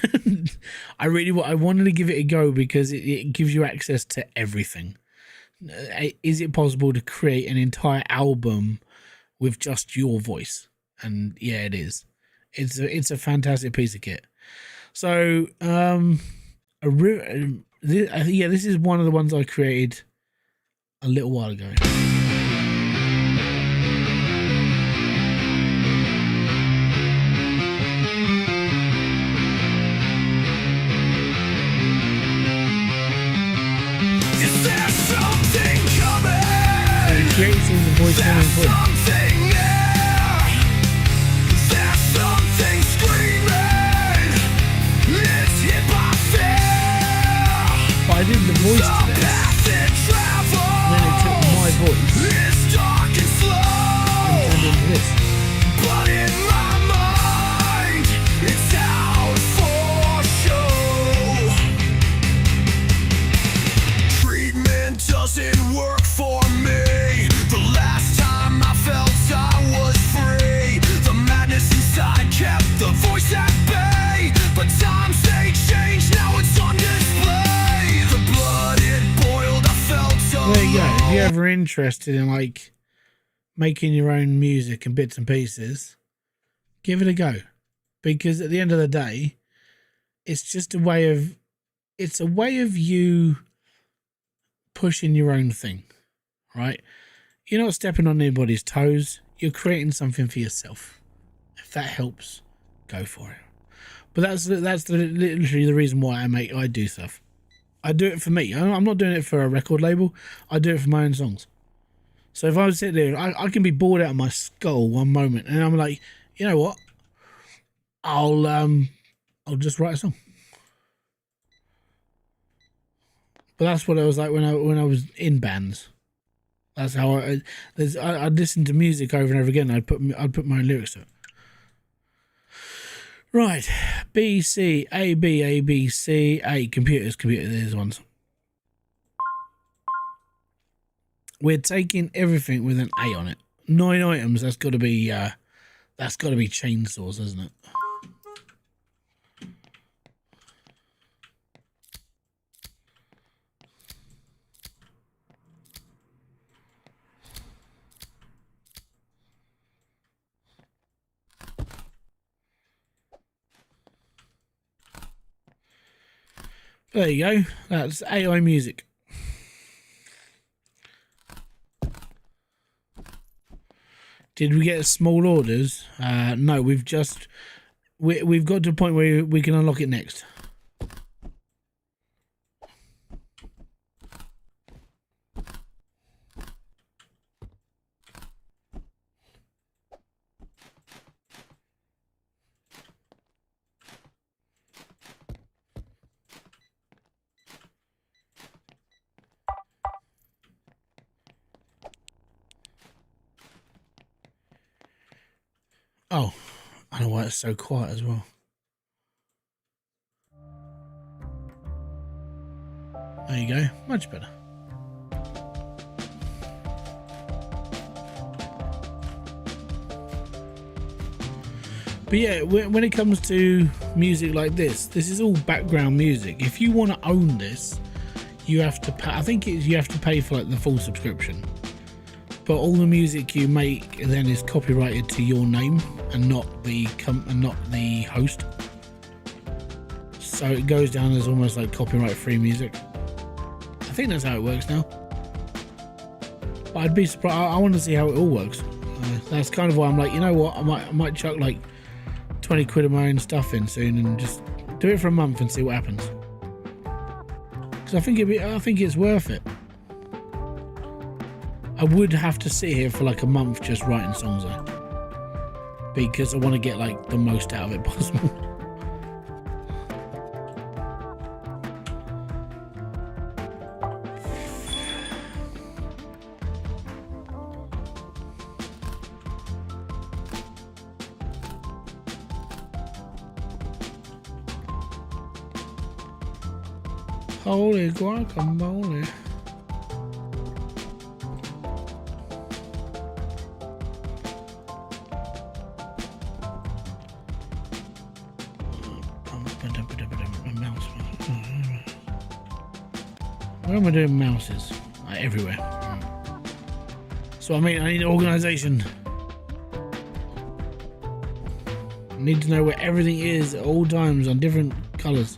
I wanted to give it a go because it gives you access to everything. Is it possible to create an entire album with just your voice? And yeah, it is. It's a fantastic piece of kit. So, this is one of the ones I created a little while ago. Creates in the voice coming through. But I did the voice to this, and then it took my voice and turned it into this. But in my mind, it's out for show. Treatment doesn't work for me. The last time I felt I was free, the madness inside kept the voice at bay. But times they change, now it's on display. The blood it boiled, I felt so. There you go. If you're ever interested in like making your own music and bits and pieces, give it a go. Because at the end of the day, it's just a way of you pushing your own thing, right? You're not stepping on anybody's toes. You're creating something for yourself. If that helps, go for it. But that's literally the reason why I do stuff. I do it for me. I'm not doing it for a record label. I do it for my own songs. So if I was sitting there, I can be bored out of my skull one moment, and I'm like, you know what? I'll just write a song. But that's what it was like when I was in bands. That's how I'd listen to music over and over again. I'd put my own lyrics to it. Right, B, C, A, B, A, B, C, A. Computers. These ones. We're taking everything with an A on it. 9 items. That's got to be chainsaws, isn't it? There you go. That's AI music. Did we get small orders? No, we've got to a point where we can unlock it next. Oh, I know why it's so quiet as well. There you go, much better. But yeah, when it comes to music like this is all background music. If you want to own this, you have to pay. I think you have to pay for like the full subscription. But all the music you make then is copyrighted to your name and not the host. So it goes down as almost like copyright-free music. I think that's how it works now. But I'd be surprised. I want to see how it all works. That's kind of why I'm like, you know what? I might chuck like 20 quid of my own stuff in soon and just do it for a month and see what happens. Because I think it's worth it. I would have to sit here for like a month just writing songs though, because I want to get like the most out of it possible. Holy guacamole. Where am I doing mouses? Everywhere. So I need organisation. I need to know where everything is at all times on different colours.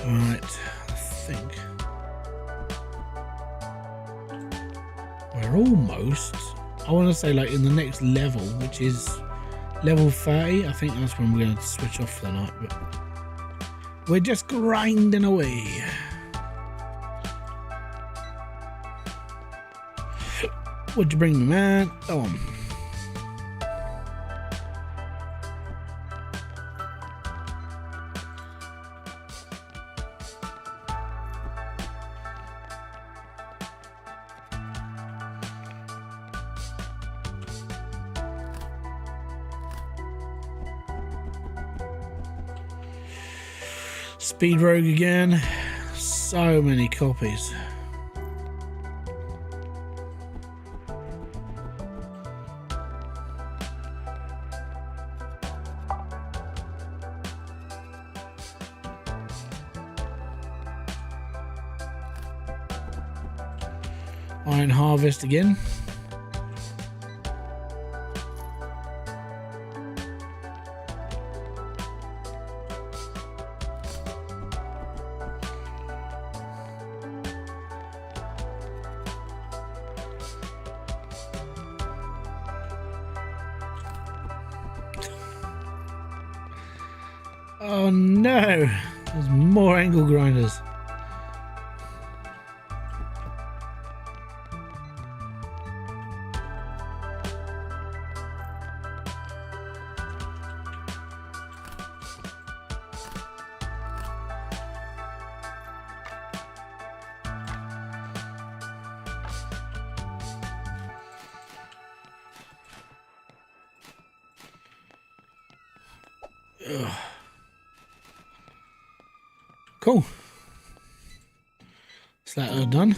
Right, I think we're almost, I want to say like in the next level, which is level 30. I think that's when we're going to switch off for the night, but we're just grinding away. What'd you bring me, man? Go on. Speed Rogue again. So many copies. Iron Harvest again. Oh no, there's more angle grinders. Ugh. Cool. So that are done.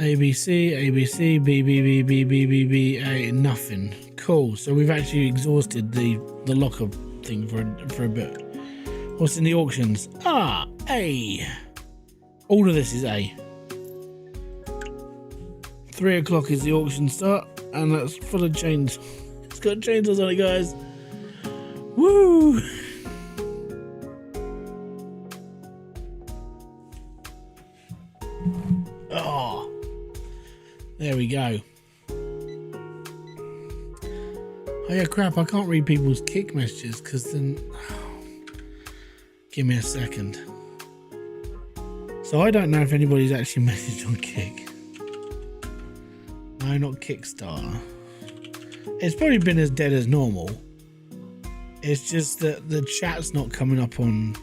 ABC, ABC, B, B, B, B, B, B, B, A, nothing. Cool. So we've actually exhausted the locker thing for a bit. What's in the auctions? Ah, A. All of this is A. 3 o'clock is the auction start, and that's full of chains. It's got chainsaws on it, guys. Woo! Oh, there we go. Oh yeah, crap! I can't read people's Kick messages because then. Give me a second. So I don't know if anybody's actually messaged on Kick. No, not Kickstarter. It's probably been as dead as normal. It's just that the chat's not coming up on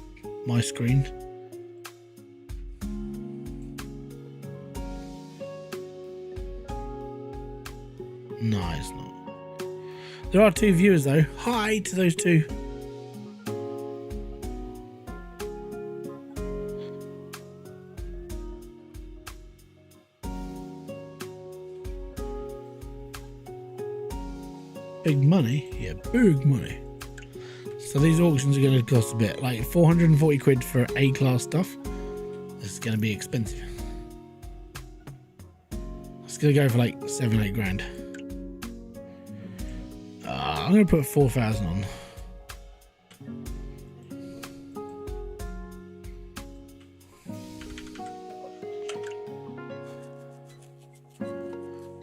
my screen. No, it's not. There are 2 viewers though. Hi to those 2. Big money? Yeah, big money. So these auctions are going to cost a bit. Like 440 quid for A-class stuff. This is going to be expensive. It's going to go for like 7-8 grand. I'm going to put 4,000 on.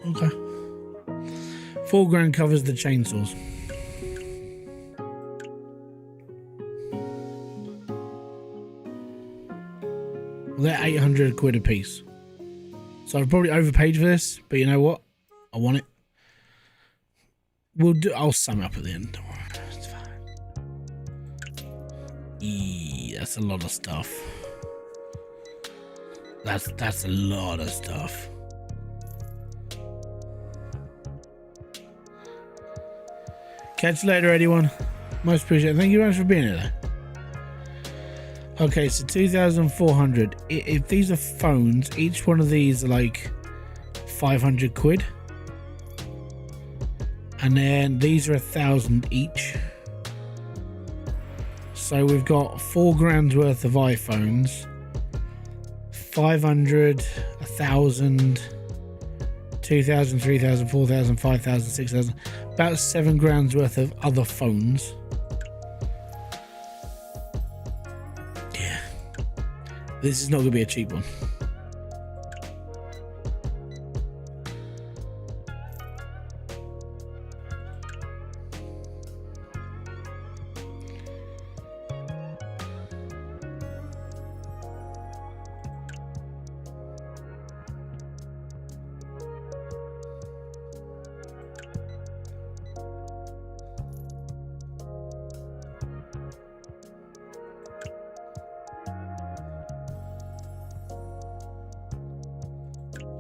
Okay. 4 grand covers the chainsaws. Well, they're 800 quid a piece. So I've probably overpaid for this, but you know what? I want it. I'll sum it up at the end. Don't worry. It's fine. That's a lot of stuff. That's a lot of stuff. Catch you later, anyone. Most appreciated. Thank you very much for being here. Okay, so 2,400. If these are phones, each one of these are like 500 quid. And then these are 1,000 each. So we've got 4 grand's worth of iPhones. 500, 1,000, 2,000, 3,000, 4,000, 5,000, 6,000. About 7 grand's worth of other phones. Yeah. This is not going to be a cheap one.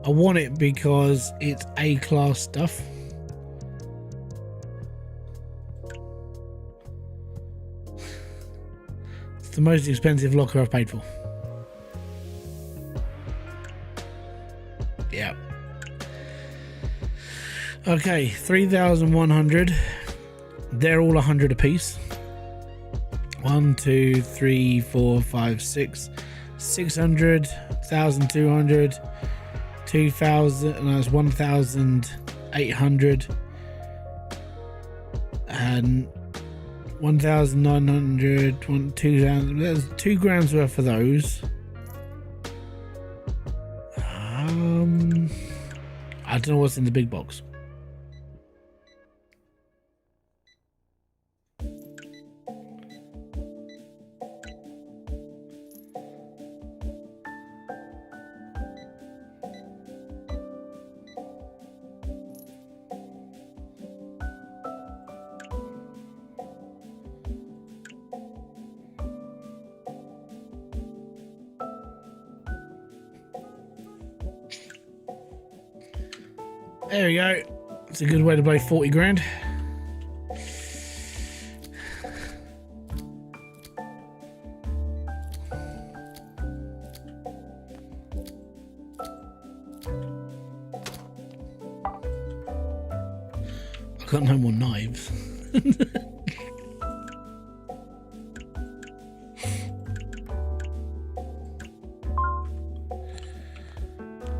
I want it because it's A-class stuff. It's the most expensive locker I've paid for. Yeah. Okay, 3,100. They're all 100 a piece. 1, 2, 3, 4, 5, 6. 600, 1,200. 2,000, and that's 1,800 and 1,900, 2,000. There's 2 grand's worth for those. I don't know what's in the big box. There we go. It's a good way to play 40 grand. I've got no more knives.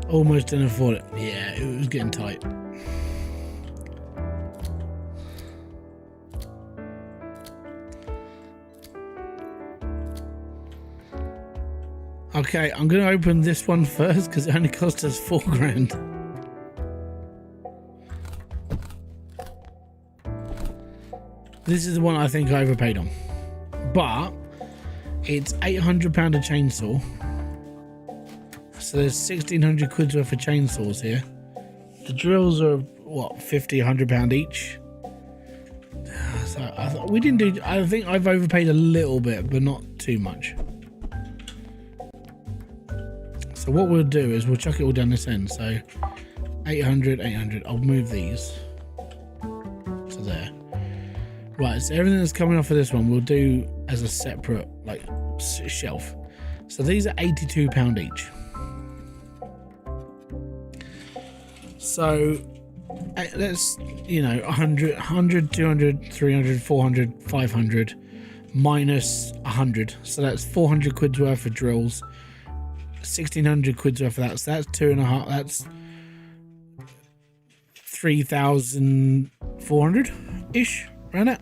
Almost didn't afford it. Yeah, it was getting tight. Okay, I'm going to open this one first because it only cost us £4 grand. This is the one I think I overpaid on. But it's £800 a chainsaw. So there's 1,600 quid's worth of chainsaws here. The drills are what, 50, £100 each. So I thought we didn't do. I think I've overpaid a little bit, but not too much. So what we'll do is we'll chuck it all down this end. So 800, 800. I'll move these to there. Right. So everything that's coming off of this one we'll do as a separate like shelf. So these are £82 each. So let's, 100, 200, 300, 400, 500 minus 100. So that's 400 quid's worth of drills, 1,600 quid's worth of that. So that's 2.5. That's 3,400 ish, around it.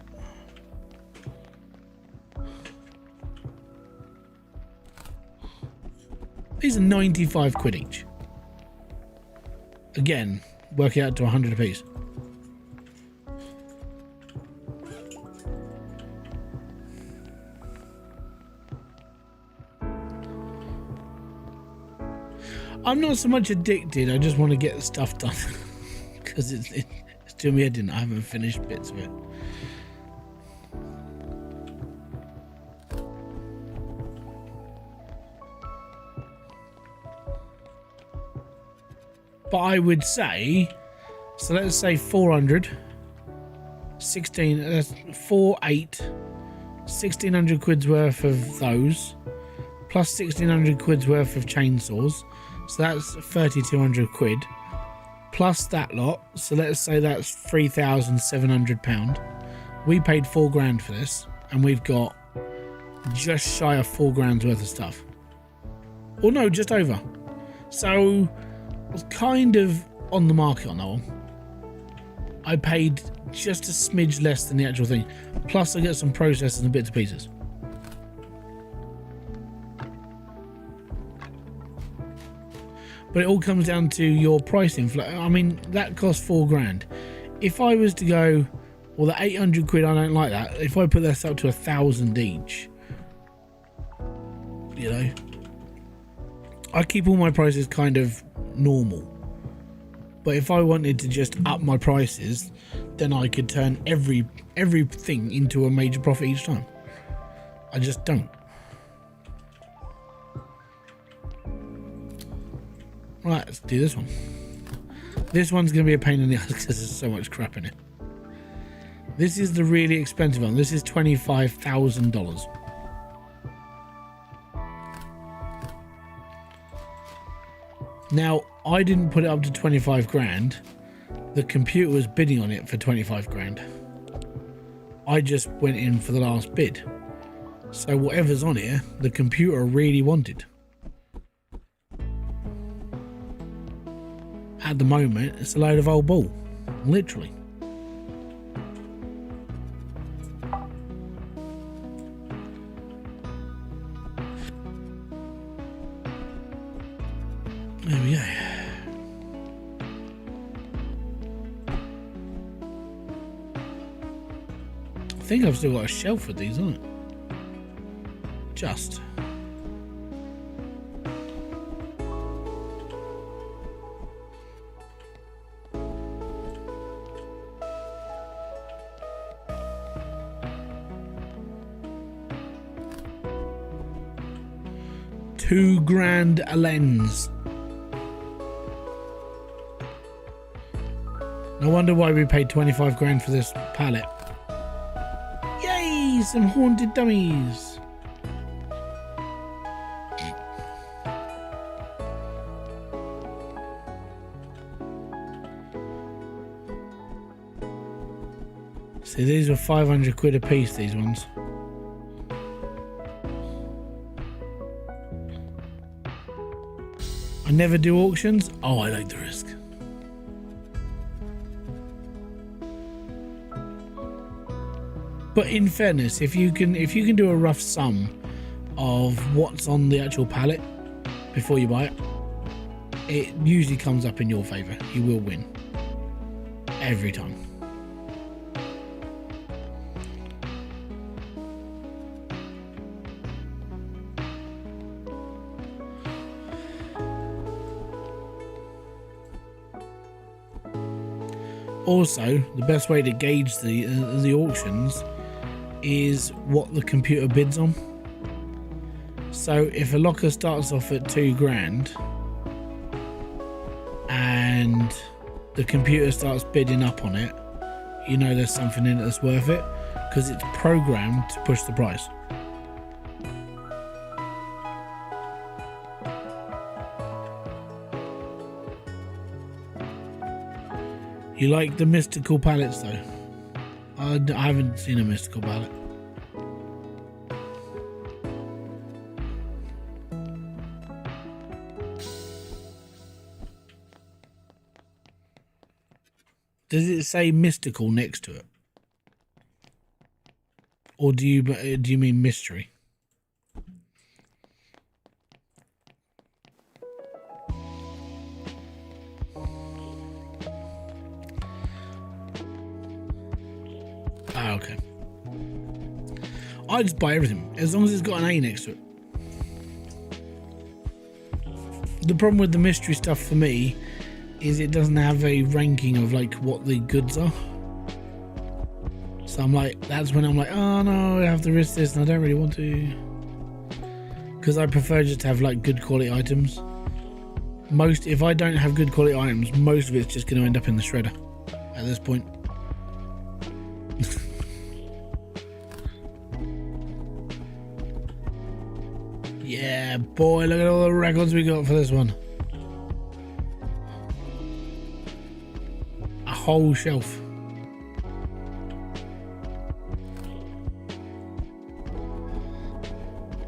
These are 95 quid each. Again, working out to 100 a piece. I'm not so much addicted, I just want to get stuff done. Because it's doing me head in. I haven't finished bits of it. But I would say, so let's say 400, 16, that's 4, 8, 1,600 quid's worth of those, plus 1,600 quid's worth of chainsaws. So that's 3,200 quid, plus that lot. So let's say that's £3,700. We paid £4 grand for this, and we've got just shy of £4 grand's worth of stuff. Or no, just over. So I was kind of on the market on that one. I paid just a smidge less than the actual thing. Plus I get some processors and bits and pieces. But it all comes down to your pricing. I mean, that cost £4 grand. If I was to go, well, the 800 quid, I don't like that. If I put this up to 1,000 each, I keep all my prices kind of normal. But if I wanted to just up my prices, then I could turn everything into a major profit each time. I just don't. Right, let's do this one. This one's going to be a pain in the ass because there's so much crap in it. This is the really expensive one. This is $25,000. Now, I didn't put it up to 25 grand. The computer was bidding on it for 25 grand. I just went in for the last bid. So whatever's on here, the computer really wanted. At the moment, it's a load of old bull. Literally. There we go. I think I've still got a shelf with these on it. Just. £2 grand a lens. No wonder why we paid 25 grand for this pallet. Yay, some haunted dummies. See, these were 500 quid a piece, these ones. I never do auctions. Oh, I like the risk. But in fairness, if you can do a rough sum of what's on the actual pallet before you buy it, it usually comes up in your favor. You will win every time. Also, the best way to gauge the auctions is what the computer bids on. So if a locker starts off at £2,000 and the computer starts bidding up on it, you know there's something in it that's worth it, because it's programmed to push the price. You like the mystical pallets though? I haven't seen a mystical pallet. Does it say mystical next to it? Or do you mean mystery? Okay. I just buy everything as long as it's got an A next to it. The problem with the mystery stuff for me is it doesn't have a ranking of like what the goods are. So I'm like, that's when I'm like, oh no, I have to risk this and I don't really want to, because I prefer just to have like good quality items. If I don't have good quality items, most of it's just going to end up in the shredder at this point. Yeah, boy, look at all the records we got for this one. A whole shelf.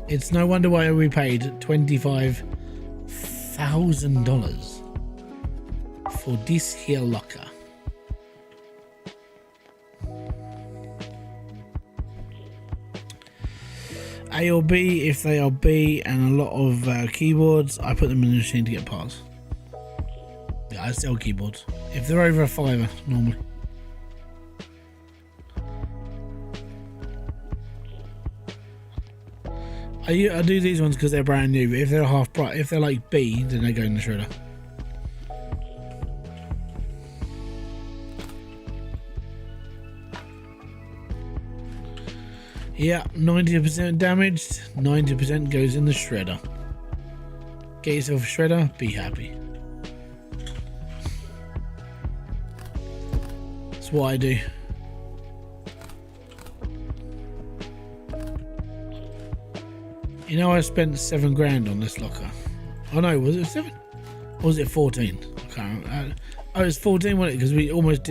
It's no wonder why we paid $25,000 for this here locker. A or B, if they are B, and a lot of keyboards, I put them in the machine to get parts. Yeah, I sell keyboards. If they're over a £5 normally. I do these ones because they're brand new, but if they're half price, if they're like B, then they go in the shredder. Yeah, 90% damaged, 90% goes in the shredder. Get yourself a shredder, be happy. That's what I do. You know, I spent £7,000 on this locker. Oh no, was it 7? Or was it 14? I can't remember. Oh, it was 14, wasn't it? Because we almost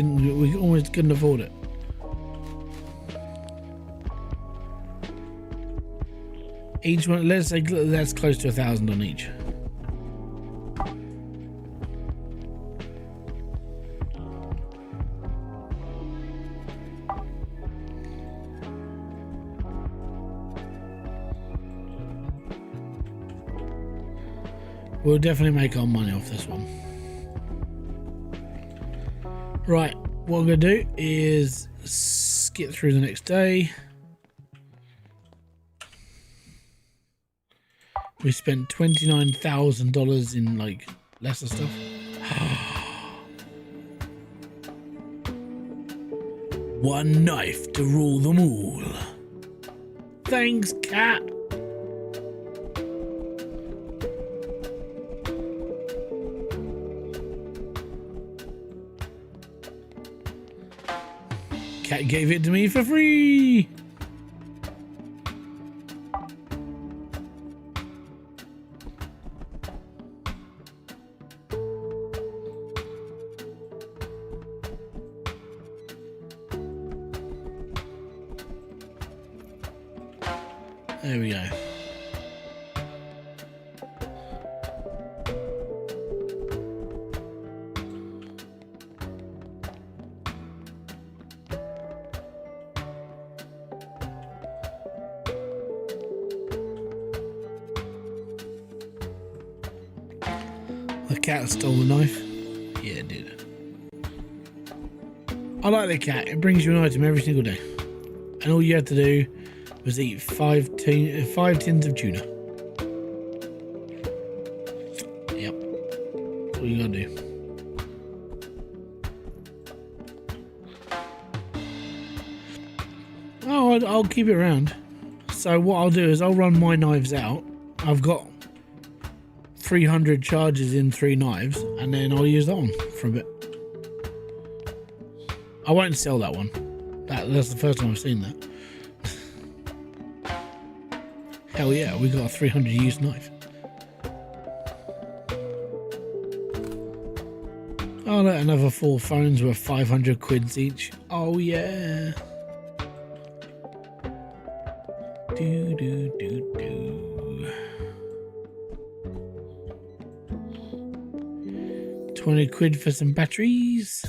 couldn't afford it. Each one, let's say that's close to 1,000 on each. We'll definitely make our money off this one. Right, what I'm going to do is skip through the next day. We spent $29,000 in like lesser stuff. One knife to rule them all. Thanks, cat. Cat gave it to me for free. There we go. The cat stole the knife. Yeah, it did. I like the cat. It brings you an item every single day. And all you had to do was eat 5 tins of tuna. Yep. That's all you gotta do. Oh, I'll keep it around. So what I'll do is I'll run my knives out. I've got 300 charges in 3 knives, and then I'll use that one for a bit. I won't sell that one. That's the first time I've seen that. Hell yeah, we got a 300 used knife. Oh look, another 4 phones worth 500 quids each. Oh yeah. Do do do do. 20 quid for some batteries.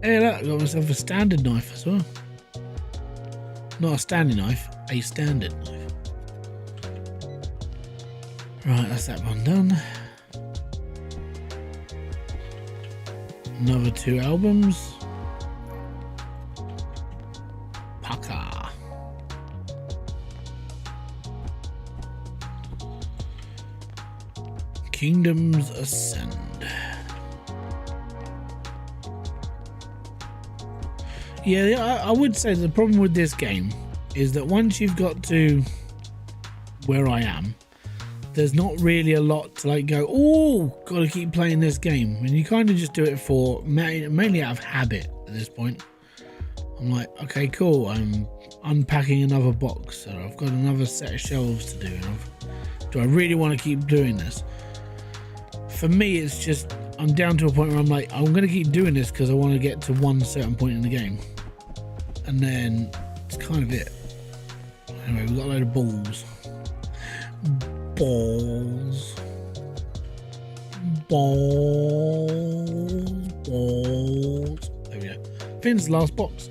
Hey look, I got myself a standard knife as well. Not a standing knife, a standard knife. Right, that's that one done. Another 2 albums. Pucker. Kingdoms Ascend. Yeah, I would say the problem with this game is that once you've got to where I am, there's not really a lot to like go, oh, gotta keep playing this game. And you kind of just do it for mainly out of habit at this point. I'm like, okay, cool. I'm unpacking another box, so I've got another set of shelves to do. Do I really want to keep doing this? For me, it's just I'm down to a point where I'm like, I'm gonna keep doing this because I want to get to one certain point in the game, and then it's kind of it. Anyway, we've got a load of balls. Balls. There we go. Finn's last box.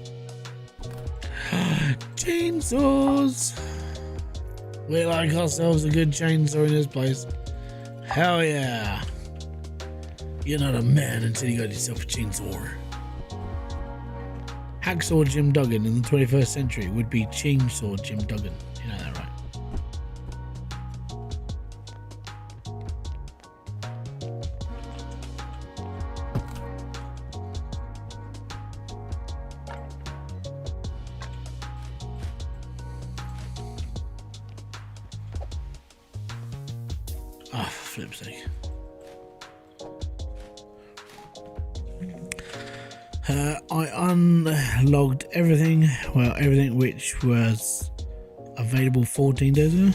Chainsaws. We like ourselves a good chainsaw in this place. Hell yeah. You're not a man until you got yourself a chainsaw. Hacksaw Jim Duggan in the 21st century would be Chainsaw Jim Duggan. You know that, right? Ah, for flip's sake. I unlogged everything, well, everything which was available 14 days ago.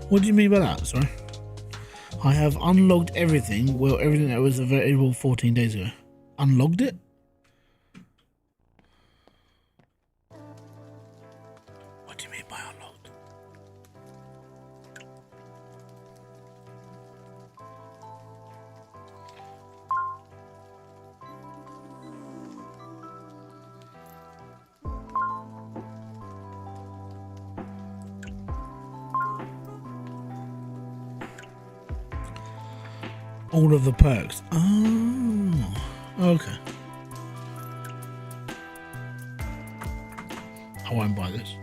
What do you mean by that? Sorry. I have unlogged everything, well, everything that was available 14 days ago. Unlogged it? What do you mean by unlogged? All of the perks. Oh, okay. I won't buy this.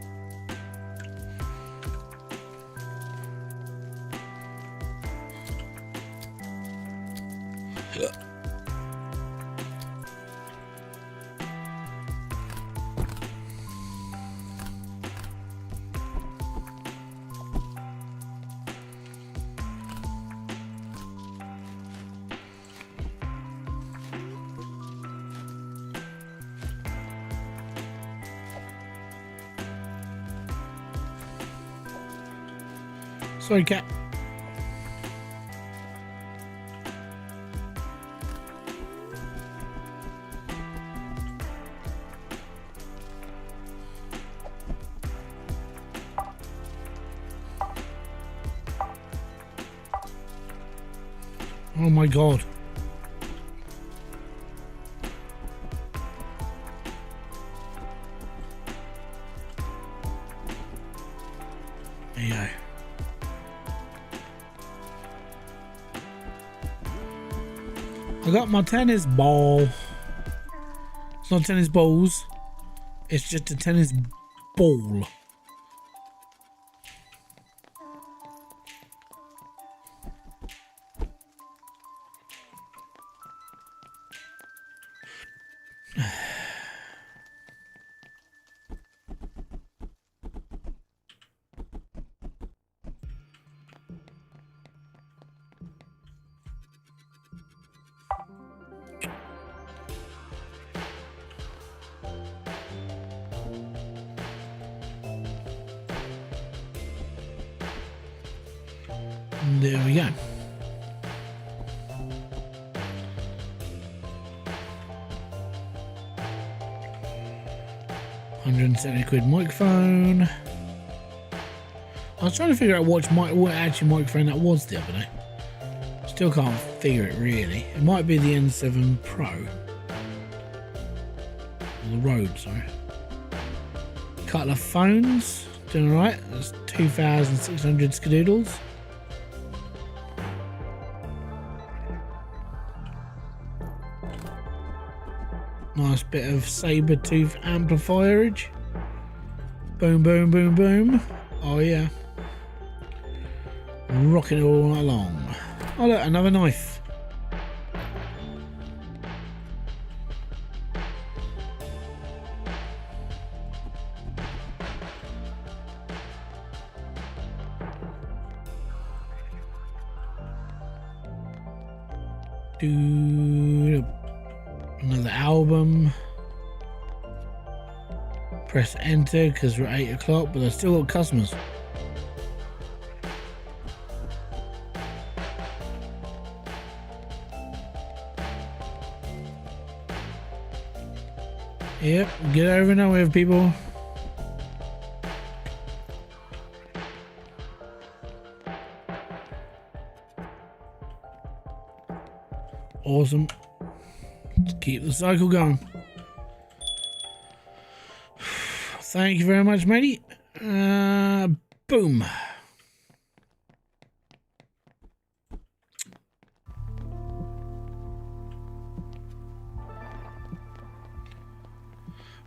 Sorry, cat. Oh my god. There you go. I got my tennis ball. It's not tennis balls. It's just a tennis ball. There we go. £170 microphone. I was trying to figure out what actual microphone that was the other day. Still can't figure it really. It might be the N7 Pro. Or the Rode, sorry. Couple of phones. Doing alright. That's 2,600 skadoodles. Nice bit of saber tooth amplifierage. Boom, boom, boom, boom. Oh yeah. Rocking it all along. Oh look, another knife. Another album. Press enter because we're at 8 o'clock, but I've still got customers. Yep, get over now with people. Awesome. Let's keep the cycle going. Thank you very much, matey. Boom.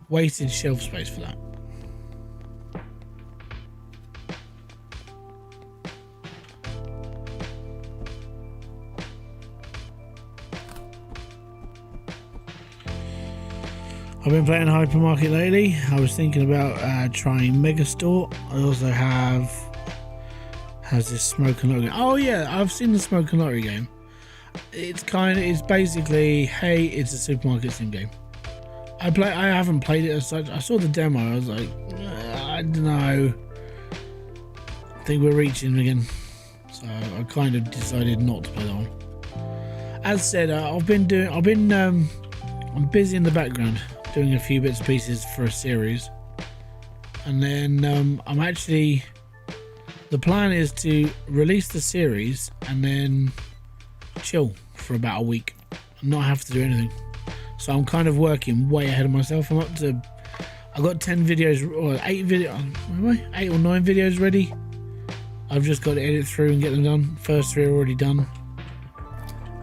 Wasted shelf space for that. I've been playing Hypermarket lately. I was thinking about trying Megastore. I also has this Smoke and Lottery game. Oh yeah, I've seen the Smoke and Lottery game. It's basically, hey, it's a supermarket sim game. I haven't played it as such. I saw the demo. I was like, I don't know. I think we're reaching again, so I kind of decided not to play that one. As said, I'm busy in the background doing a few bits and pieces for a series, and then I'm actually, the plan is to release the series and then chill for about a week and not have to do anything. So I'm kind of working way ahead of myself. I've got 10 videos or 8 or 9 videos ready. I've just got to edit through and get them done. First 3 are already done.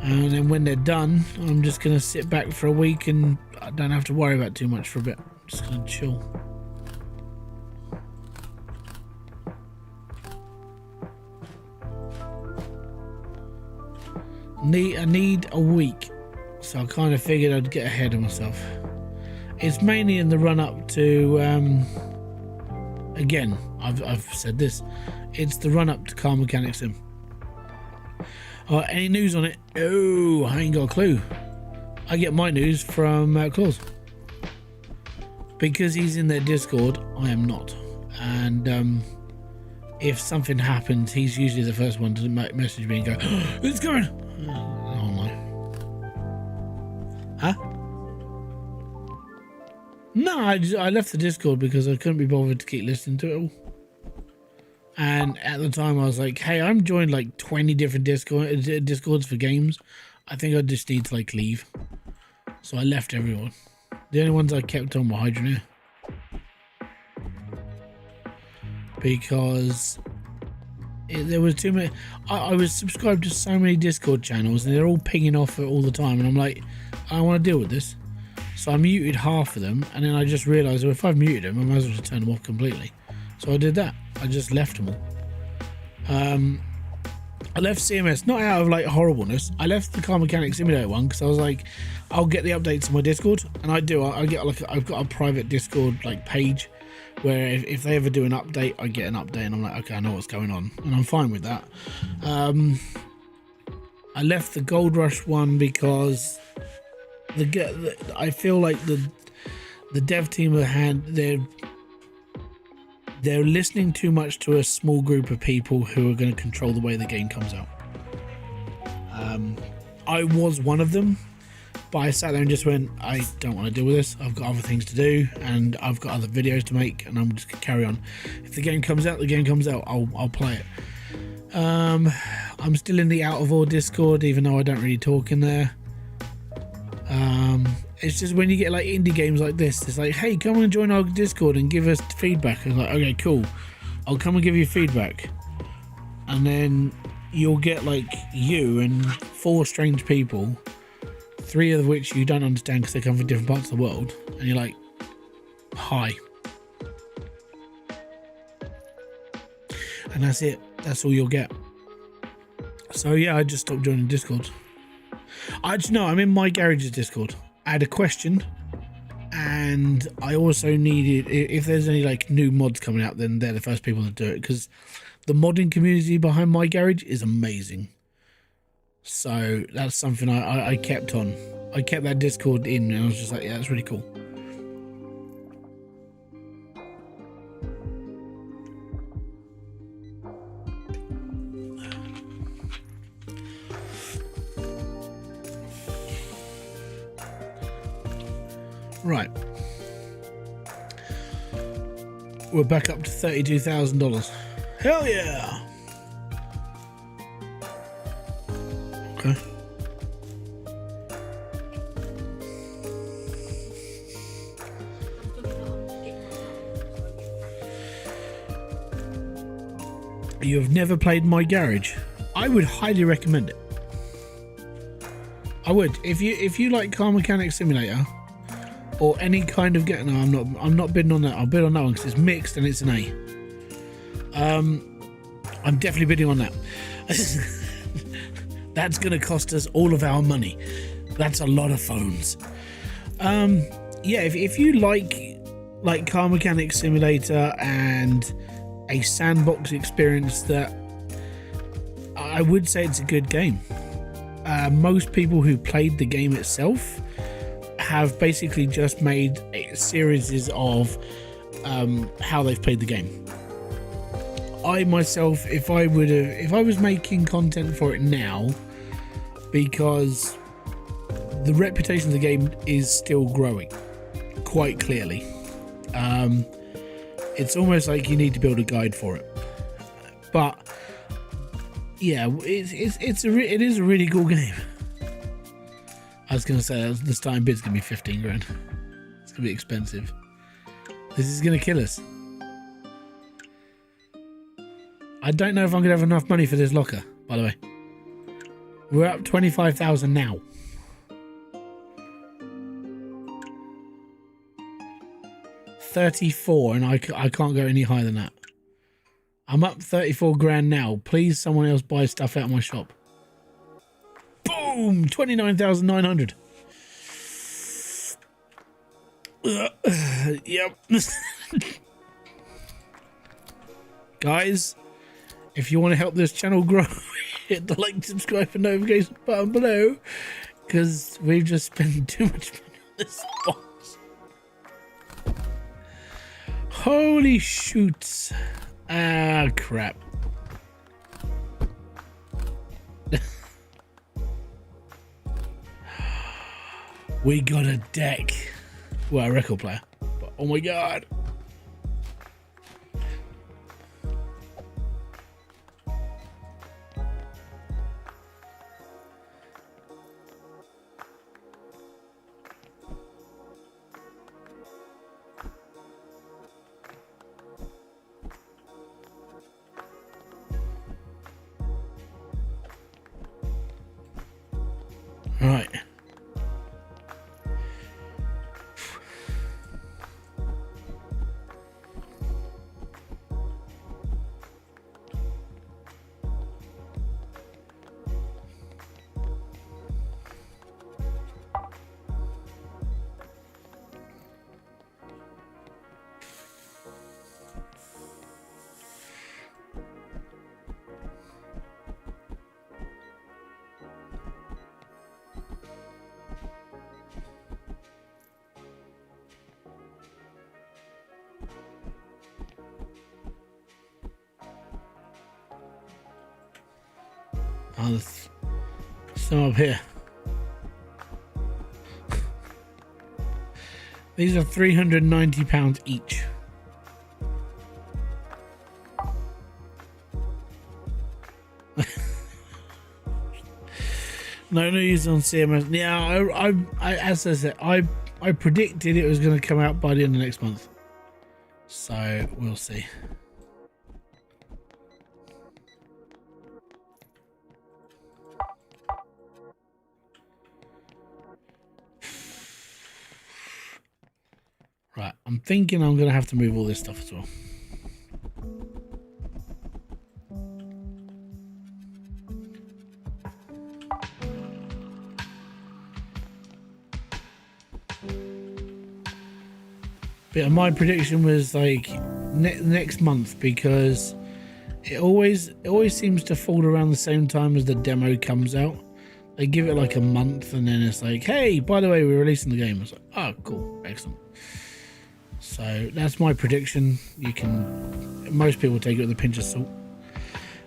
And then when they're done, I'm just going to sit back for a week and I don't have to worry about too much for a bit. I'm just going to chill. I need a week. So I kind of figured I'd get ahead of myself. It's mainly in the run up to, again, I've said this, it's the run up to Car Mechanic Sim. Any news on it? Oh, I ain't got a clue. I get my news from Claus. Because he's in their Discord, I am not. And if something happens, he's usually the first one to message me and go, oh, it's going. Oh no. Huh? No, I left the Discord because I couldn't be bothered to keep listening to it all. And at the time, I was like, hey, I'm joined like 20 different Discords for games. I think I just need to like leave. So I left everyone. The only ones I kept on were Hydroneer. Because there was too many. I was subscribed to so many Discord channels and they're all pinging off all the time. And I'm like, I don't want to deal with this. So I muted half of them. And then I just realised, well, if I've muted them, I might as well just turn them off completely. So I did that. I just left them all. I left CMS not out of like horribleness. I left the Car Mechanic Simulator one because I was like, I'll get the updates on my Discord, and I do. I get like I've got a private Discord like page where if they ever do an update, I get an update, and I'm like, okay, I know what's going on, and I'm fine with that. I left the Gold Rush one because I feel like the dev team they're listening too much to a small group of people who are going to control the way the game comes out. I was one of them, but I sat there and just went, I don't want to deal with this. I've got other things to do and I've got other videos to make, and I'm just going to carry on. If the game comes out, the game comes out. I'll play it. I'm still in the Out of All Discord, even though I don't really talk in there. It's just when you get like indie games like this, it's like, hey, come and join our Discord and give us feedback. I'm like, okay, cool, I'll come and give you feedback. And then you'll get like you and 4 strange people, 3 of which you don't understand because they come from different parts of the world, and you're like, hi. And that's it. That's all you'll get. So yeah, I just stopped joining Discord. I'm in My Garage's Discord. I had a question, and I also needed, if there's any like new mods coming out, then they're the first people to do it, because the modding community behind My Garage is amazing. So that's something I kept on. I kept that Discord in, and I was just like, yeah, that's really cool. Right, we're back up to $32,000. Hell yeah! Okay. You have never played My Garage? I would highly recommend it. I would. If you like Car Mechanic Simulator, or any kind of get. No, I'm not bidding on that. I'll bid on that one because it's mixed and it's an A. I'm definitely bidding on that. That's gonna cost us all of our money. That's a lot of phones. Yeah, if you like Car Mechanic Simulator and a sandbox experience, that I would say it's a good game. Most people who played the game itself have basically just made a series of how they've played the game. I myself, if I was making content for it now, because the reputation of the game is still growing quite clearly, it's almost like you need to build a guide for it. But yeah, it is a really cool game. I was going to say the starting bid's going to be 15 grand. It's going to be expensive. This is going to kill us. I don't know if I'm going to have enough money for this locker, by the way. We're up 25,000 now. $34, and I can't go any higher than that. I'm up 34 grand now. Please, someone else buy stuff out of my shop. Boom! 29,900. Yep. Guys, if you want to help this channel grow, hit the like, subscribe, and notification button below, because we've just spent too much money on this box. Holy shoots. Ah, crap. We got a deck. Well, a record player. But, oh my god. Right. Oh, there's some up here. These are £390 each. No news on CMS. Yeah, I as I said, I predicted it was going to come out by the end of next month. So we'll see. Right, I'm thinking I'm going to have to move all this stuff as well. But yeah, my prediction was like next month, because it always seems to fall around the same time as the demo comes out. They give it like a month and then it's like, hey, by the way, we're releasing the game. It's like, oh, cool, excellent. So that's my prediction. Most people take it with a pinch of salt.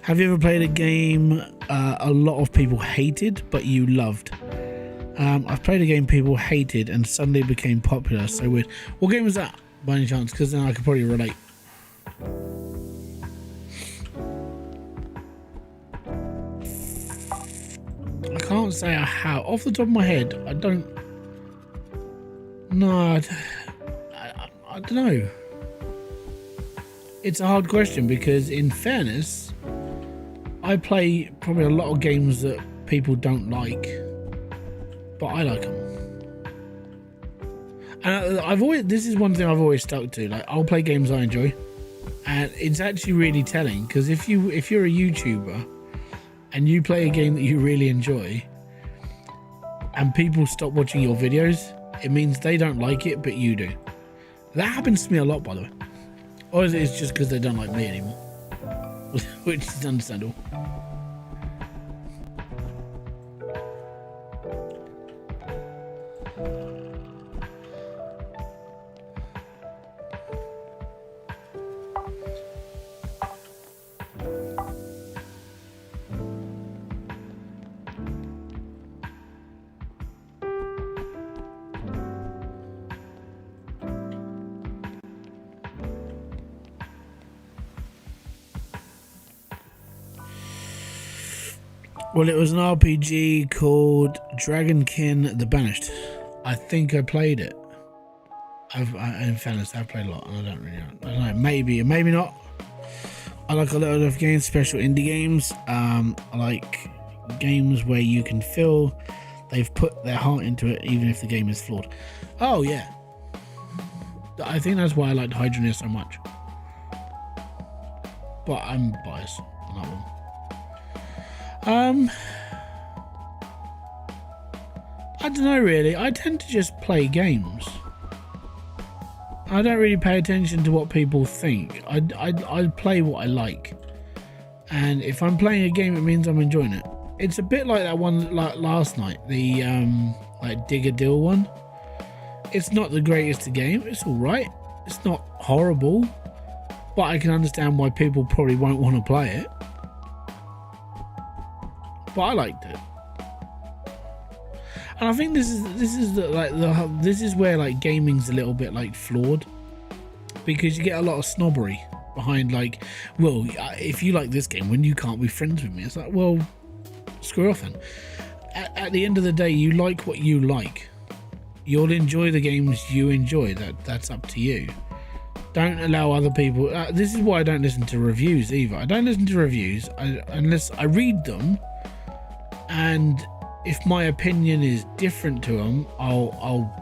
Have you ever played a game a lot of people hated but you loved? I've played a game people hated and suddenly became popular. So weird. What game was that, by any chance? Because then I could probably relate. I can't say I have. Off the top of my head, I don't. No, I don't know. It's a hard question because, in fairness, I play probably a lot of games that people don't like, but I like them. And this is one thing I've always stuck to. Like, I'll play games I enjoy, and it's actually really telling, because if you're a YouTuber and you play a game that you really enjoy, and people stop watching your videos, it means they don't like it, but you do. That happens to me a lot, by the way. Or is it just because they don't like me anymore? Which is understandable. Well, it was an RPG called Dragonkin the Banished. I think I played it. In fairness, I've played a lot, and I don't really know. I don't know, maybe or maybe not. I like a lot of games, special indie games. I like games where you can feel they've put their heart into it, even if the game is flawed. Oh, yeah. I think that's why I liked Hybridsteel so much. But I'm biased on that one. I don't know really. I tend to just play games. I don't really pay attention to what people think. I play what I like, and if I'm playing a game, it means I'm enjoying it. It's a bit like that one like last night, the like Digger Deal one. It's not the greatest game. It's all right. It's not horrible, but I can understand why people probably won't want to play it. But I liked it, and I think this is where like gaming's a little bit like flawed, because you get a lot of snobbery behind like, well, if you like this game, when you can't be friends with me, it's like, well, screw off then. At the end of the day, you like what you like. You'll enjoy the games you enjoy. That's up to you. Don't allow other people. This is why I don't listen to reviews either. I don't listen to reviews unless I read them, and if my opinion is different to them, I'll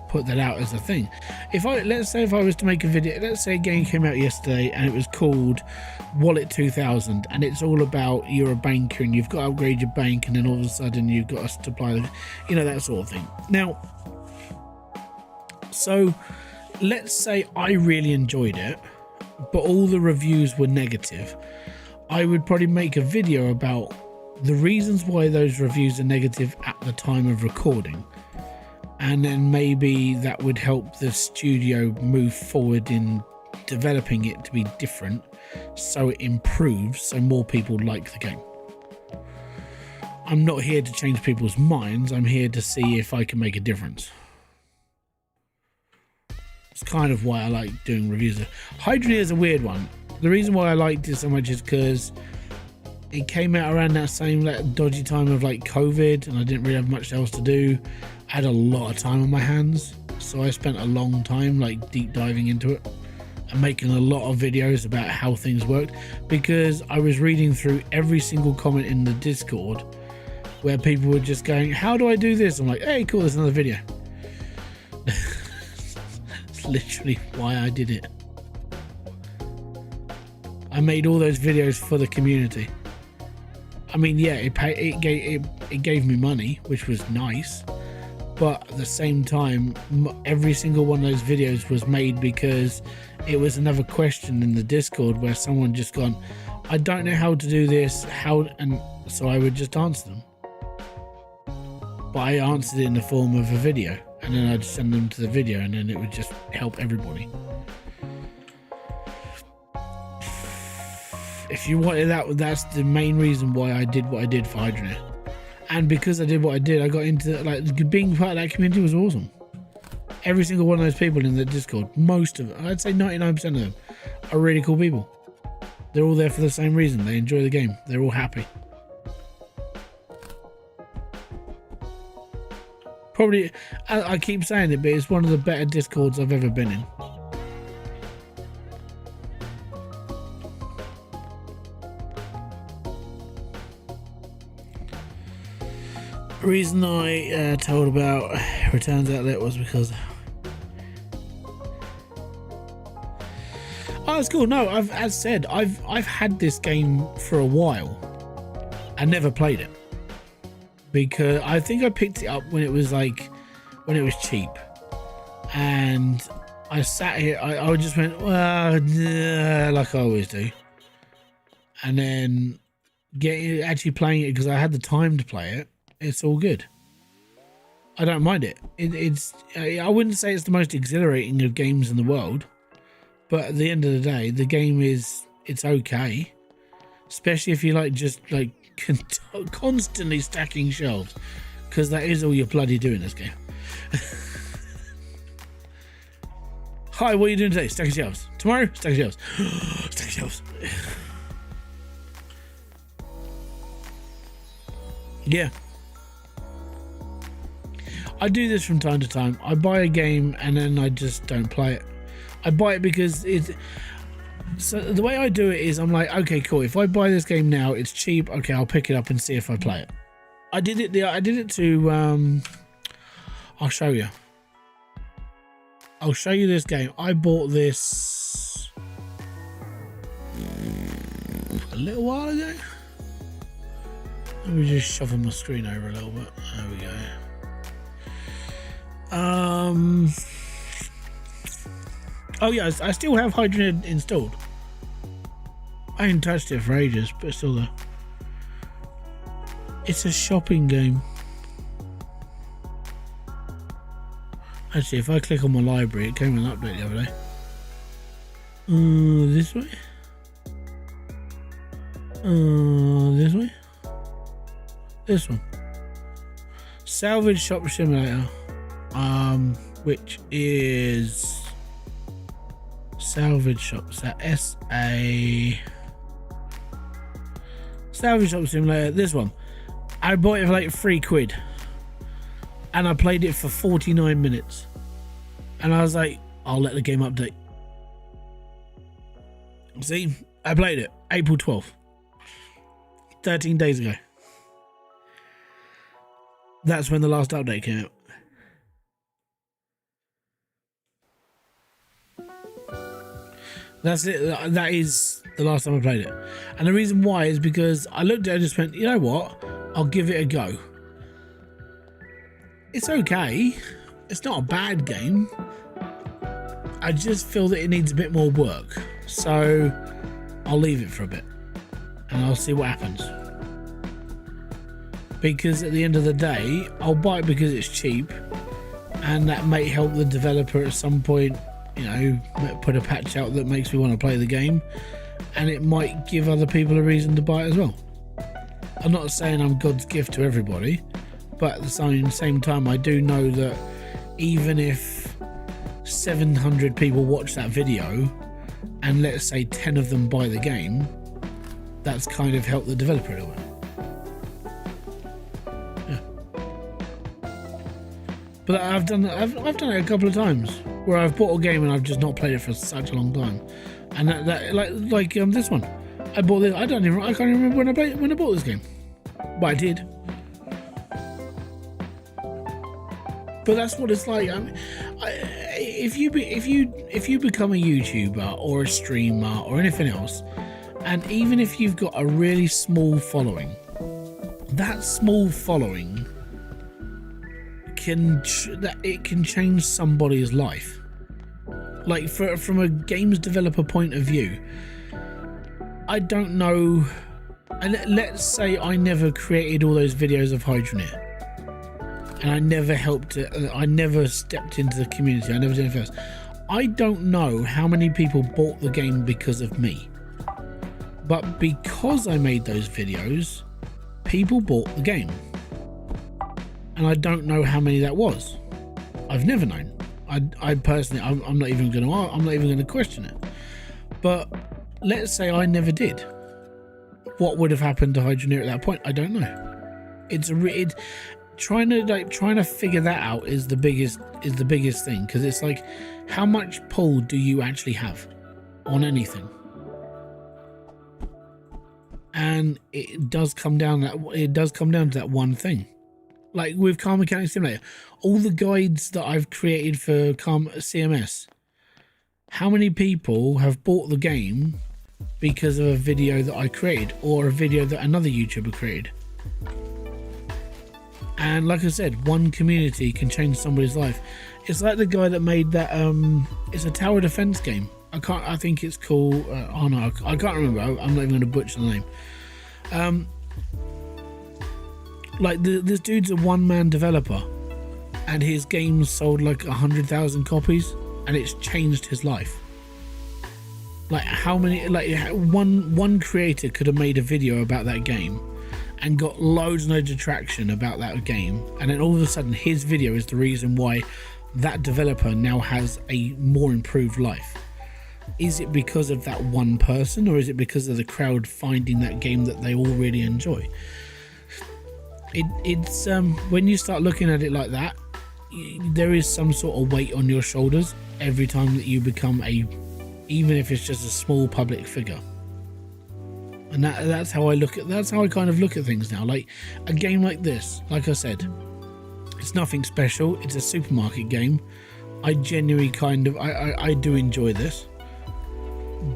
put that out as a thing. Let's say if I was to make a video, let's say a game came out yesterday and it was called Wallet 2000, and it's all about you're a banker and you've got to upgrade your bank, and then all of a sudden you've got to supply the, that sort of thing. Now, so let's say I really enjoyed it, but all the reviews were negative. I would probably make a video about the reasons why those reviews are negative at the time of recording, and then maybe that would help the studio move forward in developing it to be different, so it improves, so more people like the game. I'm not here to change people's minds. I'm here to see if I can make a difference. It's kind of why I like doing reviews. Hybridsteel is a weird one. The reason why I liked it so much is because it came out around that same dodgy time of like COVID, and I didn't really have much else to do. I had a lot of time on my hands, so I spent a long time like deep diving into it and making a lot of videos about how things worked, because I was reading through every single comment in the Discord where people were just going, how do I do this? I'm like, hey, cool, there's another video. It's literally why I did it. I made all those videos for the community. I mean, yeah, it gave me money, which was nice, but at the same time, every single one of those videos was made because it was another question in the Discord where someone just gone, I don't know how to do this, and so I would just answer them. But I answered it in the form of a video, and then I'd send them to the video, and then it would just help everybody. If you wanted that, that's the main reason why I did what I did for Hybridsteel. And because I did what I did, I got into, like, being part of that community was awesome. Every single one of those people in the Discord, most of them, I'd say 99% of them, are really cool people. They're all there for the same reason. They enjoy the game. They're all happy. Probably, I keep saying it, but it's one of the better Discords I've ever been in. The reason I told about Returns Outlet was because, oh, it's cool. No, I've had this game for a while. I never played it because I think I picked it up when it was cheap, and I sat here. I just went, well, like I always do, and then actually playing it because I had the time to play it. It's all good. I don't mind it. I wouldn't say it's the most exhilarating of games in the world, but at the end of the day, the game it's okay. Especially if you constantly stacking shelves, because that is all you're bloody doing in this game. Hi, what are you doing today? Stacking shelves. Tomorrow, stacking shelves. Stacking shelves. Yeah. I do this from time to time. I buy a game and then I just don't play it. I buy it because so the way I do it is I'm like, okay, cool. If I buy this game now, it's cheap. Okay, I'll pick it up and see if I play it. I did it to I'll show you. I'll show you this game. I bought this a little while ago. Let me just shuffle my screen over a little bit. There we go. Oh yeah, I still have Hybridsteel installed. I ain't touched it for ages, but it's still there. It's a shopping game. Actually, if I click on my library, it came with an update the other day. This way? This way? This one. Salvage Shop Simulator. Which is Salvage Shop. So SA Salvage Shop Simulator. This one. I bought it for like £3 and I played it for 49 minutes and I was like, I'll let the game update. See, I played it April 12th, 13 days ago. That's when the last update came out. That's it. That is the last time I played it. And the reason why is because I looked at it and just went, you know what? I'll give it a go. It's okay. It's not a bad game. I just feel that it needs a bit more work. So I'll leave it for a bit and I'll see what happens. Because at the end of the day, I'll buy it because it's cheap and that may help the developer at some point, you know, put a patch out that makes me want to play the game, and it might give other people a reason to buy it as well. I'm not saying I'm God's gift to everybody, but at the same time I do know that even if 700 people watch that video and let's say 10 of them buy the game, that's kind of helped the developer in a way. But I've done it a couple of times where I've bought a game and I've just not played it for such a long time, and that like this one, I bought this. I can't even remember when I bought this game, but I did. But that's what it's like. I mean, if you become a YouTuber or a streamer or anything else, and even if you've got a really small following, that small following can change somebody's life. Like from a games developer point of view, I don't know. And let's say I never created all those videos of Hybridsteel, and I never helped it. I never stepped into the community. I never did anything else. I don't know how many people bought the game because of me, but because I made those videos, people bought the game. And I don't know how many that was. I've never known. I personally, I'm not even going to question it. But let's say I never did. What would have happened to Hybridsteel at that point? I don't know. Trying to figure that out is the biggest thing, because it's like, how much pull do you actually have on anything? And it does come down to that one thing. Like with Car Mechanic Simulator, all the guides that I've created for CMS, how many people have bought the game because of a video that I created or a video that another YouTuber created? And like I said, one community can change somebody's life. It's like the guy that made that, it's a tower defense game. I think it's called, oh no, I can't remember. I'm not even going to butcher the name. Like this dude's a one-man developer, and his game sold like 100,000 copies, and it's changed his life. Like how many? Like one creator could have made a video about that game, and got loads and loads of traction about that game, and then all of a sudden his video is the reason why that developer now has a more improved life. Is it because of that one person, or is it because of the crowd finding that game that they all really enjoy? It's when you start looking at it like that, there is some sort of weight on your shoulders every time that you become even if it's just a small public figure. And that's how I kind of look at things now. Like a game like this, like I said, it's nothing special. It's a supermarket game. I genuinely I do enjoy this,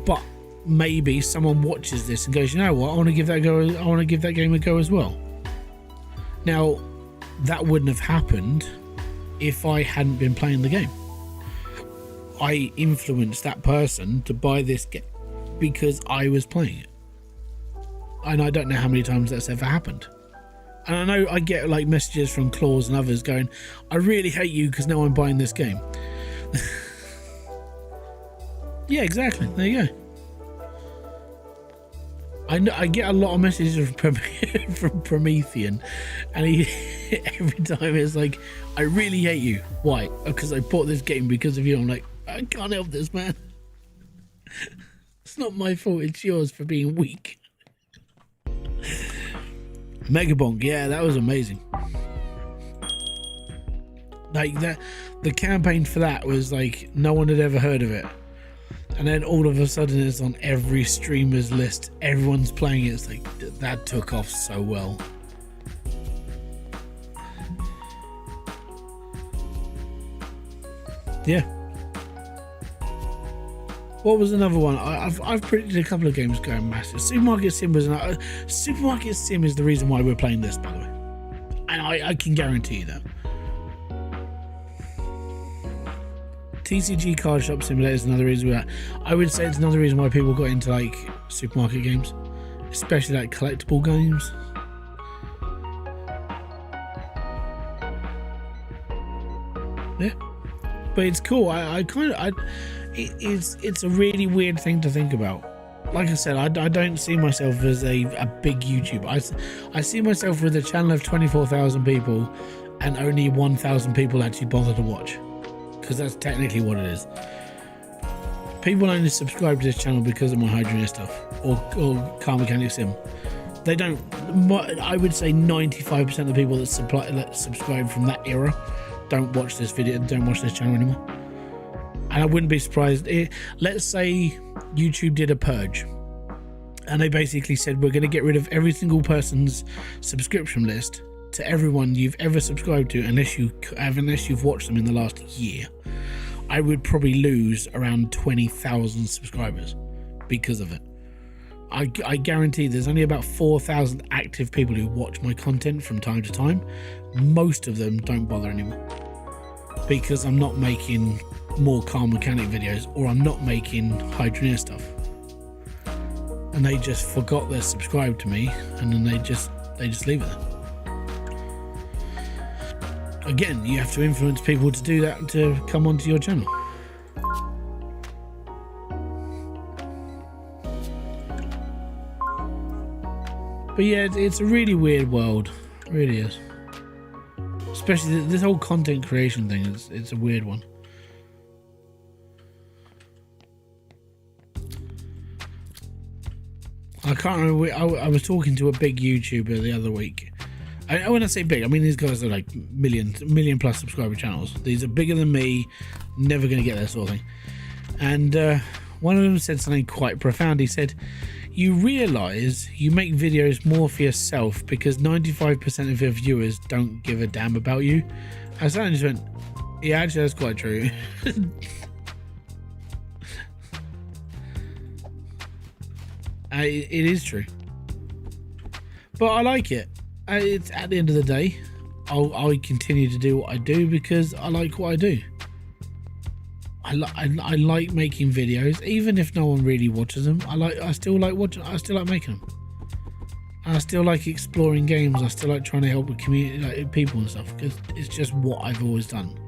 but maybe someone watches this and goes, you know what, I want to give that game a go as well. Now, that wouldn't have happened if I hadn't been playing the game. I influenced that person to buy this game because I was playing it. And I don't know how many times that's ever happened. And I know I get like messages from Claus and others going, I really hate you because now I'm buying this game. Yeah, exactly. There you go. I get a lot of messages from Promethean, and he every time it's like, I really hate you. Why? Because I bought this game because of you. I'm like, I can't help this, man. It's not my fault. It's yours for being weak. Megabonk, yeah, that was amazing. Like that, the campaign for that was like no one had ever heard of it. And then all of a sudden it's on every streamer's list. Everyone's playing it. It's like, that took off so well. Yeah. What was another one? I've predicted a couple of games going massive. Supermarket Sim was Supermarket Sim is the reason why we're playing this, by the way. And I can guarantee you that. TCG Card Shop Simulator is another reason why. I would say it's another reason why people got into like supermarket games, especially like collectible games. Yeah, but it's cool. It's a really weird thing to think about. Like I said, I don't see myself as a big YouTuber. I see myself with a channel of 24,000 people, and only 1,000 people actually bother to watch. Because that's technically what it is. People only subscribe to this channel because of my Hybridsteel stuff or Car Mechanic Sim. They don't. I would say 95% of the people that subscribe from that era don't watch this video, don't watch this channel anymore. And I wouldn't be surprised. Let's say YouTube did a purge, and they basically said we're going to get rid of every single person's subscription list to everyone you've ever subscribed to, unless you've watched them in the last year. I would probably lose around 20,000 subscribers because of it. I guarantee there's only about 4,000 active people who watch my content from time to time. Most of them don't bother anymore because I'm not making more car mechanic videos, or I'm not making Hybridsteel stuff, and they just forgot they're subscribed to me, and then they just leave it there. Again, you have to influence people to do that, to come onto your channel. But yeah, it's a really weird world. It really is. Especially this whole content creation thing. It's a weird one. I can't remember. I was talking to a big YouTuber the other week. When I say big, I mean these guys are like million plus subscriber channels. These are bigger than me, never going to get that sort of thing. And one of them said something quite profound. He said, you realise you make videos more for yourself because 95% of your viewers don't give a damn about you. I suddenly just went, yeah, actually that's quite true. It is true. But I like it. It's at the end of the day, I'll continue to do what I do because I like what I do. I like making videos, even if no one really watches them. I still like watching. I still like making them. And I still like exploring games. I still like trying to help with community, like people and stuff, because it's just what I've always done.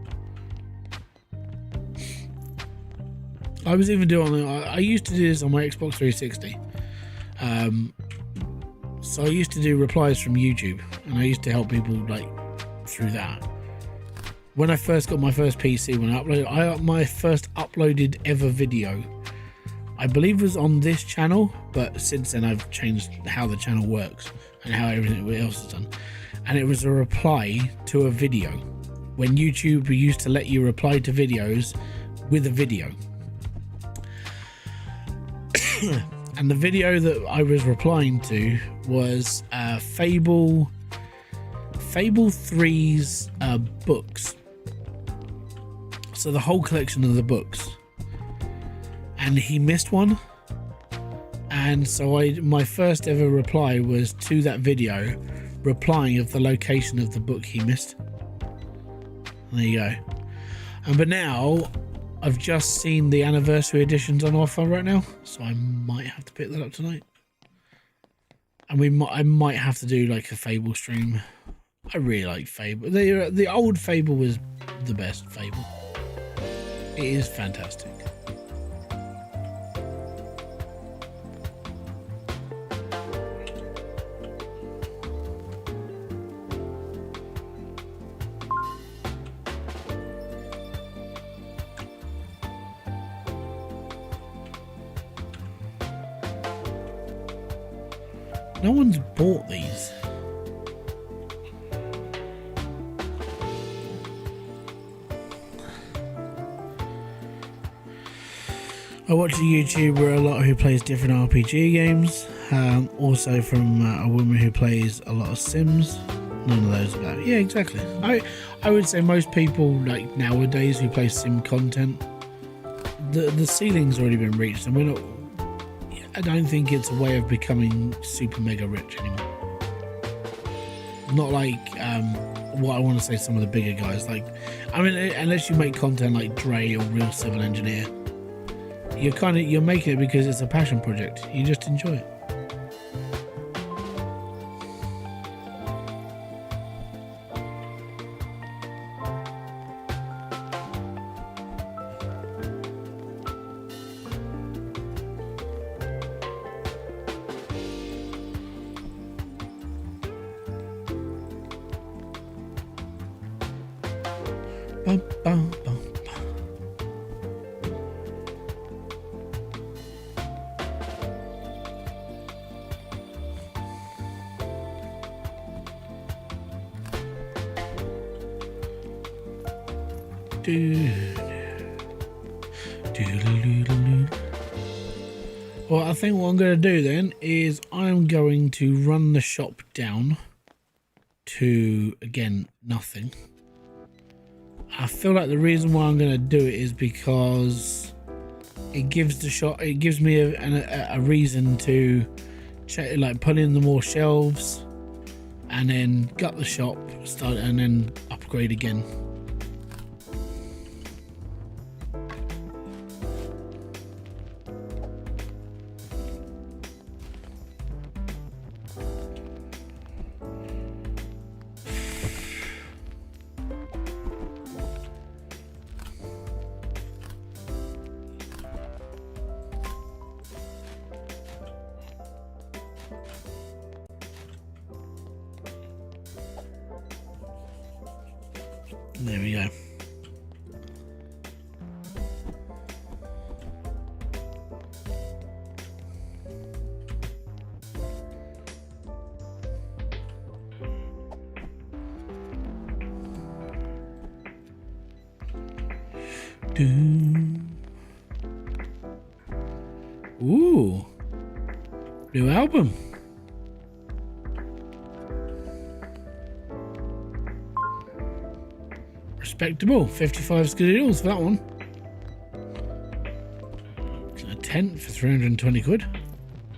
I was even doing. I used to do this on my Xbox 360. So I used to do replies from YouTube, and I used to help people like through that. When I first got my first PC, my first uploaded ever video, I believe was on this channel, but since then I've changed how the channel works and how everything else is done. And it was a reply to a video, when YouTube used to let you reply to videos with a video. And the video that I was replying to was Fable 3's books. So the whole collection of the books. And he missed one. And so my first ever reply was to that video, replying of the location of the book he missed. And there you go. But now I've just seen the anniversary editions on offer right now, so I might have to pick that up tonight. And I might have to do like a Fable stream. I really like Fable. The old Fable was the best Fable. It is fantastic. No one's bought these. I watch a YouTuber a lot who plays different RPG games. Also from a woman who plays a lot of Sims. None of those about. Yeah, exactly. I would say most people like nowadays who play sim content, the ceiling's already been reached, and we're not. I don't think it's a way of becoming super mega rich anymore. Not like what I want to say. Some of the bigger guys, like, I mean, unless you make content like Dre or Real Civil Engineer, you're making it because it's a passion project. You just enjoy it. Bum, bum, bum. Well, I think what I'm going to do then is I'm going to run the shop down to, again, nothing. I feel like the reason why I'm going to do it is because it gives the shop, it gives me a reason to like put in the more shelves and then gut the shop, start and then upgrade again. There we go. Ooh, new album. Respectable. 55 skidoodles for that one. A tent for 320 quid.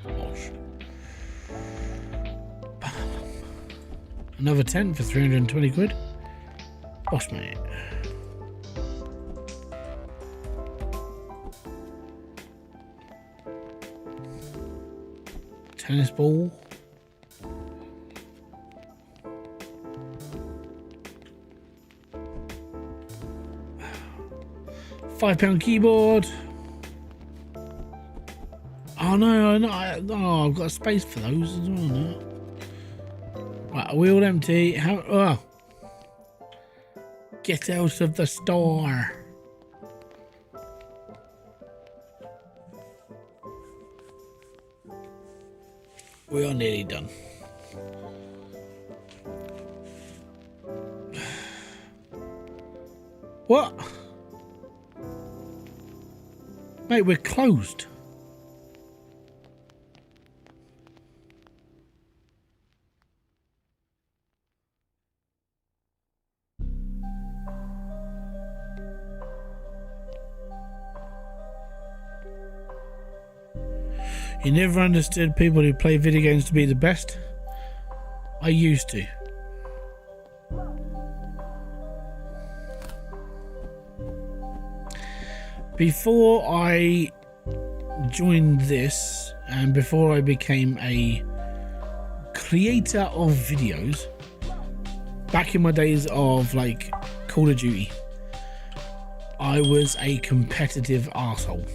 Gosh. Another tent for 320 quid. Boss mate. Tennis ball. £5 keyboard. Oh no, no, I've got a space for those as well now. Right, are we all empty? How? Oh. Get out of the store. We are nearly done. What? Mate, we're closed. You never understood people who play video games to be the best? I used to. Before I joined this and before I became a creator of videos, back in my days of like Call of Duty, I was a competitive arsehole.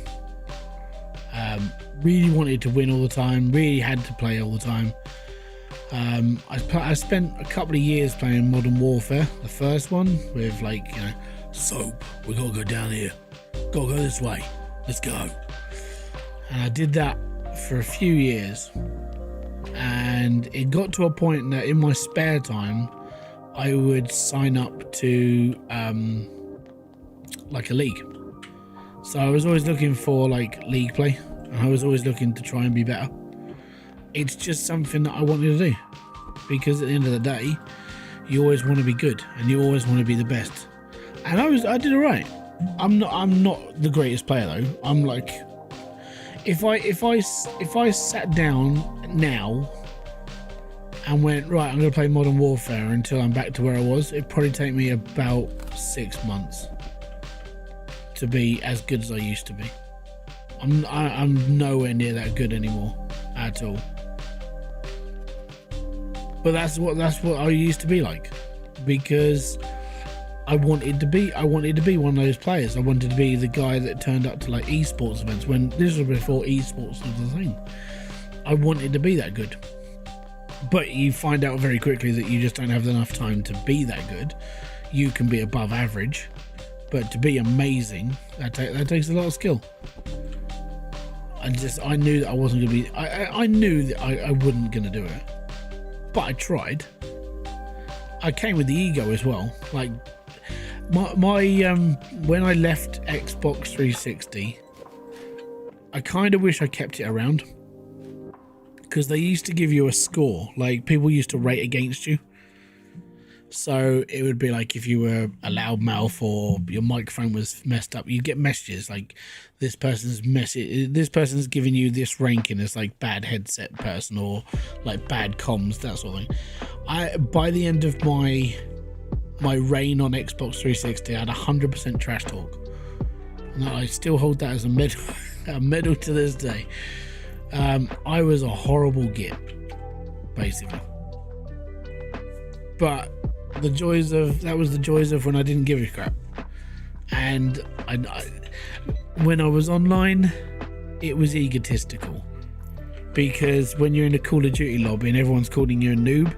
Really wanted to win all the time, really had to play all the time. I spent a couple of years playing Modern Warfare, the first one, with like, you know, soap, we gotta go down here, gotta go this way, let's go. And I did that for a few years, and and it got to a point that in my spare time I would sign up to like a league. So I was always looking for like league play, and I was always looking to try and be better. It's just something that I wanted to do, because at the end of the day, you always want to be good and you always want to be the best. And I did all right. I'm not the greatest player though. I'm like, if I sat down now and went, right, I'm going to play Modern Warfare until I'm back to where I was, it'd probably take me about 6 months to be as good as I used to be. I'm nowhere near that good anymore at all. But that's what I used to be like, because I wanted to be one of those players. I wanted to be the guy that turned up to like esports events, when this was before esports was the thing. I wanted to be that good. But you find out very quickly that you just don't have enough time to be that good. You can be above average, but to be amazing, that takes a lot of skill. I knew that I wasn't going to be. I knew that I wasn't going to do it, but I tried. I came with the ego as well. Like my when I left Xbox 360, I kind of wish I kept it around, because they used to give you a score. Like, people used to rate against you. So it would be like, if you were a loudmouth or your microphone was messed up, you get messages like, this person's giving you this ranking as like bad headset person, or like bad comms, that sort of thing. By the end of my reign on Xbox 360, I had 100% trash talk, and I still hold that as a medal, a medal to this day. I was a horrible git, basically. But that was the joys of when I didn't give a crap. And when I was online, it was egotistical, because when you're in a Call of Duty lobby and everyone's calling you a noob,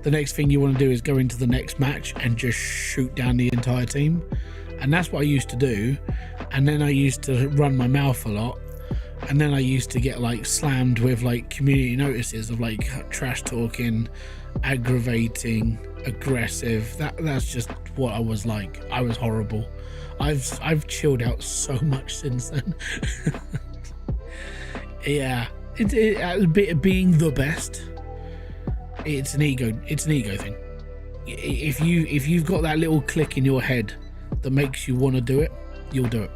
the next thing you want to do is go into the next match and just shoot down the entire team. And that's what I used to do. And then I used to run my mouth a lot. And then I used to get like slammed with like community notices of like trash talking, aggravating, aggressive. That's just what I was like. I was horrible. I've chilled out so much since then. Yeah, a bit of being the best. It's an ego thing. If you've got that little click in your head that makes you want to do it, you'll do it.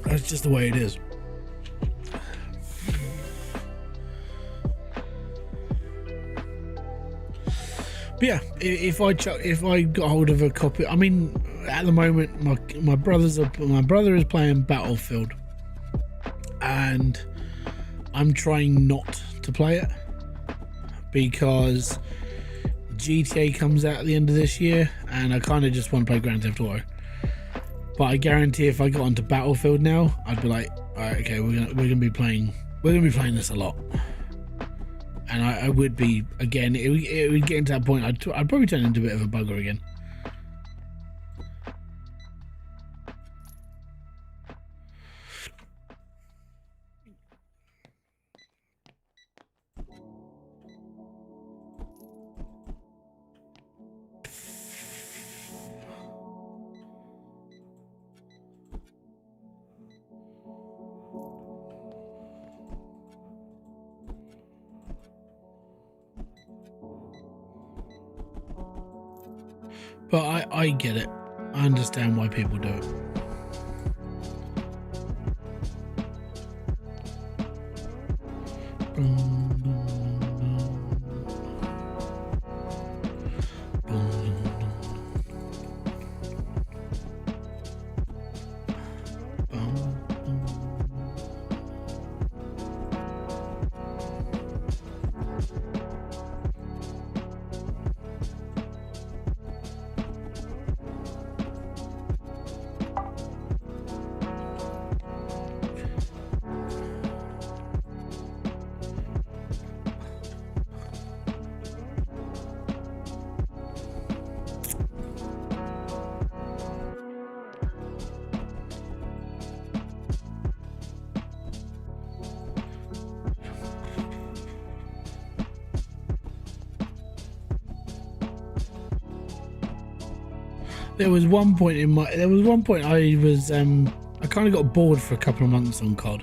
That's just the way it is. But yeah, if I got hold of a copy, I mean, at the moment my brother is playing Battlefield, and I'm trying not to play it because GTA comes out at the end of this year, and I kind of just want to play Grand Theft Auto. But I guarantee if I got onto Battlefield now, I'd be like, all right, okay, we're gonna be playing this a lot, and I would be again. It would get into that point. I'd probably turn into a bit of a bugger again. But I get it. I understand why people do it. There was one point I was I kind of got bored for a couple of months on COD,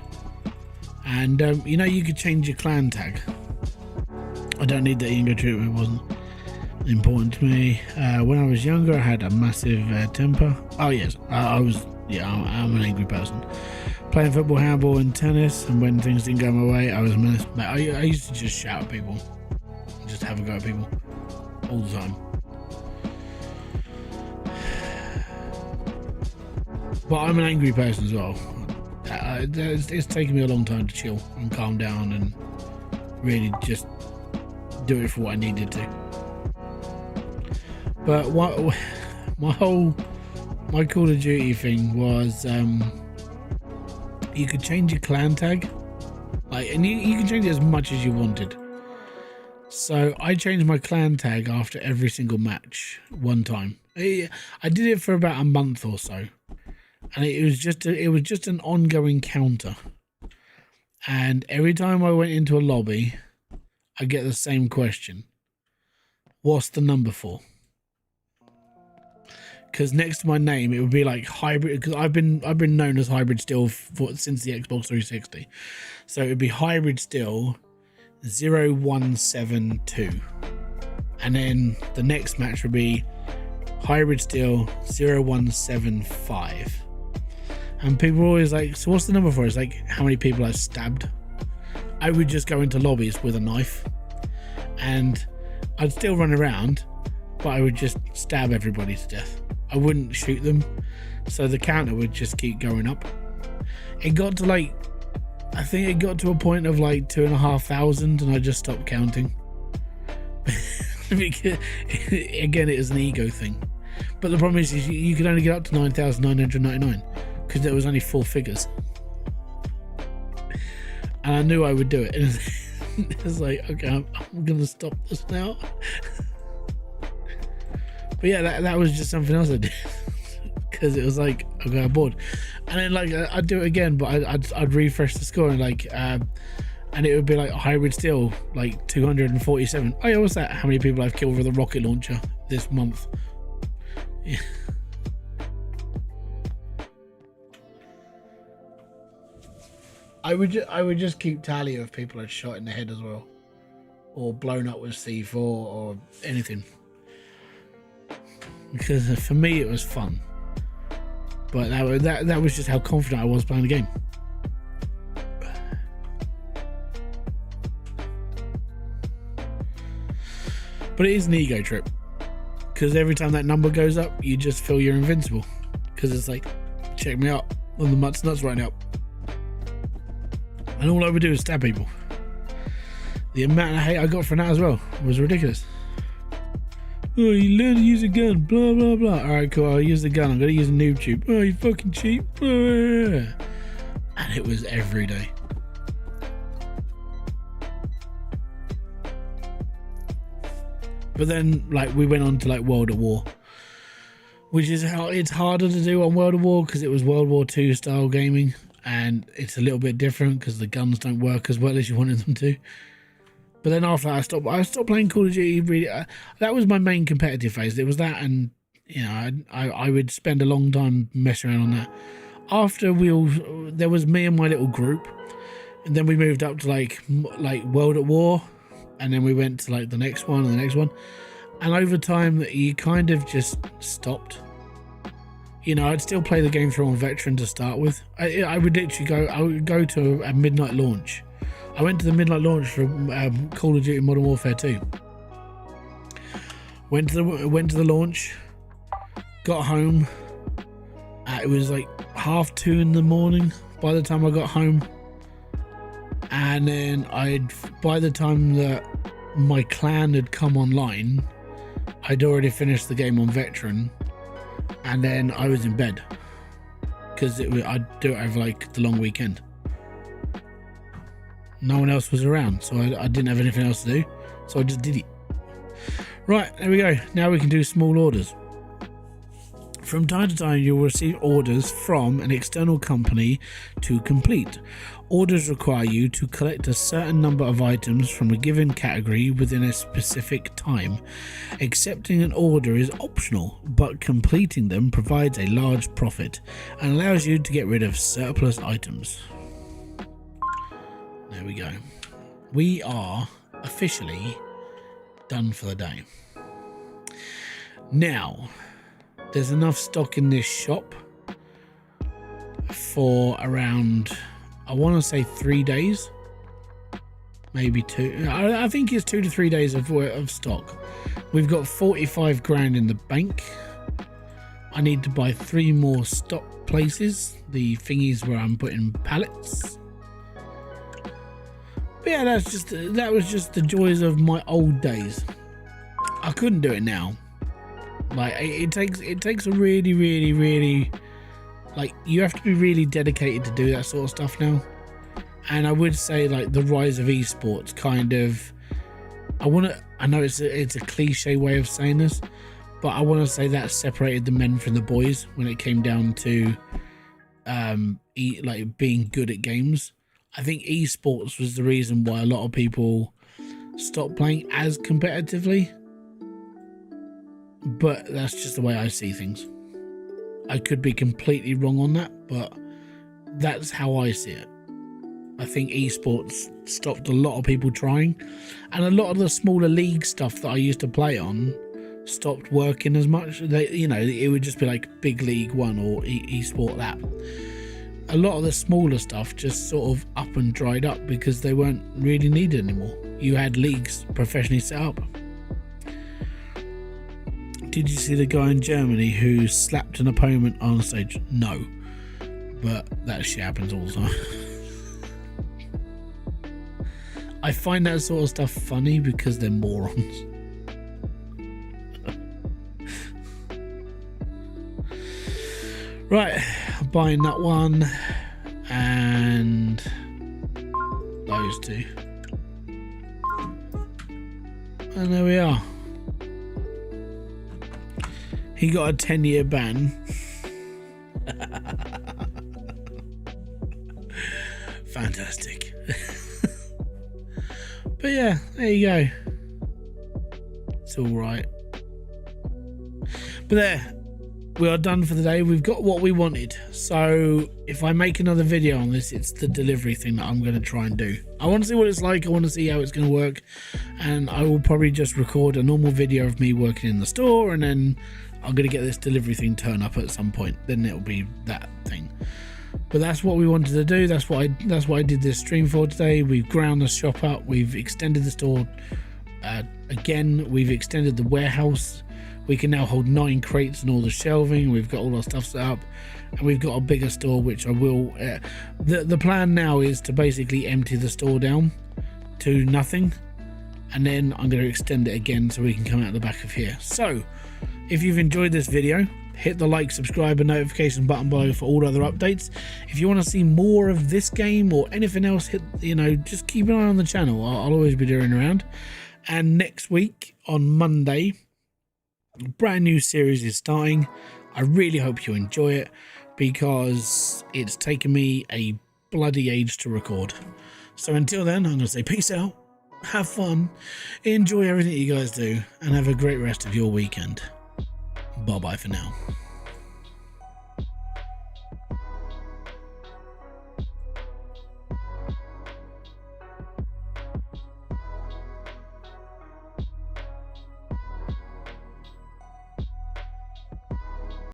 and you know, you could change your clan tag. I don't need the ego treatment, it wasn't important to me. When I was younger, I had a massive temper. Oh yes, I'm an angry person. Playing football, handball and tennis, and when things didn't go my way, I was menaced. I used to just shout at people, just have a go at people all the time. But I'm an angry person as well. It's taken me a long time to chill and calm down and really just do it for what I needed to. But my Call of Duty thing was you could change your clan tag, and you can change it as much as you wanted. So I changed my clan tag after every single match one time. I did it for about a month or so, and it was just an ongoing counter. And every time I went into a lobby, I get the same question: what's the number for? Because next to my name, it would be like hybrid. Because I've been known as Hybridsteel since the Xbox 360, so it would be Hybridsteel 0172, and then the next match would be Hybridsteel 0175. And people were always like, "So what's the number for?" It's like how many people I've stabbed. I would just go into lobbies with a knife, and I'd still run around, but I would just stab everybody to death. I wouldn't shoot them, so the counter would just keep going up. It got to I think it got to a point of 2,500, and I just stopped counting. Because, again, it was an ego thing. But the problem is you could only get up to 9,999 because there was only 4 figures, and I knew I would do it. And it's like, okay, I'm gonna stop this now. But yeah, that was just something else I did because it was like I got bored, and then I'd do it again, but I'd refresh the score and and it would be Hybridsteel 247. Oh yeah, what's that? How many people I've killed with a rocket launcher this month? Yeah. I would just keep tally of people I'd shot in the head as well, or blown up with C4 or anything. Because for me it was fun, but that was just how confident I was playing the game. But it is an ego trip, because every time that number goes up, you just feel you're invincible, because it's like, check me out, I'm the nuts right now, and all I would do is stab people. The amount of hate I got from that as well was ridiculous. Oh, you learn to use a gun, blah blah blah. Alright, cool, I'll use the gun, I'm gonna use a noob tube. Oh, you fucking cheap. And it was every day. But then we went on to World at War, which is how it's harder to do on World at War, because it was World War II style gaming, and it's a little bit different because the guns don't work as well as you wanted them to. But then after that, I stopped playing Call of Duty. Really, that was my main competitive phase. It was that, and I would spend a long time messing around on that. After there was me and my little group, and then we moved up to like World at War, and then we went to the next one and the next one, and over time you kind of just stopped. I'd still play the game through on Veteran to start with. I would go to a midnight launch. I went to the midnight launch for Call of Duty Modern Warfare 2. Went to the launch, got home. It was 2:30 in the morning by the time I got home, and then by the time that my clan had come online, I'd already finished the game on Veteran, and then I was in bed because I'd do it over the long weekend. No one else was around, so I didn't have anything else to do, so I just did it. Right, there we go. Now we can do small orders. From time to time, you will receive orders from an external company to complete. Orders require you to collect a certain number of items from a given category within a specific time. Accepting an order is optional, but completing them provides a large profit and allows you to get rid of surplus items. There we go. We are officially done for the day. Now, there's enough stock in this shop for around, I want to say 3 days, maybe 2. I think it's 2 to 3 days of stock. We've got 45 grand in the bank. I need to buy 3 more stock places, the thingies where I'm putting pallets. But yeah, that was just the joys of my old days. I couldn't do it now. Like it takes a really like, you have to be really dedicated to do that sort of stuff now. And I would say, like, the rise of esports kind of, I know it's a cliche way of saying this, but I want to say that separated the men from the boys when it came down to like being good at games. I think esports was the reason why a lot of people stopped playing as competitively. But that's just the way I see things. I could be completely wrong on that, but that's how I see it. I think esports stopped a lot of people trying, and a lot of the smaller league stuff that I used to play on stopped working as much. It would just be like Big League 1 or esport that. A lot of the smaller stuff just sort of up and dried up because they weren't really needed anymore. You had leagues professionally set up. Did you see the guy in Germany who slapped an opponent on stage? No, but that shit happens all the time. I find that sort of stuff funny because they're morons. Right, buying that one and those 2. And there we are. He got a 10-year ban. Fantastic. But yeah, there you go. It's all right. But there, we are done for the day. We've got what we wanted. So if I make another video on this, it's the delivery thing that I'm going to try and do. I want to see what it's like. I want to see how it's going to work. And I will probably just record a normal video of me working in the store, and then I'm going to get this delivery thing turn up at some point. Then it'll be that thing. But that's what we wanted to do. That's what I did this stream for today. We've ground the shop up. We've extended the store again. We've extended the warehouse. We can now hold 9 crates and all the shelving. We've got all our stuff set up, and we've got a bigger store, which I will. The plan now is to basically empty the store down to nothing, and then I'm going to extend it again so we can come out the back of here. So if you've enjoyed this video, hit the like, subscribe and notification button below for all other updates. If you want to see more of this game or anything else, just keep an eye on the channel. I'll always be doing around. And next week on Monday, a brand new series is starting. I really hope you enjoy it because it's taken me a bloody age to record. So until then, I'm going to say peace out, have fun, enjoy everything you guys do, and have a great rest of your weekend. Bye bye for now.